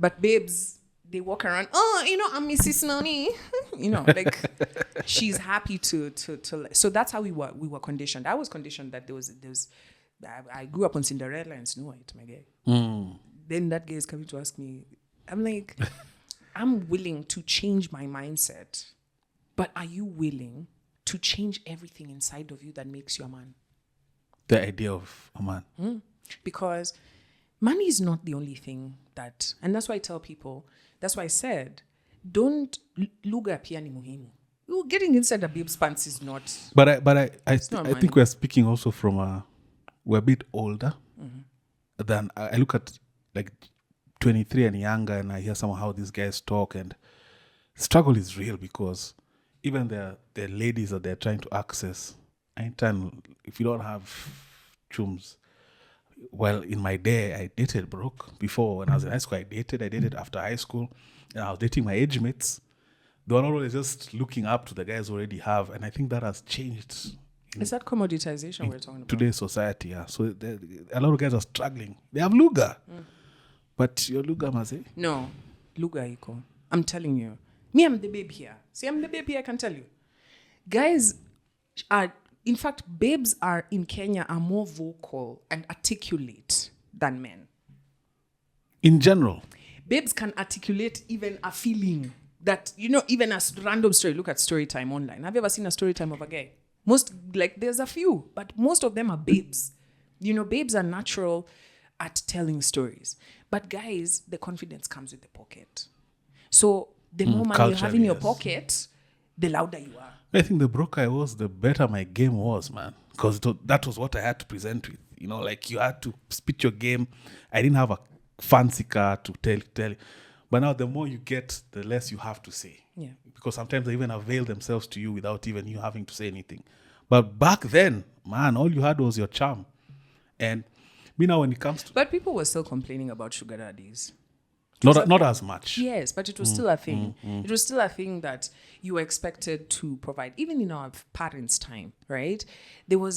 But babes, they walk around, I'm Mrs. Nani. Like, she's happy to. So that's how we were conditioned. I was conditioned that there was I grew up on Cinderella and Snow White, my guy. Then that guy is coming to ask me, I'm like, I'm willing to change my mindset, but are you willing to change everything inside of you that makes you a man? The idea of a man. Because money is not the only thing that, and that's why I tell people, that's why I said, don't lugha pia ni muhimu. Getting inside a babe's pants is not. But I think we're speaking also from we're a bit older than I look at like 23 and younger, and I hear some of how these guys talk, and struggle is real, because even the ladies that they're trying to access, if you don't have chums. Well, in my day, I dated broke. Before, when I was in high school, I dated after high school, and I was dating my age mates. They were not always just looking up to the guys who already have, and I think that has changed. Is that commoditization we're talking about? Today's society, yeah. So a lot of guys are struggling. They have lugha. But your lugha, Maze? No, lugha iko. I'm telling you. Me, I'm the babe here. See, I'm the babe here, I can tell you. Guys are... In fact, babes in Kenya are more vocal and articulate than men. In general? Babes can articulate even a feeling that, even a random story. Look at story time online. Have you ever seen a story time of a guy? There's a few, but most of them are babes. Babes are natural at telling stories. But guys, the confidence comes with the pocket. So the more money you have in your pocket, the louder you are. I think the broker I was, the better my game was, man. Because that was what I had to present with. Like you had to spit your game. I didn't have a fancy car to tell. But now the more you get, the less you have to say. Yeah. Because sometimes they even avail themselves to you without even you having to say anything. But back then, man, all you had was your charm. And now when it comes to... But people were still complaining about sugar daddies. Not as much. Yes, but it was still a thing. It was still a thing that you were expected to provide. Even in our parents' time, right? There were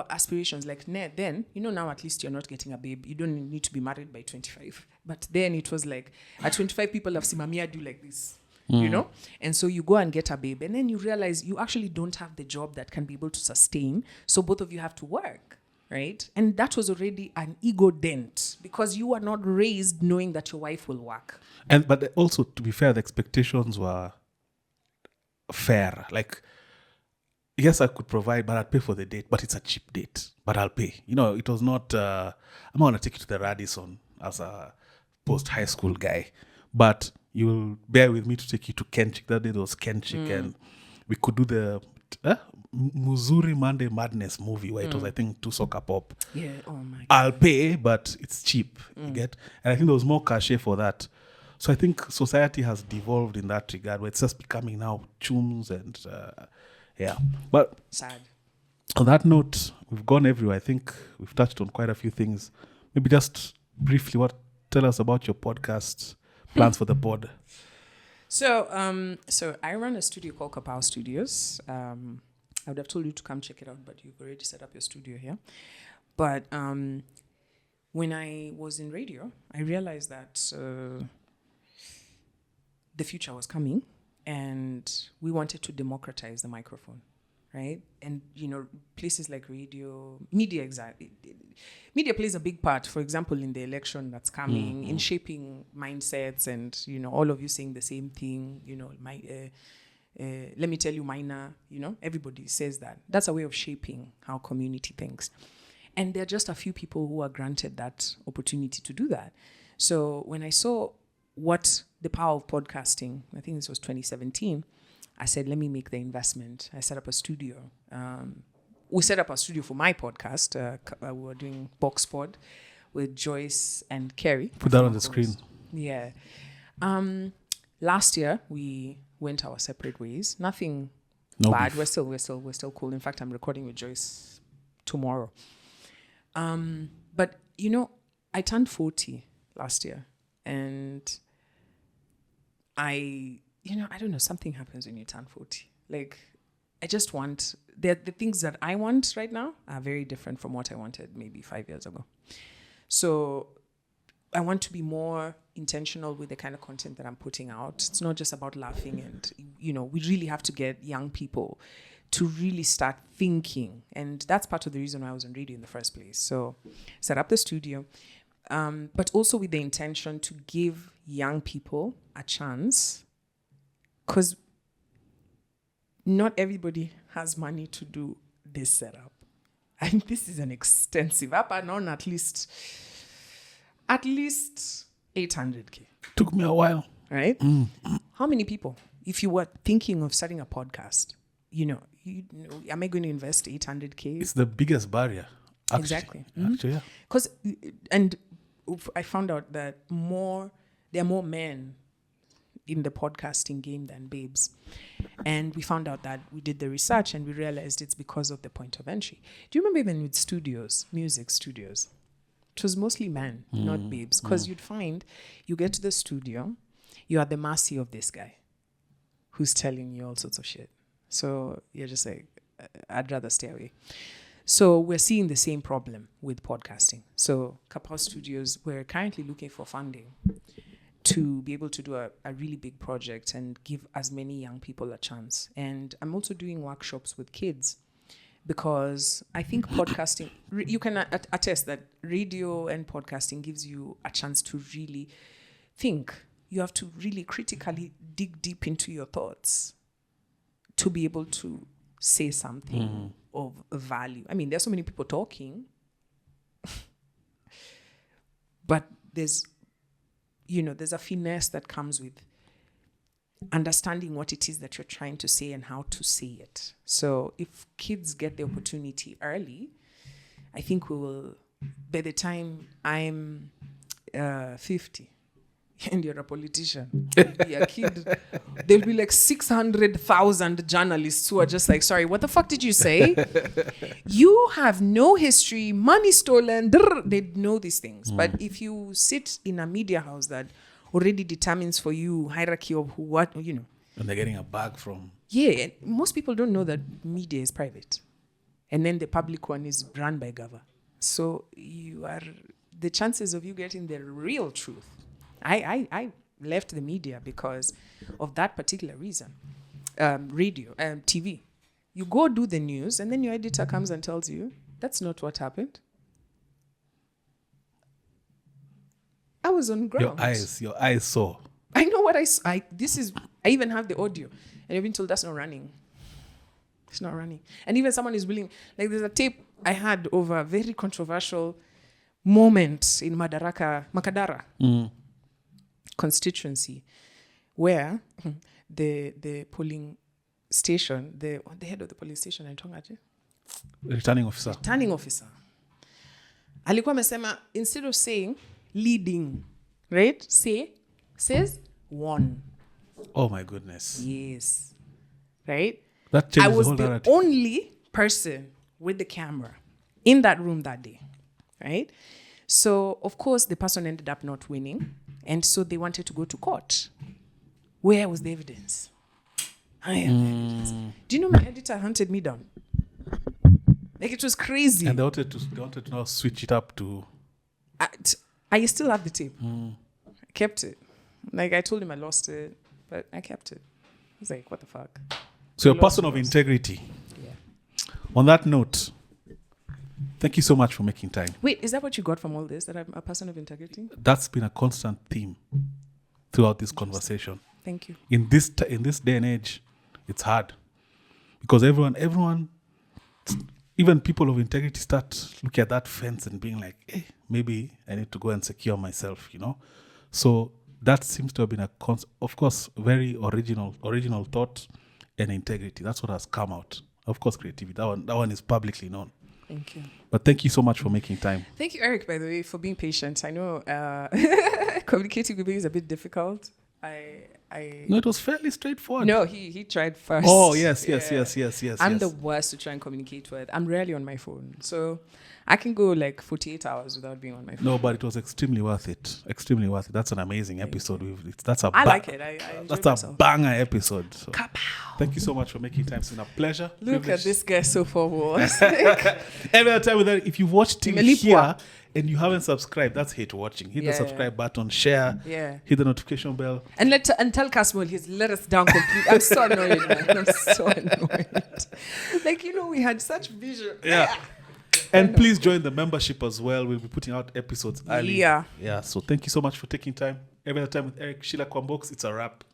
aspirations like then, now at least you're not getting a babe. You don't need to be married by 25. But then it was like, at 25, people have Simamia do like this. you know? And so you go and get a babe, and then you realize you actually don't have the job that can be able to sustain. So both of you have to work, right? And that was already an ego dent because you were not raised knowing that your wife will work. But also, to be fair, the expectations were fair. Like, yes, I could provide, but I'd pay for the date. But it's a cheap date, but I'll pay. You know, it was not, I'm not going to take you to the Radisson as a post-high school guy. But you will bear with me to take you to Kenchik. That day there was Kenchik, and we could do the Missouri Monday Madness movie where it was, I think, 2 soccer pop. Yeah, oh my God. I'll pay, but it's cheap, you get? And I think there was more cachet for that. So I think society has devolved in that regard, where it's just becoming now chums and, yeah. But sad. On that note, we've gone everywhere. I think we've touched on quite a few things. Maybe just briefly, tell us about your podcast, plans for the pod. So I run a studio called Kapow Studios. I would have told you to come check it out, but you've already set up your studio here. But when I was in radio, I realized that the future was coming, and we wanted to democratize the microphone, right? And, you know, places like radio, media plays a big part, for example, in the election that's coming, in shaping mindsets, and, you know, all of you saying the same thing, you know, let me tell you, minor, you know, everybody says that. That's a way of shaping how community thinks. And there are just a few people who are granted that opportunity to do that. So when I saw what the power of podcasting, I think this was 2017, I said, let me make the investment. I set up a studio. We set up a studio for my podcast. We were doing Box Pod with Joyce and Kerry. Put that on the screen. Yeah. Last year, we went our separate ways. Nothing bad. Beef. We're still cool. In fact, I'm recording with Joyce tomorrow. But, you know, I turned 40 last year. And I don't know, something happens when you turn 40. Like, I just want, the things that I want right now are very different from what I wanted maybe 5 years ago. So I want to be more intentional with the kind of content that I'm putting out. It's not just about laughing, and, you know, we really have to get young people to really start thinking. And that's part of the reason why I was on radio in the first place. So set up the studio. But also with the intention to give young people a chance, because not everybody has money to do this setup. And this is an extensive up and on at least 800K. Took me a while. Right? How many people, if you were thinking of starting a podcast, you know, am I going to invest 800K? It's the biggest barrier. Actually. Exactly. Actually, yeah. Because, and I found out that there are more men in the podcasting game than babes. And we found out that we did the research and we realized it's because of the point of entry. Do you remember even with studios, music studios? It was mostly men, not babes. Because you'd find you get to the studio, you are the mercy of this guy who's telling you all sorts of shit. So you're just like, I'd rather stay away. So we're seeing the same problem with podcasting. So Kapow Studios, we're currently looking for funding to be able to do a really big project and give as many young people a chance. And I'm also doing workshops with kids because I think podcasting, you can attest that radio and podcasting gives you a chance to really think. You have to really critically dig deep into your thoughts to be able to say something of value. I mean, there's so many people talking, but there's a finesse that comes with understanding what it is that you're trying to say and how to say it. So if kids get the opportunity early, I think we will, by the time I'm 50 and you're a politician, you'll be a kid, there'll be like 600,000 journalists who are just like, sorry, what the fuck did you say? You have no history, money stolen, they know these things. But if you sit in a media house that already determines for you hierarchy of who, what, you know. And they're getting a bag from. Yeah, and most people don't know that media is private. And then the public one is run by Gava. So the chances of you getting the real truth, left the media because of that particular reason. Radio, TV. You go do the news, and then your editor comes and tells you, that's not what happened. I was on ground. Your eyes saw. I know what I even have the audio. And you've been told that's not running. It's not running. And even someone is willing, like there's a tape I had over a very controversial moment in Makadara constituency, where the polling station, the head of the police station, Returning officer. Alikuwa amesema, instead of saying leading, right? Says won. Oh my goodness. Yes. Right? That changes I was the whole the narrative. only person with the camera in that room that day. Right? So, of course, the person ended up not winning. And so they wanted to go to court. Where was the evidence? I have evidence. Do you know my editor hunted me down? Like, it was crazy. And they wanted to now switch it up to... I still have the tape. I kept it. Like, I told him I lost it, but I kept it. I was like, what the fuck? So you're a person of integrity. Yeah. On that note, thank you so much for making time. Wait, is that what you got from all this, that I'm a person of integrity? That's been a constant theme throughout this conversation. Thank you. In this day and age, it's hard. Because everyone, even people of integrity start looking at that fence and being like, hey, maybe I need to go and secure myself, So that seems to have been of course, very original thought and integrity. That's what has come out. Of course, creativity. That one is publicly known. Thank you. But thank you so much for making time. Thank you, Eric, by the way, for being patient. I know communicating with me is a bit difficult. No, it was fairly straightforward. No, he tried first. Oh, yes. I'm the worst to try and communicate with. I'm rarely on my phone. So I can go like 48 hours without being on my phone. No, but it was extremely worth it. Extremely worth it. That's an amazing episode. I like it. I that's myself. A banger episode. So Kapow. thank you so much for making time. It's been a pleasure. Look at this guy so forward. Every other time with that, if you watch TV here and you haven't subscribed, that's hate watching. Hit the subscribe button, share, hit the notification bell. And tell Caswell he's let us down completely. I'm so annoyed, man. I'm so annoyed. Like, we had such vision. Yeah. And please join the membership as well. We'll be putting out episodes early. Yeah. So thank you so much for taking time. Every other time with Eric, Sheila, Kwambox, it's a wrap.